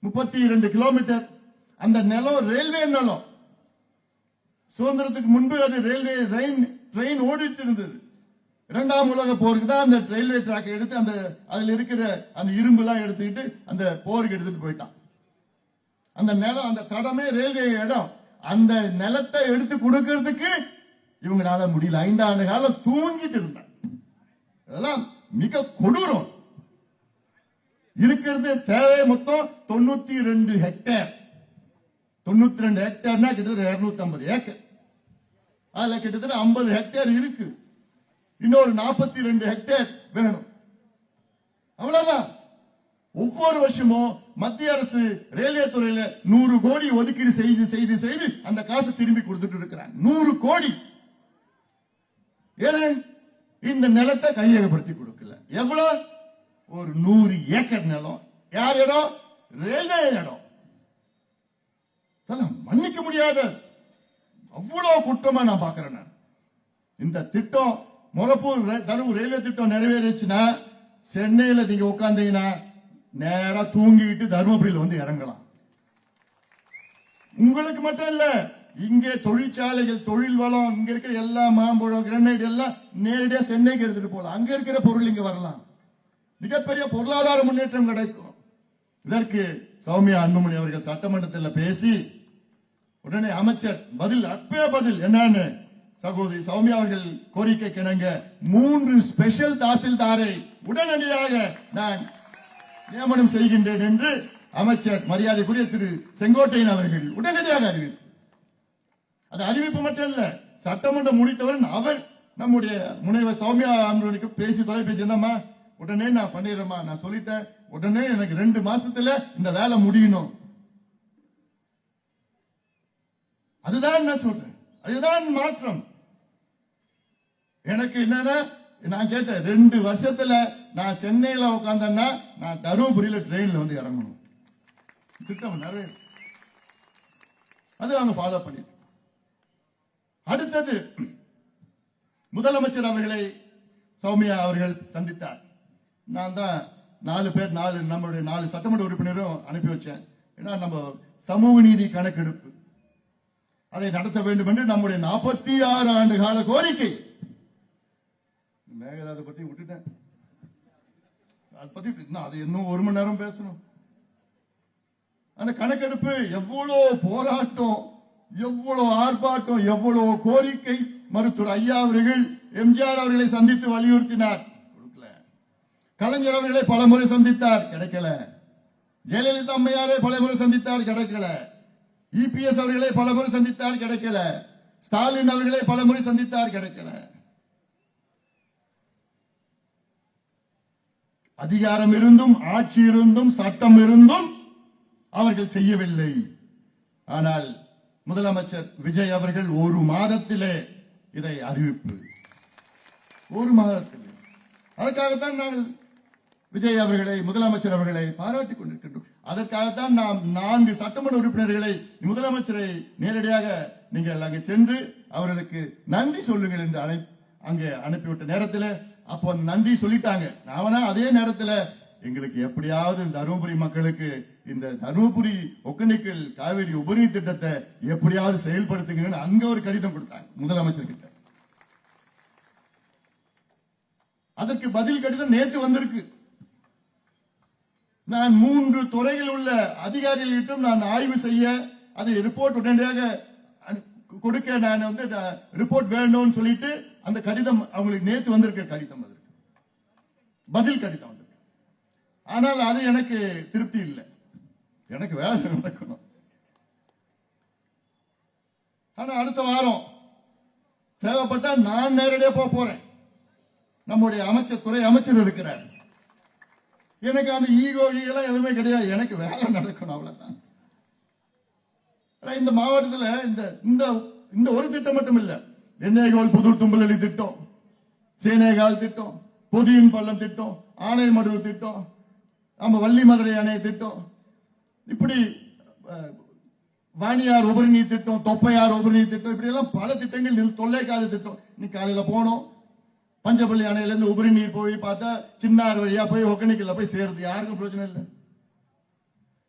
[SPEAKER 1] 32 கிலோமீட்டர். அந்த நிலம் ரயில்வே நிலம். சுதந்திரத்துக்கு முன்பு அது ரயில்வே ட்ரெயின் ஓடிட்டு இருந்தது. 2ஆம் உலக போருக்கு தான் அந்த ரயில்வே டிராக்கை எடுத்து அந்த அதுல இருக்கிற அந்த இரும்பு எல்லாம் எடுத்துக்கிட்டு அந்த போருக்கு எடுத்துட்டு போயிட்டான். அந்த நிலம், அந்த தடமே ரயில்வே இடம். அந்த நிலத்தை எடுத்து கொடுக்கிறதுக்கு இவங்களால முடியல. 5 ஆண்டு காலம் தூங்கிட்டு இருந்தாங்க. அதெல்லாம் மிக கொடூரம். இருக்கிறது தேவை மொத்தம் 92 ஹெக்டேர். 92 ஹெக்டேர்னா கிட்டத்தட்ட 250 ஏக்கர். அதுல கிட்டத்தட்ட 50 ஹெக்டேர் இருக்கு. இன்னொரு 42 ஹெக்டேர் வேணும். அவ்வளவுதான். ஒவ்வொரு வருஷமும் மத்திய அரசு ரயில்வே துறையில 100 கோடி ஒதுக்கீடு செய்து அந்த காசு திரும்பி கொடுத்துட்டு இருக்கிறாங்க. 100 கோடி. ஏன் இந்த நிலத்தை கையகப்படுத்தி கொடுக்கல? எவ்வளவு? ஒரு 100 ஏக்கர் நிலம். யார் இடம்? ரயில்வே இடம். மன்னிக்க முடியாத அவ்வளவு குற்றமா நான் பாக்குறேன். இந்த திட்டம் மொரப்பூர் தருமபுரி ரயில்வே திட்டம் நிறைவேறிச்சுன்னா சென்னையில நீங்க உட்கார்ந்தீங்கன்னா நேரா தூங்கிட்டு தருமபுரியில் வந்து இறங்கலாம். உங்களுக்கு மட்டும் இல்ல, இங்கே தொழிற்சாலைகள், தொழில் வளம், இங்க இருக்கிற எல்லா மாம்பழம், கிரனைட் எல்லாம் நேரடியா சென்னைக்கு எடுத்துட்டு போகலாம். அங்க இருக்கிற பொருள் இங்க வரலாம். மிகப்பெரிய பொருளாதார முன்னேற்றம் கிடைக்கும். இதற்கு சௌமியா அன்புமணி அவர்கள் சட்டமன்றத்தில் பேசி உடனே அமைச்சர் பதில் என்னன்னு சகோதரி சௌமியா அவர்கள் கோரிக்கை கிணங்க 3 ஸ்பெஷல் தாசில்தாரை உடனடியாக நான் நியமனம் செய்கின்றேன் என்று அமைச்சர் மரியாதைக்குரிய திரு செங்கோட்டையன் அவர்கள் உடனடியாக அறிவித்தார். அது அறிவிப்பு மட்டும் இல்ல, சட்டமன்றம் முடித்தவன் அவர் நம்முடைய முனைவர் சௌமியா அன்புமணிக்கு பேசி தொலைபேசி, என்னம்மா உடனே நான் பண்ணிடுறேம்மா, நான் சொல்லிட்டேன், உடனே எனக்கு 2 மாசத்துல இந்த வேலை முடியணும். அதுதான் நான் சொல்றேன், அதுதான் மாற்றம். எனக்கு என்னன்னா, நான் கேட்டேன் 2 வருஷத்துல நான் சென்னையில உட்கார்ந்தேன்னா நான் தருமபுரியில ட்ரெயின்ல வந்து இறங்கணும். திட்டம் நிறைய அது அவங்க ஃபாலோ பண்ணிட்டு. அடுத்தது முதலமைச்சர் அவர்களை சௌமியா அவர்கள் சந்தித்தார். நான் தான் 4 பேர் நம்மளுடைய 4 சட்டமன்ற உறுப்பினரும் அனுப்பி வச்சேன். ஏன்னா நம்ம சமூக நீதி கணக்கெடுப்பு அதை நடத்த வேண்டும் என்று நம்முடைய 46 ஆண்டு கால கோரிக்கை. மேகதாதை பத்தி விட்டுட்டேன், அதை பத்தி அது இன்னும் 1 மணி நேரம் பேசணும். அந்த கணக்கெடுப்பு எவ்வளவு போராட்டம், எவ்வளவு ஆர்ப்பாட்டம், எவ்வளவு கோரிக்கை. மருத்துவர் ஐயா அவர்கள் எம்ஜிஆர் அவர்களை சந்தித்து வலியுறுத்தினார், கொடுக்கல. கலைஞர் அவர்களை பலமுறை சந்தித்தார், கிடைக்கல. ஜெயலலிதா அம்மையாரை பலமுறை சந்தித்தார், கிடைக்கல. இபிஎஸ் அவர்களை பலமுறை சந்தித்தார், கிடைக்கல. ஸ்டாலின் அவர்களை பலமுறை சந்தித்தார், கிடைக்கல. அதிகாரம் இருந்தும், ஆட்சி இருந்தும், சட்டம் இருந்தும் அவர்கள் செய்யவில்லை. ஆனால் முதலமைச்சர் விஜய் அவர்கள் 1 மாதத்திலே இதை அறிவிப்பு, 1 மாதத்திலே. அதற்காகத்தான் நாங்கள் விஜய் அவர்களை, முதலமைச்சர் அவர்களை பாராட்டிக் கொண்டிருக்கின்றோம். அதற்காகத்தான் நாம் 4 சட்டமன்ற உறுப்பினர்களை முதலமைச்சரை நேரடியாக நீங்கள் அங்கே சென்று அவர்களுக்கு நன்றி சொல்லுங்கள் என்று அங்கே அனுப்பிவிட்ட நேரத்தில் அப்போ நன்றி சொல்லிட்டாங்க. நாம அதே நேரத்தில் எங்களுக்கு எப்படியாவது தருமபுரி மக்களுக்கு இந்த தருமபுரி ஒகேனக்கல் காவிரி உபரி திட்டத்தை எப்படியாவது செயல்படுத்துங்கன்னு அங்க ஒரு கடிதம் கொடுத்தாங்க முதலமைச்சர் கிட்ட. அதற்கு பதில் கடிதம் நேற்று வந்திருக்கு. நான் 3 துறையில் உள்ள அதிகாரிகளிடம் நான் ஆய்வு செய்ய, அதை ரிப்போர்ட் உடனடியாக கொடுக்க நான் ரிப்போர்ட் வேணும்னு சொல்லிட்டு அந்த கடிதம் அவங்களுக்கு நேற்று வந்திருக்க கடிதம், அதற்கு பதில் கடிதம் வந்திருக்கு. ஆனால் அது எனக்கு திருப்தி இல்லை, எனக்கு வேலை நடக்கணும். ஆனா அடுத்த வாரம் தேவைப்பட்டா நான் நேரடியா போறேன். நம்முடைய துறை அமைச்சர் இருக்கிறார். எனக்கு அந்த ஈகோ எல்லாம் எதுவுமே கிடையாது, எனக்கு வேலை நடக்கணும், அவ்வளவுதான். இந்த மாவட்டத்தில் இந்த ஒரு திட்டம் மட்டும் இல்ல, எண்ணெய்கோல் புதூர் தும்பலி திட்டம், சேனேகால் திட்டம், பொதியின் பள்ளம் திட்டம், ஆனைமடு திட்டம், நம்ம வள்ளி மதுரை அணை திட்டம், இப்படி வாணியார் உபரி நீர் திட்டம், தொப்பையார் உபரி நீர் திட்டம், இப்படி எல்லாம் பல திட்டங்கள். தொல்லைக்காத திட்டம், இன்னைக்கு காலையில போனோம், பஞ்சப்பள்ளி அணையில இருந்து உபரி நீர் போய் பார்த்தா சின்னார் வழியா போய் ஒகேனக்கல்ல போய் சேருது, யாருக்கும் பிரச்சனை இல்லை.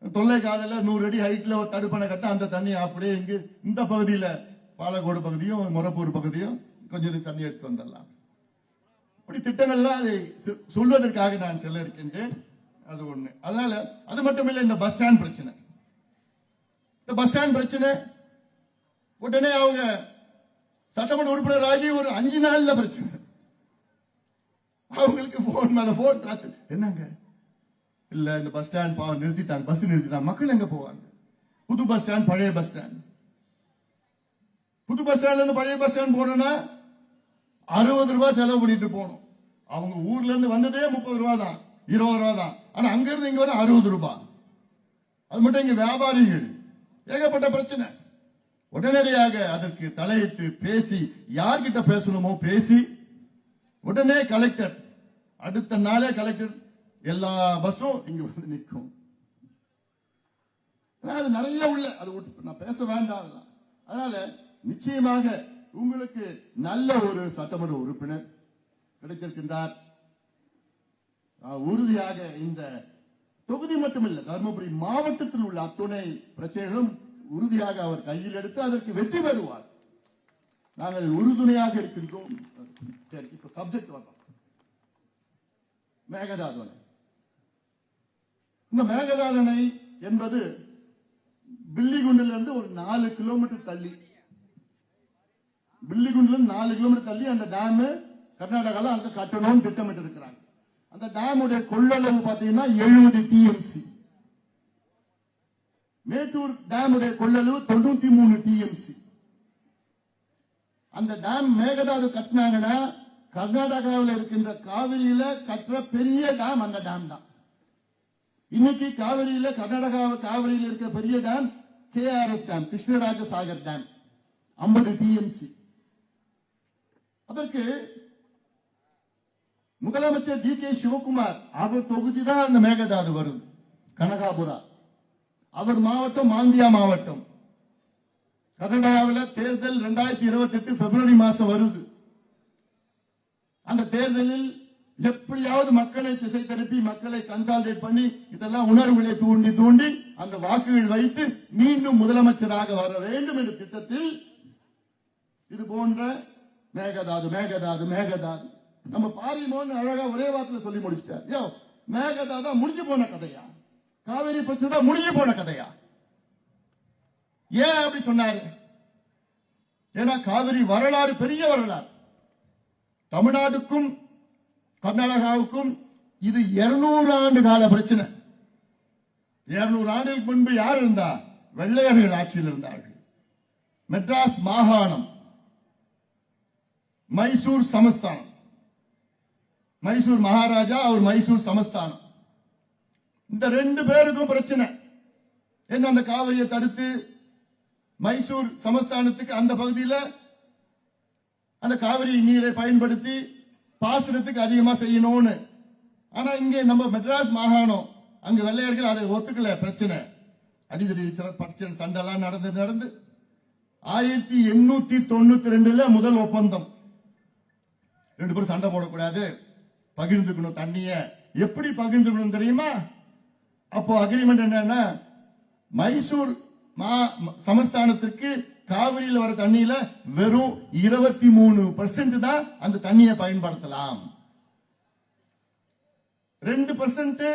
[SPEAKER 1] தொல்லைக்காதல 100 அடி ஹைட்ல ஒரு தடுப்பணை கட்ட அந்த தண்ணி அப்படியே இங்கு இந்த பகுதியில பாலக்கோடு பகுதியும் மொரப்பூர் பகுதியும் கொஞ்சம் தண்ணி எடுத்து வந்துடலாம். இப்படி திட்டங்கள்லாம் அதை சொல்வதற்காக நான் செல்ல இருக்கின்றேன். அது ஒண்ணு. அதனால அது மட்டும் இல்ல, இந்த பஸ் ஸ்டாண்ட் பிரச்சனை, இந்த பஸ் ஸ்டாண்ட் பிரச்சனை உடனே அவங்க சட்டமன்ற உறுப்பினர் ஆகி ஒரு 5 நாள்ல பிரச்சனை. அவங்களுக்கு போன் மேல போன் காத்து, என்னங்க இல்ல இந்த பஸ் ஸ்டாண்ட் நிறுத்திட்டாங்க, பஸ் நிறுத்திட்டாங்க, மக்கள் எங்க போவாங்க? புது பஸ் ஸ்டாண்ட், பழைய பஸ் ஸ்டாண்ட். புது பஸ் ஸ்டாண்ட்ல இருந்து பழைய பஸ் ஸ்டாண்ட் போனோம்னா 60 ரூபாய் செலவு பண்ணிட்டு போகணும். அவங்க ஊர்ல இருந்து வந்ததே 30 ரூபாய் தான், 20 ரூபாய் தான். ஆனா அங்க இருந்து இங்க வர 60 ரூபாய். அது மட்டும் இங்க வியாபாரிகள், ஏகப்பட்ட பிரச்சனை. உடனடியாக அதற்கு தலையிட்டு பேசி, யார்கிட்ட பேசணுமோ பேசி, உடனே கலெக்டர், அடுத்த நாளே கலெக்டர் எல்லா பஸ்ஸும் இங்க வந்து நிற்கும். அது நிறைய உள்ள, அது நான் பேச வேண்டாம். அதனால நிச்சயமாக உங்களுக்கு நல்ல ஒரு சட்டமன்ற உறுப்பினர் கிடைத்திருக்கின்றார். உறுதியாக இந்த தொகுதி மட்டுமில்லை, தருமபுரி மாவட்டத்தில் உள்ள அத்துணை பிரச்சனைகளும் உறுதியாக அவர் கையில் எடுத்து அதற்கு வெற்றி பெறுவார். நாங்கள் உறுதுணையாக இருக்கின்றோம். சரி, இப்ப சப்ஜெக்ட் வந்தோம். மேகதாது அணை. இந்த மேகதாது அணை என்பது பில்லிகுண்டில இருந்து ஒரு 4 கிலோமீட்டர் தள்ளி, பில்லிகுண்டில 4 கிலோமீட்டர் தள்ளி அந்த டேம் கர்நாடகால அங்க கட்டணும்னு திட்டமிட்டு இருக்கிறாங்க. அந்த டேமுடைய கொள்ளளவு பாத்தீங்கன்னா 70 டிஎம்சி. மேட்டூர் டேமுடைய கொள்ளளவு 93 டிஎம்சி. அந்த டேம் மேகதாது கட்டினாங்கன்னா கர்நாடகாவில் இருக்கின்ற காவிரியில கட்டுற பெரிய டேம் அந்த டேம் தான். இன்னைக்கு காவிரியில காவிரியில் இருக்கிற பெரிய dam KRS dam, Krishnaraja Sagar dam, 50 TMC. அதற்கு முதலமைச்சர் டி.கே. சிவகுமார் அவர் தொகுதி தான் அந்த மேகதாது வருது, கனகாபுரா. அவர் மாவட்டம் மாந்தியா மாவட்டம். கர்நாடகாவில் தேர்தல் 2028 பிப்ரவரி மாசம் வருது. அந்த தேர்தலில் எப்படியாவது மக்களை திசை திருப்பி, மக்களை கன்சால்டேட் பண்ணி, இதெல்லாம் உணர்வுகளை தூண்டி தூண்டி அந்த வாக்குகள் வைத்து மீண்டும் முதலமைச்சராக வர வேண்டும் என்ற திட்டத்தில் இது போன்ற மேகதாது மேகதாது மேகதாது நம்ம பாரிமோன் அழகா ஒரே வார்த்தையில சொல்லி முடிச்சிட்டார். மேகதாதா முடிஞ்சு போன கதையா? காவிரி பிரச்சனை முடிஞ்சு போன கதையா? ஏன் அப்படி சொன்னாரு? ஏன்னா காவிரி வரலாறு பெரிய வரலாறு. தமிழ்நாடுக்கும் கர்நாடகாவுக்கும் இது 200 ஆண்டு கால பிரச்சனை. 200 ஆண்டுகளுக்கு முன்பு யார் இருந்தா? வெள்ளையர்கள் ஆட்சியில் இருந்தார்கள். மெட்ராஸ் மாகாணம், மைசூர் சமஸ்தானம், மைசூர் மகாராஜா, அவர் மைசூர் சமஸ்தானம். இந்த 2 பேருக்கும் பிரச்சனை. என்ன, அந்த காவிரியை தடுத்து மைசூர் சமஸ்தானத்துக்கு அந்த பகுதியில் அந்த காவிரி நீரை பயன்படுத்தி பாசனத்துக்கு அதிகமா செய்யணும்னு. ஆனா இங்கே நம்ம மெட்ராஸ் மாகாணம், அங்க வெள்ளையர்கள் அதை ஒத்துக்கல. பிரச்சனை, அடிதடி பிரச்சனை, சண்டெல்லாம் நடந்து 1892 முதல் ஒப்பந்தம். 2 பேரும் சண்டை போடக்கூடாது, பகிர்ந்துக்கணும் தண்ணிய. எப்படி பகிர்ந்துக்கணும் தெரியுமா? அப்போ அக்ரிமெண்ட் என்னன்னா, மைசூர் சமஸ்தானத்திற்கு காவிரியில் வர தண்ணியில வெறும் 23% தான் அந்த தண்ணியை பயன்படுத்தலாம். 2%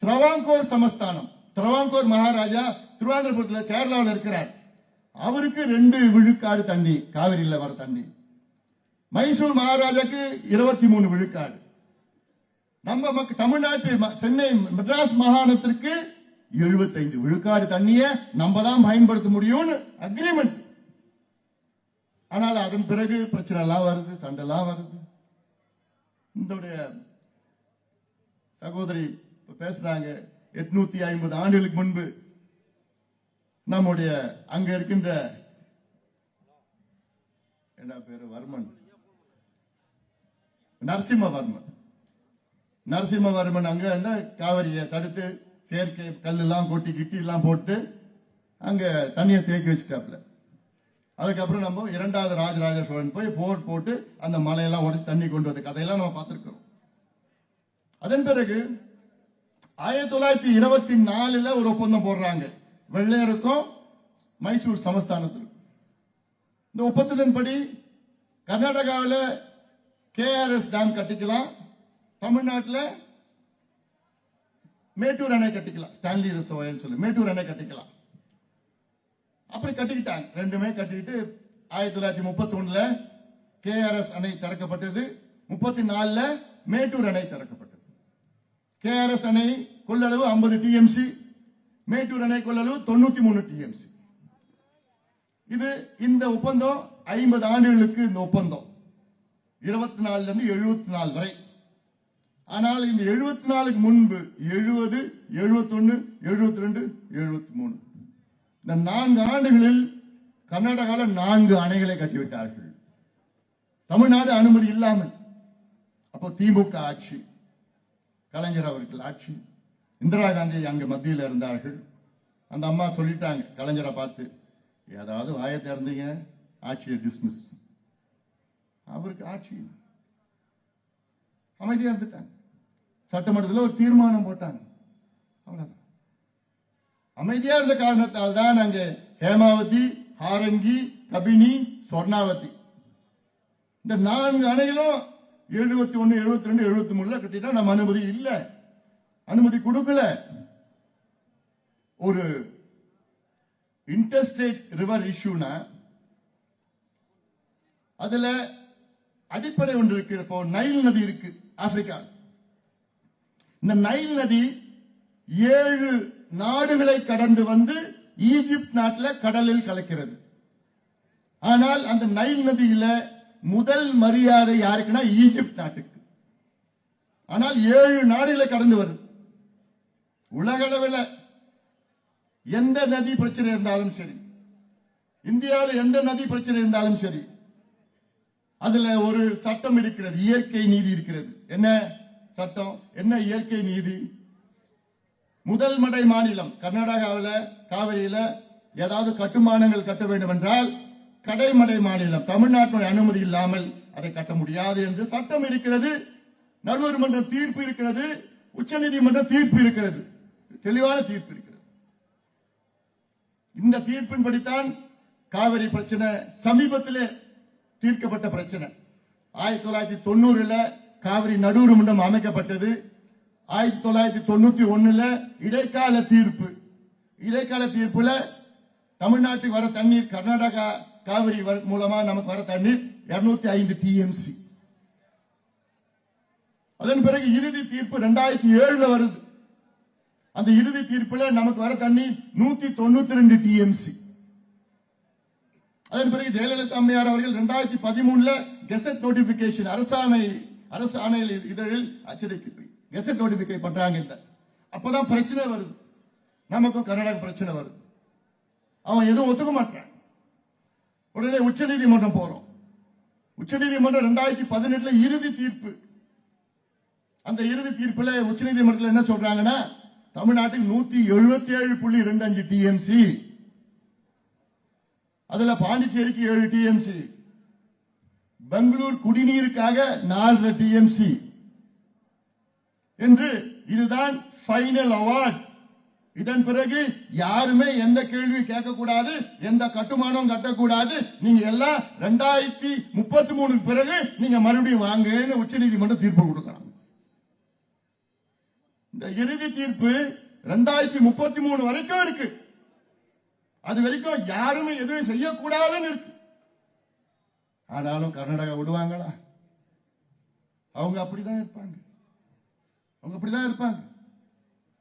[SPEAKER 1] திரவாங்கோர் சமஸ்தானம், திரவாங்கோர் மகாராஜா திருவாதிரபுரத்தில் கேரளாவில் இருக்கிறார். அவருக்கு 2 விழுக்காடு தண்ணி, காவிரியில் வர தண்ணி. மைசூர் மகாராஜாக்கு 23 விழுக்காடு. நம்ம தமிழ்நாட்டு சென்னை மெட்ராஸ் மாகாணத்திற்கு 75 விழுக்காடு தண்ணிய நம்ம தான் பயன்படுத்த முடியும்னு அக்ரிமெண்ட். ஆனால் அதன் பிறகு பிரச்சனை எல்லாம் வருது, சண்டை எல்லாம் வருது. இந்த சகோதரி பேசுறாங்க, 850 ஆண்டுகளுக்கு முன்பு நம்முடைய அங்க இருக்கின்ற என்ன பேரு, வர்மன், நரசிம்மவர்மன் அங்க இருந்த காவிரியை தடுத்து செயற்கை கல் எல்லாம் கொட்டி கிட்டி எல்லாம் போட்டு அங்க தண்ணியை தேக்கி வச்சுட்டாப்ல. அதுக்கப்புறம் நம்ம 2வது ராஜராஜ சோழன் போய் போர் போட்டு அந்த மலையெல்லாம் உடச்சி தண்ணி கொண்டு வந்த கதையெல்லாம் நம்ம பார்த்திருக்கிறோம். அதன் பிறகு 1924 ஒரு ஒப்பந்தம் போடுறாங்க, வெள்ளையருக்கும் மைசூர் சமஸ்தானத்திற்கும். இந்த ஒப்பந்தத்தின்படி கர்நாடகாவில் கேஆர்எஸ் டேம் கட்டிக்கலாம், தமிழ்நாட்டில் மேட்டூர் அணை கட்டிக்கலாம், ஸ்டான்லி ரிசர்வாயர் சொல்லி மேட்டூர் அணை கட்டிக்கலாம். அப்படி கட்டிக்கிட்டாங்க. 2மே கட்டிக்கிட்டு 1931 KRS அணை திறக்கப்பட்டது. 34 மேட்டூர் அணை திறக்கப்பட்டது. KRS அணை கொள்ளளவு 50 TMC, மேட்டூர் அணை கொள்ளளவு 93 TMC. இந்த ஒப்பந்தம் 50 ஆண்டுகளுக்கு இந்த ஒப்பந்தம் 24 இருந்து 74 வரை. ஆனால் இந்த 74க்கு முன்பு 70, 71, 72, 73 இந்த 4 ஆண்டுகளில் கர்நாடகாவில் 4 அணைகளை கட்டிவிட்டார்கள். தமிழ்நாடு அனுமதி இல்லாமல். அப்போ திமுக ஆட்சி, கலைஞர் அவர்கள் ஆட்சி, இந்திரா காந்தி அங்க மத்தியில் இருந்தார்கள். அந்த அம்மா சொல்லிட்டாங்க கலைஞரை பார்த்து, ஏதாவது வாயை திறந்தீங்க ஆட்சியை டிஸ்மிஸ். அவருக்கு ஆட்சி அமைதியா இருந்துட்டாங்க. சட்டமன்றத்தில் ஒரு தீர்மானம் போட்டாங்க, அவ்வளவுதான். அமைதியா இருந்த காரணத்தால் தான் அங்கே ஹேமாவதி, ஹாரங்கி, கபினி, சொர்ணாவதி இந்த 4 அணைகளும் 71, 72, 73 கட்டிட்டா நம்ம அனுமதி இல்ல, அனுமதி கொடுக்கல. ஒரு இன்டர்ஸ்டேட் ரிவர் இஷ்யூனா அதுல அடிப்படை ஒன்று இருக்கு. இப்போ நைல் நதி இருக்கு ஆப்பிரிக்கா. இந்த நைல் நதி 7 நாடுகளை கடந்து வந்து ஈஜிப்ட் நாட்டில் கடலில் கலக்கிறது. ஆனால் அந்த நைல் நதியில முதல் மரியாதை யாருக்குன்னா ஈஜிப்ட் நாட்டுக்கு. ஆனால் 7 நாடுகளை கடந்து வருது. உலக அளவில் எந்த நதி பிரச்சனை இருந்தாலும் சரி, இந்தியாவில் எந்த நதி பிரச்சனை இருந்தாலும் சரி, அதுல ஒரு சட்டம் இருக்கிறது, இயற்கை நீதி இருக்கிறது. என்ன சட்டம், என்ன இயற்கை நீதி? முதல் மடை மாநிலம் கர்நாடகாவில் காவிரியில ஏதாவது கட்டுமானங்கள் கட்ட வேண்டும் என்றால் கடைமடை மாநிலம் தமிழ்நாட்டினுடைய அனுமதி இல்லாமல் அதை கட்ட முடியாது என்று சட்டம் இருக்கிறது. நடுவர் மன்ற தீர்ப்பு இருக்கிறது, உச்சநீதிமன்ற தீர்ப்பு இருக்கிறது, தெளிவான தீர்ப்பு இருக்கிறது. இந்த தீர்ப்பின்படித்தான் காவிரி பிரச்சனை சமீபத்திலே தீர்க்கப்பட்ட பிரச்சனை. 1990 காவிரி நடுவர் மன்றம் அமைக்கப்பட்டது. 1991 இடைக்கால தீர்ப்பு. இடைக்கால தீர்ப்புல தமிழ்நாட்டுக்கு வர தண்ணீர் கர்நாடகா காவிரி மூலமா நமக்கு வர தண்ணீர் 205 TMC. அதன் பிறகு இறுதி தீர்ப்பு 2007 வருது. அந்த இறுதி தீர்ப்புல நமக்கு வர தண்ணீர் 192 TMC. அதன் பிறகு ஜெயலலிதா அம்மையார் அவர்கள் 2013 கெசட் நோட்டிபிகேஷன் அரசாணை இதழில் அச்சடிக்கு கெசட் நோட்டிபிகேஷன் பண்றாங்க. அப்பதான் பிரச்சனை வருது, நமக்கும் கர்நாடக பிரச்சனை வருது. அவன் எதுவும் ஒத்துக்க மாட்டான். உடனே உச்சநீதிமன்றம் போறோம். உச்சநீதிமன்றம் 2018 இறுதி தீர்ப்பு. அந்த இறுதி தீர்ப்புல உச்சநீதிமன்றத்தில் என்ன சொல்றாங்கன்னா, தமிழ்நாட்டுக்கு 177.25 TMC, அதுல பாண்டிச்சேரிக்கு 7 TMC, பெங்களூர் குடிநீருக்காக 4 TMC என்று இதுதான் ஃபைனல் அவார்ட். இதன் பிறகு யாருமே எந்த கேள்வி கேட்கக்கூடாது, எந்த கட்டுமானம் கட்டக்கூடாது. நீங்க எல்லாம் 2033 பிறகு நீங்க மறுபடியும் வாங்கன்னு உச்சநீதிமன்றம் தீர்ப்பு கொடுக்கலாம். இந்த இறுதி தீர்ப்பு 2033 வரைக்கும் இருக்கு. அது வரைக்கும் யாருமே எதுவும் செய்யக்கூடாதுன்னு இருக்கு. ஆனாலும் கர்நாடகா விடுவாங்களா? அவங்க அப்படிதான் இருப்பாங்க.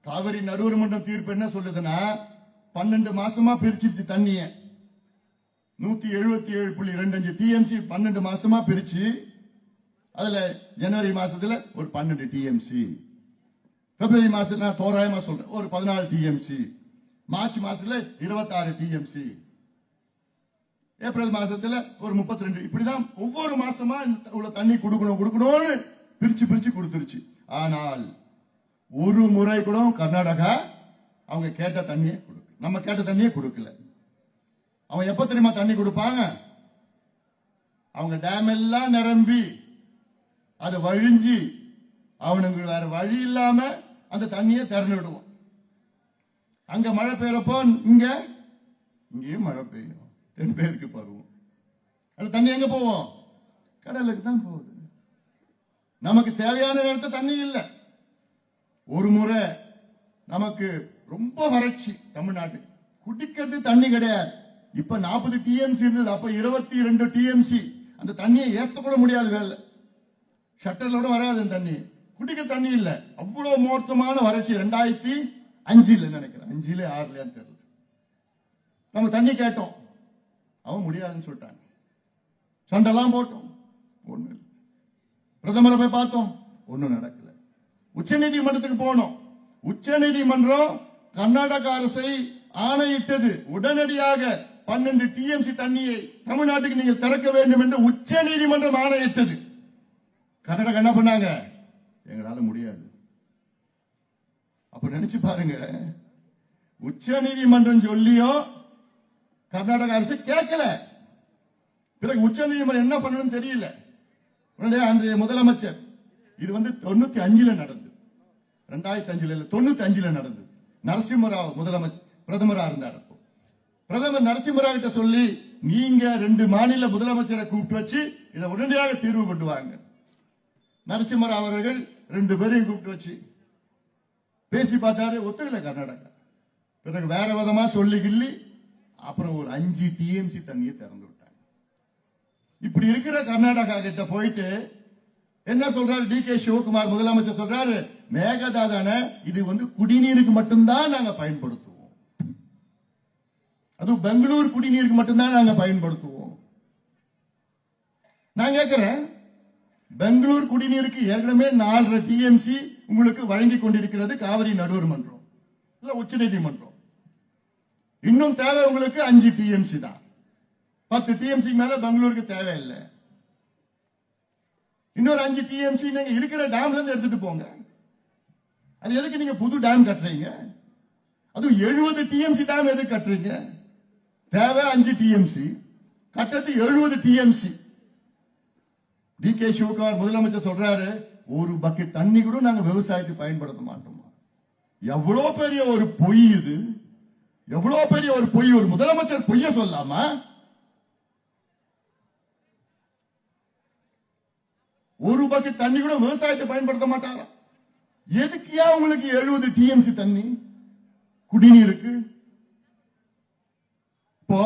[SPEAKER 1] காவிரி நடுவர் மன்றம் தீர்ப்பு என்ன சொல்லுதுன்னா, 12 மாசமா பிரிச்சிருச்சு தண்ணிய. 177.25 TMC 12 மாசமா பிரிச்சு, அதுல ஜனவரி மாசத்துல ஒரு 12 TMC, பிப்ரவரி மாசத்துல நான் தோராயமா சொல்றேன் ஒரு 14 TMC, மார்ச் மாசத்துல 26 TMC, ஏப்ரல் மாசத்துல ஒரு 32. இப்படிதான் ஒவ்வொரு மாசமா உள்ள தண்ணி கொடுக்கணும்னு பிரிச்சு கொடுத்துருச்சு. ஆனால் ஒரு முறை கூட கர்நாடகா அவங்க கேட்ட தண்ணியை நம்ம கேட்ட தண்ணியை கொடுக்கல. அவன் எப்ப தெரியுமா தண்ணி கொடுப்பாங்க? அவங்க டேம் எல்லாம் நிரம்பி அது வழிஞ்சு அவனுக்கு வேற வழி இல்லாம அந்த தண்ணியை திறந்து விடுவோம். அங்க மழை பெய்யறப்போ இங்கேயும் மழை பெய்யும், 2 பேருக்கு பருவம். அந்த தண்ணி எங்க போவோம்? கடலுக்கு தான் போகுது. நமக்கு தேவையான நேரத்தை தண்ணி இல்லை. ஒரு முறை நமக்கு ரொம்ப வறட்சி, தமிழ்நாட்டு குடிக்கிறது தண்ணி கிடையாது. இப்ப 40 டிஎம்சி இருந்தது, அப்ப 22 டிஎம்சி. அந்த தண்ணியை ஏத்த கூட முடியாது, வேலை ஷட்டர்ல கூட வராது அந்த தண்ணி, குடிக்க தண்ணி இல்ல. அவ்வளவு மோசமான வறட்சி 2005 நினைக்கிறேன், 5 6 தெரியல. நம்ம தண்ணி கேட்டோம், அவன் முடியாதுன்னு சொல்லிட்டாங்க. சண்டெல்லாம் போட்டோம், ஒண்ணு. பிரதமரை போய் பார்த்தோம், ஒண்ணும் நடக்கல. உச்ச நீதிமன்றத்துக்கு போனோம். உச்ச நீதிமன்றம் கர்நாடக அரசை ஆணையிட்டது, உடனடியாக 12 டிஎம்சி தண்ணியை தமிழ்நாட்டுக்கு நீங்கள் திறக்க வேண்டும் என்று உச்ச நீதிமன்றம் ஆணையிட்டது. கர்நாடகா என்ன பண்ணாங்க? எங்களால முடியாது. அப்ப நினைச்சு பாருங்க, உச்ச நீதிமன்றம் சொல்லியும் கர்நாடக அரசு கேட்கல. பிறகு உச்ச நீதிமன்றம் என்ன பண்ணணும்னு தெரியல. உடனே அன்றைய முதலமைச்சர், இது 95 நடந்தது, 2005 95 நடந்தது. நரசிம்மராவ் முதலமைச்சர் பிரதமரா இருந்தார். அப்போ பிரதமர் நரசிம்மராவ் கிட்ட சொல்லி, நீங்க 2 மாநில முதலமைச்சரை கூப்பிட்டு வச்சு இதை உடனடியாக தீர்வு கொண்டு வாங்க. நரசிம்மராவ் அவர்கள் 2 பேரையும் கூப்பிட்டு வச்சு பேசி பார்த்தாரு, ஒத்துக்கல கர்நாடகா. பிறகு வேற விதமா சொல்லி கிள்ளி அப்புறம் ஒரு 5 டிஎம்சி தண்ணியை திறந்து விட்டாங்க. இப்படி இருக்கிற கர்நாடகா கிட்ட போயிட்டு என்ன சொல்றாரு டி.கே. சிவகுமார் முதலமைச்சர் சொல்றாரு, மேகதாதான இது குடிநீருக்கு மட்டும்தான் நாங்க பயன்படுத்துவோம், அது பெங்களூர் குடிநீருக்கு மட்டும்தான் நாங்க பயன்படுத்துவோம். நான் கேட்கிறேன், பெங்களூர் குடிநீருக்கு ஏற்கனவே 4.5 டிஎம்சி உங்களுக்கு வழங்கி கொண்டிருக்கிறது காவிரி நடுவர் மன்றம், இல்ல உச்ச நீதிமன்றம். இன்னும் தேவை உங்களுக்கு 5 டிஎம்சி தான். 10 டிஎம்சி மேல பெங்களூருக்கு தேவையில்லை. இன்னொரு 5 டிஎம்சி நீங்க இருக்கிற டேம்ல இருந்து எடுத்துட்டு போங்க. அது எதுக்கு நீங்க புது டேம் கட்டுறீங்க? அது 70 டிஎம்சி டேம் எதுக்கு கட்டுறீங்க? தேவை 5 டிஎம்சி, கட்டத்து 70 டிஎம்சி. டி.கே. சிவகுமார் முதலமைச்சர் சொல்றாரு, ஒரு பக்கெட் தண்ணி கூட நாங்க விவசாயத்துக்கு பயன்படுத்த மாட்டோமா? எவ்வளவு பெரிய ஒரு பொய் இது, எவ்வளவு பெரிய ஒரு பொய். ஒரு முதலமைச்சர் பொய்ய சொல்லாமா? ஒரு பக்கெட் தண்ணி கூட விவசாயத்தை பயன்படுத்த மாட்டாரா? எதுக்கியா உங்களுக்கு 70 டிஎம்சி தண்ணி குடிநீருக்கு? இப்போ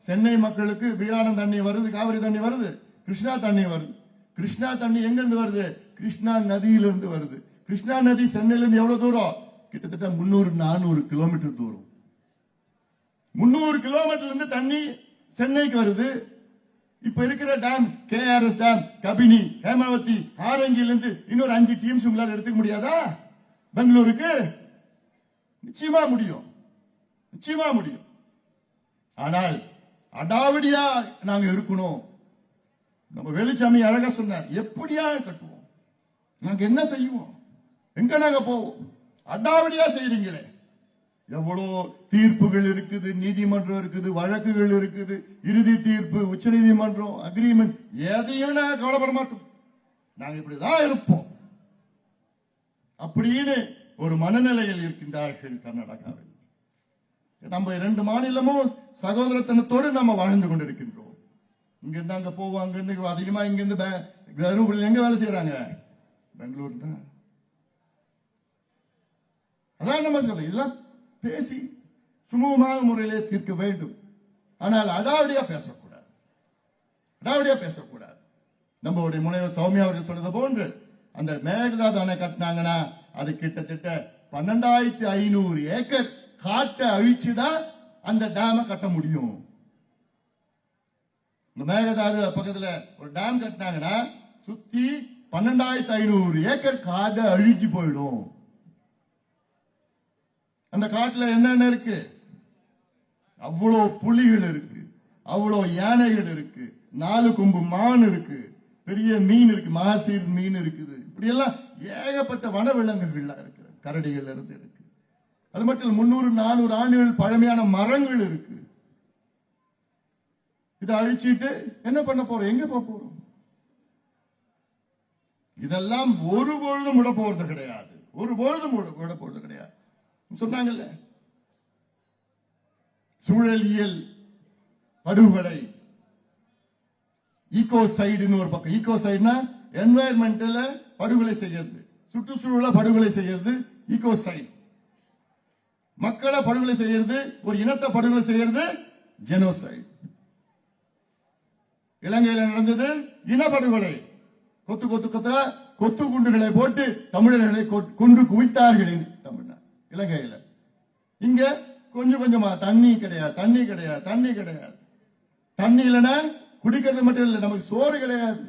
[SPEAKER 1] சென்னை மக்களுக்கு வீராணம் தண்ணி வருது, காவிரி தண்ணி வருது, கிருஷ்ணா தண்ணி வருது. கிருஷ்ணா தண்ணி எங்க இருந்து வருது? கிருஷ்ணா நதியிலிருந்து வருது. கிருஷ்ணா நதி சென்னையில இருந்து எவ்வளவு தூரம்? கிட்டத்தட்ட 300-400 கிலோமீட்டர் தூரம். 300 கிலோமீட்டர்ல இருந்து தண்ணி சென்னைக்கு வருது. இப்ப இருக்கிற dam KRS dam, Kabini, Hemavathi, ஆரங்கில இருந்து இன்னொரு 5 டிஎம்சி உங்களால எடுத்துக்க முடியாதா பெங்களூருக்கு? நிச்சயமா முடியும், நிச்சயமா முடியும். ஆனால் அடாவடியா நாங்க இருக்கணும். நம்ம வேலுச்சாமி அழகா சொன்னார், எப்படியா கட்டுவோம், நாங்க என்ன செய்வோம், எங்க நாங்க போவோம்? அடாவடியா செய்றீங்களே. எவ்வளவு தீர்ப்புகள் இருக்குது, நீதிமன்றம் இருக்குது, வழக்குகள் இருக்குது, இறுதி தீர்ப்பு, உச்ச நீதிமன்றம், அக்ரிமெண்ட், எதையும் நாங்க கவலைப்பட மாட்டோம். நாங்க இப்படிதான் இருப்போம் அப்படின்னு ஒரு மனநிலையில் இருக்கின்றார்கள் கர்நாடகாவில். நம்ம 2 மாநிலமும் சகோதரத்தனத்தோடு நம்ம வாழ்ந்து கொண்டிருக்கின்றோம். இங்க இருந்து அங்க போவாங்க, அதிகமா இங்க இருந்து தருமபுரியில் எங்க வேலை செய்யறாங்க? பெங்களூர் தான். அதான் நம்ம சொல்றோம், இதெல்லாம் பேசி சுமூகமான முறையிலே தீர்க்க வேண்டும். ஆனால் அடாவடியா பேசக்கூடாது, அடாவடியா பேசக்கூடாது. நம்மளுடைய முனைவர் சௌமியா அவர்கள் சொன்னது போன்று அந்த மேகதாது அணை கட்டினாங்கன்னா அது கிட்டத்தட்ட 12,500 ஏக்கர் காட்டை அழிச்சுதான் அந்த டேமை கட்ட முடியும். இந்த மேகதாது பக்கத்துல ஒரு டேம் கட்டினாங்கன்னா சுத்தி 12,500 ஏக்கர் காட்டை அழிச்சு போயிடும். அந்த காட்டுல என்னென்ன இருக்கு? அவ்வளவு புலிகள் இருக்கு, அவ்வளவு யானைகள் இருக்கு, 4 கொம்பு மான் இருக்கு, பெரிய மீன் இருக்கு, மாசீர் மீன் இருக்குது. இப்படி எல்லாம் ஏகப்பட்ட வனவிலங்குகள் இருக்கு, கரடிகள் இருந்து இருக்கு. அது மட்டும் 300-400 ஆண்டுகள் பழமையான மரங்கள் இருக்கு. இதை அழிச்சிட்டு என்ன பண்ண போறோம்? எங்க போறோம்? இதெல்லாம் ஒருபொழுதும் விட போறது கிடையாது, ஒருபொழுதும் விட போறது கிடையாது. சொன்னாங்கல்ல, சூழலியல் படுகொலை, ஈகோசைடுன்னு ஒரு பக்கம். ஈகோசைடுனா என்வாயர்மெண்டல படுகொலை செய்யறது, சுற்றுச்சூழல படுகொலை செய்யறது ஈகோசைடு. மக்களை படுகொலை செய்யறது, ஒரு இனத்தை படுகொலை செய்யறது ஜெனோசைட். இலங்கையில் நடந்தது இனப்படுகொலை. கொத்து கொத்து கொத்து குண்டுகளை போட்டு தமிழர்களை கொன்று குவித்தார்கள் தமிழ்நாடு இலங்கையில. இங்க கொஞ்சம் கொஞ்சமா தண்ணி கிடையாது, தண்ணி கிடையாது, தண்ணி கிடையாது. தண்ணி இல்லைன்னா குடிக்கிறது மட்டும் இல்லை, நமக்கு சோறு கிடையாது.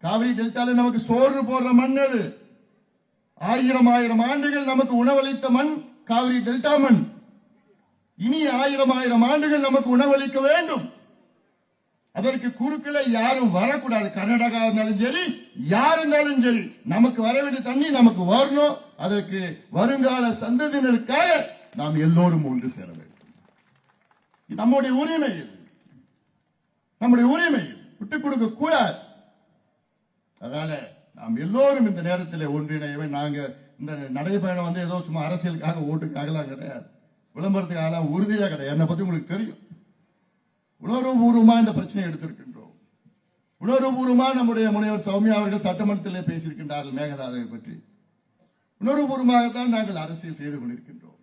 [SPEAKER 1] காவிரி டெல்டால நமக்கு சோறு போடுற மண் அது. ஆயிரம் ஆண்டுகள் நமக்கு உணவளித்த மண் காவிரி டெல்டா மண். இனி ஆயிரம் ஆண்டுகள் நமக்கு உணவளிக்க வேண்டும். அதற்கு குறுக்கில யாரும் வரக்கூடாது. கர்நாடகா இருந்தாலும் சரி, யார் இருந்தாலும் சரி, நமக்கு வர வேண்டிய தண்ணி நமக்கு வரணும். அதற்கு வருங்கால சந்ததியினருக்காக நாம் எல்லோரும் ஒன்று சேர வேண்டும். நம்முடைய உரிமை, நம்முடைய உரிமை விட்டுக் கொடுக்க கூடாது. அதனால நாம் எல்லோரும் இந்த நேரத்தில் ஒன்றிணையவே. நாங்க இந்த நடைபயணம் ஏதோ சும்மா அரசியலுக்காக ஓட்டுக்காகலாம் கிடையாது, விளம்பரத்துக்காக உறுதியா கிடையாது. என்னை பத்தி உங்களுக்கு தெரியும். உணர்வுபூர்வமா இந்த பிரச்சனையை எடுத்திருக்கின்றோம். உணர்வுபூர்வமா நம்முடைய முனைவர் சௌமியா அவர்கள் சட்டமன்றத்திலே பேசியிருக்கின்றார்கள் மேகதாதுவை பற்றி. உணர்வுபூர்வமாகத்தான் நாங்கள் அரசியல் செய்து கொண்டிருக்கின்றோம்.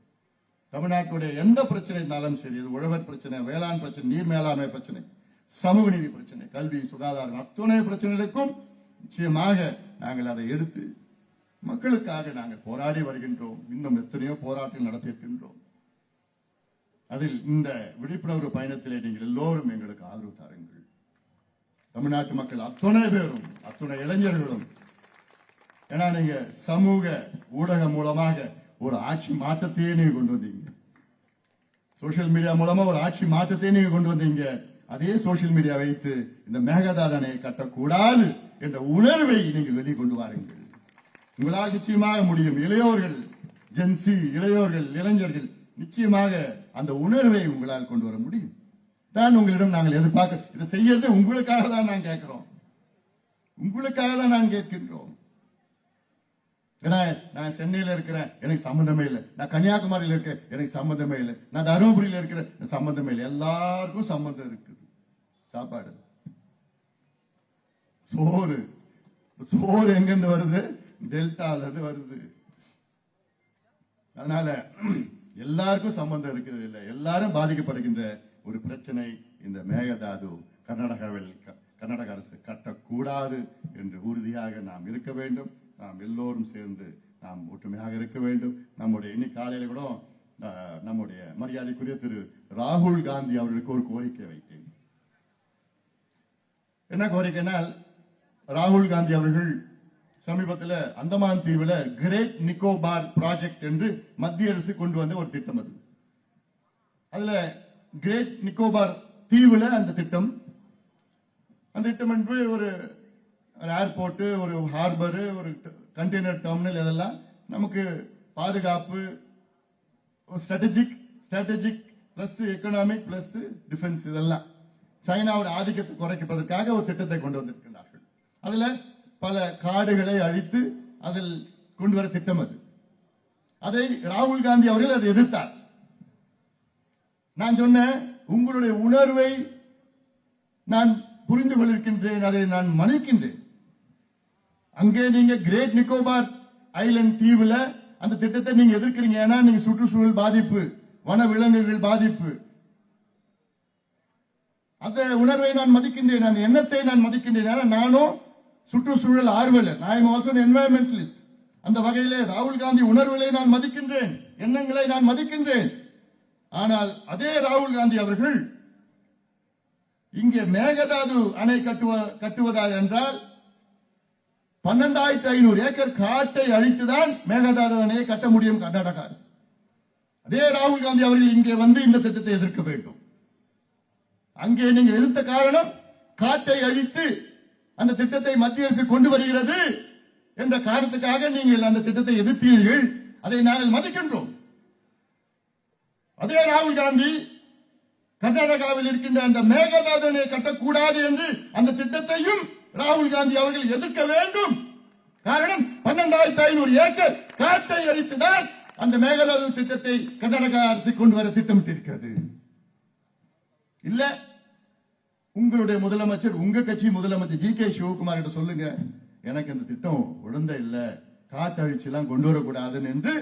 [SPEAKER 1] தமிழ்நாட்டுடைய எந்த பிரச்சனை இருந்தாலும் சரி, இது உழவர் பிரச்சனை, வேளாண் பிரச்சனை, நீர் மேலாண்மை பிரச்சனை, சமூக நீதி பிரச்சனை, கல்வி, சுகாதாரம், அத்துணை பிரச்சனைகளுக்கும் நிச்சயமாக நாங்கள் அதை எடுத்து மக்களுக்காக நாங்கள் போராடி வருகின்றோம். இன்னும் எத்தனையோ போராட்டங்கள் நடத்தியிருக்கின்றோம். அதில் இந்த விழிப்புணர்வு பயணத்திலே நீங்கள் எல்லோரும் எங்களுக்கு ஆதரவு தாருங்கள். தமிழ்நாட்டு மக்கள் அத்துணை பேரும், அத்துணை இளைஞர்களும், ஏன்னா நீங்க சமூக ஊடகம் மூலமாக ஒரு ஆட்சி மாற்றத்தையே நீங்க கொண்டு வந்தீங்க. சோசியல் மீடியா மூலமா ஒரு ஆட்சி மாற்றத்தையே நீங்க கொண்டு வந்தீங்க. அதே சோசியல் மீடியா வைத்து இந்த மேகதாது அணையை கட்டக்கூடாது என்ற உணர்வை நீங்கள் வெளிக்கொண்டு வாருங்கள். உங்களால் நிச்சயமாக முடியும். இளையோர்கள், ஜென்சி இளையோர்கள், இளைஞர்கள் நிச்சயமாக அந்த உணர்வை உங்களால் கொண்டு வர முடியும். தான் உங்களிடம் நாங்கள் எதிர்பார்க்க, இதை செய்யறது உங்களுக்காக தான் நான் கேட்கிறோம், உங்களுக்காக தான் நான் கேட்கின்றோம். ஏன்னா நான் சென்னையில இருக்கிறேன், எனக்கு சம்பந்தமே இல்லை. நான் கன்னியாகுமரியில இருக்கேன், எனக்கு சம்பந்தமே இல்லை. நான் தருமபுரியில இருக்கிறேன், சம்பந்தமே இல்லை. எல்லாருக்கும் சம்பந்தம் இருக்குது. சாப்பாடு, சோறு, சோறு எங்கிருந்து வருது? டெல்டால இருந்து வருது. அதனால எல்லாருக்கும் சம்பந்தம் இருக்குது. இல்லை, எல்லாரும் பாதிக்கப்படுகின்ற ஒரு பிரச்சனை இந்த மேகதாது. கர்நாடக அரசு கட்டக்கூடாது என்று உறுதியாக நாம் இருக்க வேண்டும். நாம் எல்லோரும் சேர்ந்து நாம் ஒற்றுமையாக இருக்க வேண்டும். நம்முடைய இன்னைக்கு காலையில கூட நம்முடைய மரியாதைக்குரிய திரு ராகுல் காந்தி அவர்களுக்கு ஒரு கோரிக்கை வைத்தேன். என்ன கோரிக்கைனா, ராகுல் காந்தி அவர்கள் சமீபத்தில் அந்தமான் தீவுல கிரேட் நிக்கோபார் ப்ராஜெக்ட் என்று மத்திய அரசு கொண்டு வந்த ஒரு திட்டம். அது அதுல கிரேட் நிக்கோபார் தீவுல அந்த திட்டம் என்று ஒரு ஏர்போர்ட், ஒரு ஹார்பர், ஒரு கண்டெய்னர் டெர்மினல், இதெல்லாம் நமக்கு பாதுகாப்பு, strategic plus economic plus defence, இதெல்லாம் சைனாவோட ஆதிக்கத்தை குறைப்பதற்காக ஒரு திட்டத்தை கொண்டு வந்திருக்கிறார்கள். அதுல பல காடுகளை அழித்து அதில் கொண்டு வர திட்டம் அது. அதை ராகுல் காந்தி அவர்கள் அதை எதிர்த்தார். நான் சொன்னேன், உங்களுடைய உணர்வை நான் புரிந்து கொண்டிருக்கின்றேன், அதை நான் மதிக்கின்றேன். அங்கே நீங்க கிரேட் நிக்கோபார் ஐலண்ட் தீவுல அந்த திட்டத்தை நீங்க எதிர்க்கிறீங்க. ஏன்னா நீங்க சுற்றுச்சூழல் பாதிப்பு, வன விலங்குகள் பாதிப்பு, அந்த உணர்வை நான் மதிக்கின்றேன், அந்த எண்ணத்தை நான் மதிக்கின்றேன். ஏன்னா நானும் சுற்றுச்சூழல் ஆர்வலர், ஐ எம் ஆல்சோ என்வாயன்மெண்டலிஸ்ட். அந்த வகையிலே ராகுல் காந்தி உணர்வுகளை நான் மதிக்கின்றேன், எண்ணங்களை நான் மதிக்கின்றேன். ஆனால் அதே ராகுல் காந்தி அவர்கள் இங்கே மேகதாது அணை கட்டுவதாக என்றால் 12,500 ஏக்கர் காட்டை அழித்துதான் மேகதாது அணையை கட்ட முடியும் கர்நாடக அரசு. அதே ராகுல் காந்தி அவர்கள் இங்கே வந்து இந்த திட்டத்தை எதிர்க்க வேண்டும். அங்கே நீங்கள் எதிர்த்த காரணம் காட்டை அழித்து அந்த திட்டத்தை மத்திய அரசு கொண்டு வருகிறது என்ற காரணத்துக்காக நீங்கள் அந்த திட்டத்தை எதிர்த்தீர்கள். அதை நாங்கள் மதிக்கின்றோம். அதே ராகுல் காந்தி கர்நாடகாவில் இருக்கின்ற அந்த மேகதாது அணையை கட்டக்கூடாது என்று அந்த திட்டத்தையும் ராகுல் காந்தி அவர்கள் எதிர்க்க வேண்டும். காரணம் 12,500 ஏக்கர் காட்டை அழித்துதான் அந்த மேகதாது திட்டத்தை கர்நாடக அரசு கொண்டு வர திட்டமிட்டிருக்கிறது. இல்ல, உங்களுடைய முதலமைச்சர், உங்க கட்சி முதலமைச்சர் ஜி கே சிவகுமார் கிட்ட சொல்லுங்க, எனக்கு இந்த திட்டம் ஒழுந்த இல்ல, காட்டழிச்சு எல்லாம் கொண்டு வரக்கூடாதுன்னு என்று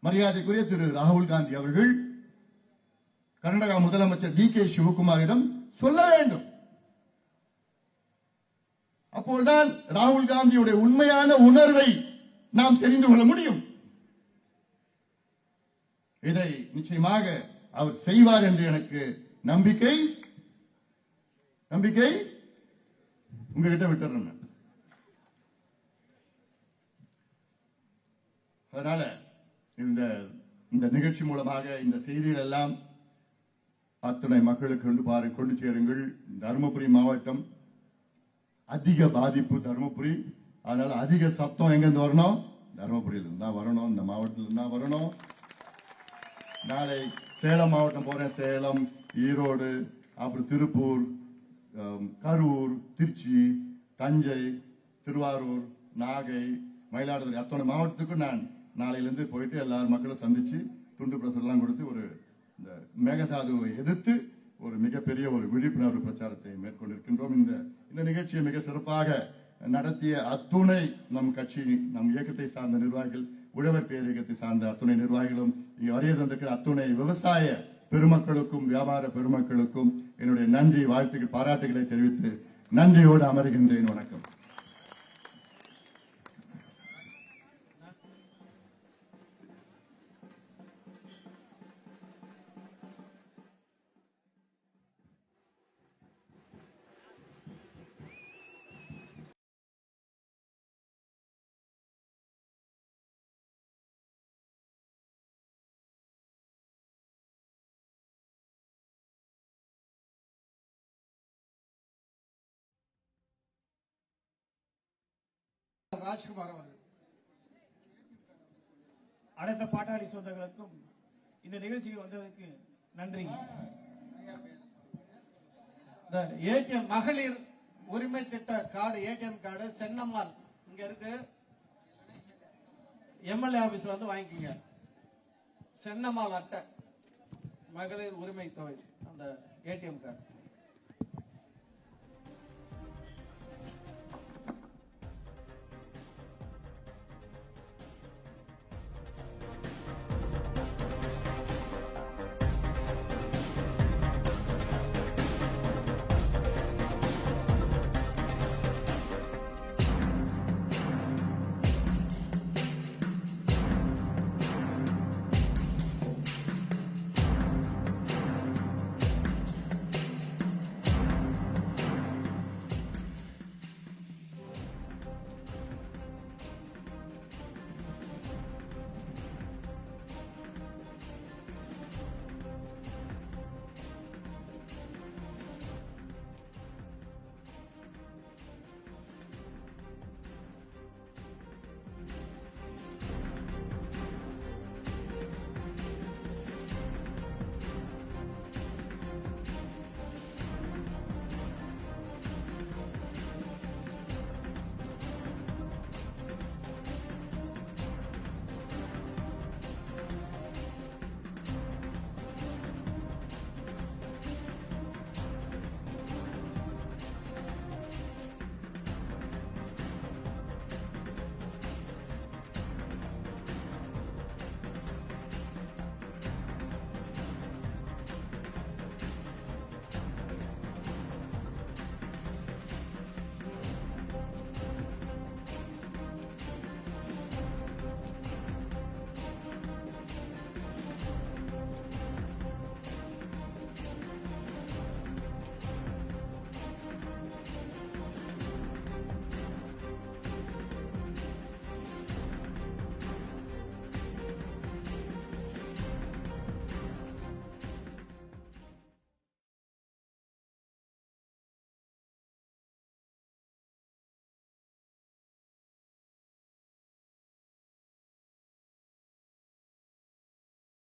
[SPEAKER 1] மரியாதைக்குரிய திரு ராகுல் காந்தி அவர்கள் கர்நாடகா முதலமைச்சர் DK சிவகுமாரிடம் சொல்ல வேண்டும். அப்போதுதான் ராகுல் காந்தியுடைய உண்மையான உணர்வை நாம் தெரிந்து கொள்ள முடியும். இதை நிச்சயமாக அவர் செய்வார் என்று எனக்கு நம்பிக்கை உங்ககிட்ட விட்டுறேன். அதனால இந்த நிகழ்ச்சி மூலமாக இந்த செய்திகள் எல்லாம் அத்தனை மக்களுக்கு கொண்டு சேருங்கள். தருமபுரி மாவட்டம் அதிக பாதிப்பு தருமபுரி. அதனால அதிக சத்தம் எங்கிருந்து வரணும்? தருமபுரியில இருந்தா வரணும், இந்த மாவட்டத்தில் இருந்தா வரணும். நாளை சேலம் மாவட்டம் போறேன். சேலம், ஈரோடு, அப்புறம் திருப்பூர், கரூர், திருச்சி, தஞ்சை, திருவாரூர், நாகை, மயிலாடுதுறை அத்தனை மாவட்டத்துக்கும் நான் நாளையிலிருந்து போயிட்டு எல்லாரும் மக்களும் சந்திச்சு துண்டு பிரசுரம் எல்லாம் கொடுத்து இந்த மேகதாதுவை எதிர்த்து ஒரு மிகப்பெரிய ஒரு விழிப்புணர்வு பிரச்சாரத்தை மேற்கொண்டிருக்கின்றோம். இந்த நிகழ்ச்சியை மிக சிறப்பாக நடத்திய அத்துணை நம் கட்சி, நம் இயக்கத்தை சார்ந்த நிர்வாகிகள், உழவர் பேர் இயக்கத்தை சார்ந்த அத்துணை நிர்வாகிகளும், இங்கே வருகை தந்திருக்கிற அத்துணை விவசாய பெருமக்களுக்கும் வியாபார பெருமக்களுக்கும் என்னுடைய நன்றி, வாழ்த்துக்கள், பாராட்டுகளை தெரிவித்து நன்றியோடு அமர்கின்றேன். வணக்கம்.
[SPEAKER 4] ராஜ்குமார் அவர்கள்.
[SPEAKER 11] அனைத்து பாட்டாளி சொந்தங்களுக்கும் இந்த நிகழ்ச்சிக்கு வந்ததற்கு நன்றி.
[SPEAKER 4] இந்த ஏடிஎம் மகளிர் உரிமை திட்ட கார்டு, ஏடிஎம் கார்டு சென்னம்மாள் இங்க இருக்கு, எம்எல்ஏ ஆபீஸ்ல வந்து வாங்கிக்கோங்க. சென்னம்மாள் அட்டை, மகளிர் உரிமை தொகை, அந்த ஏடிஎம் கார்டு.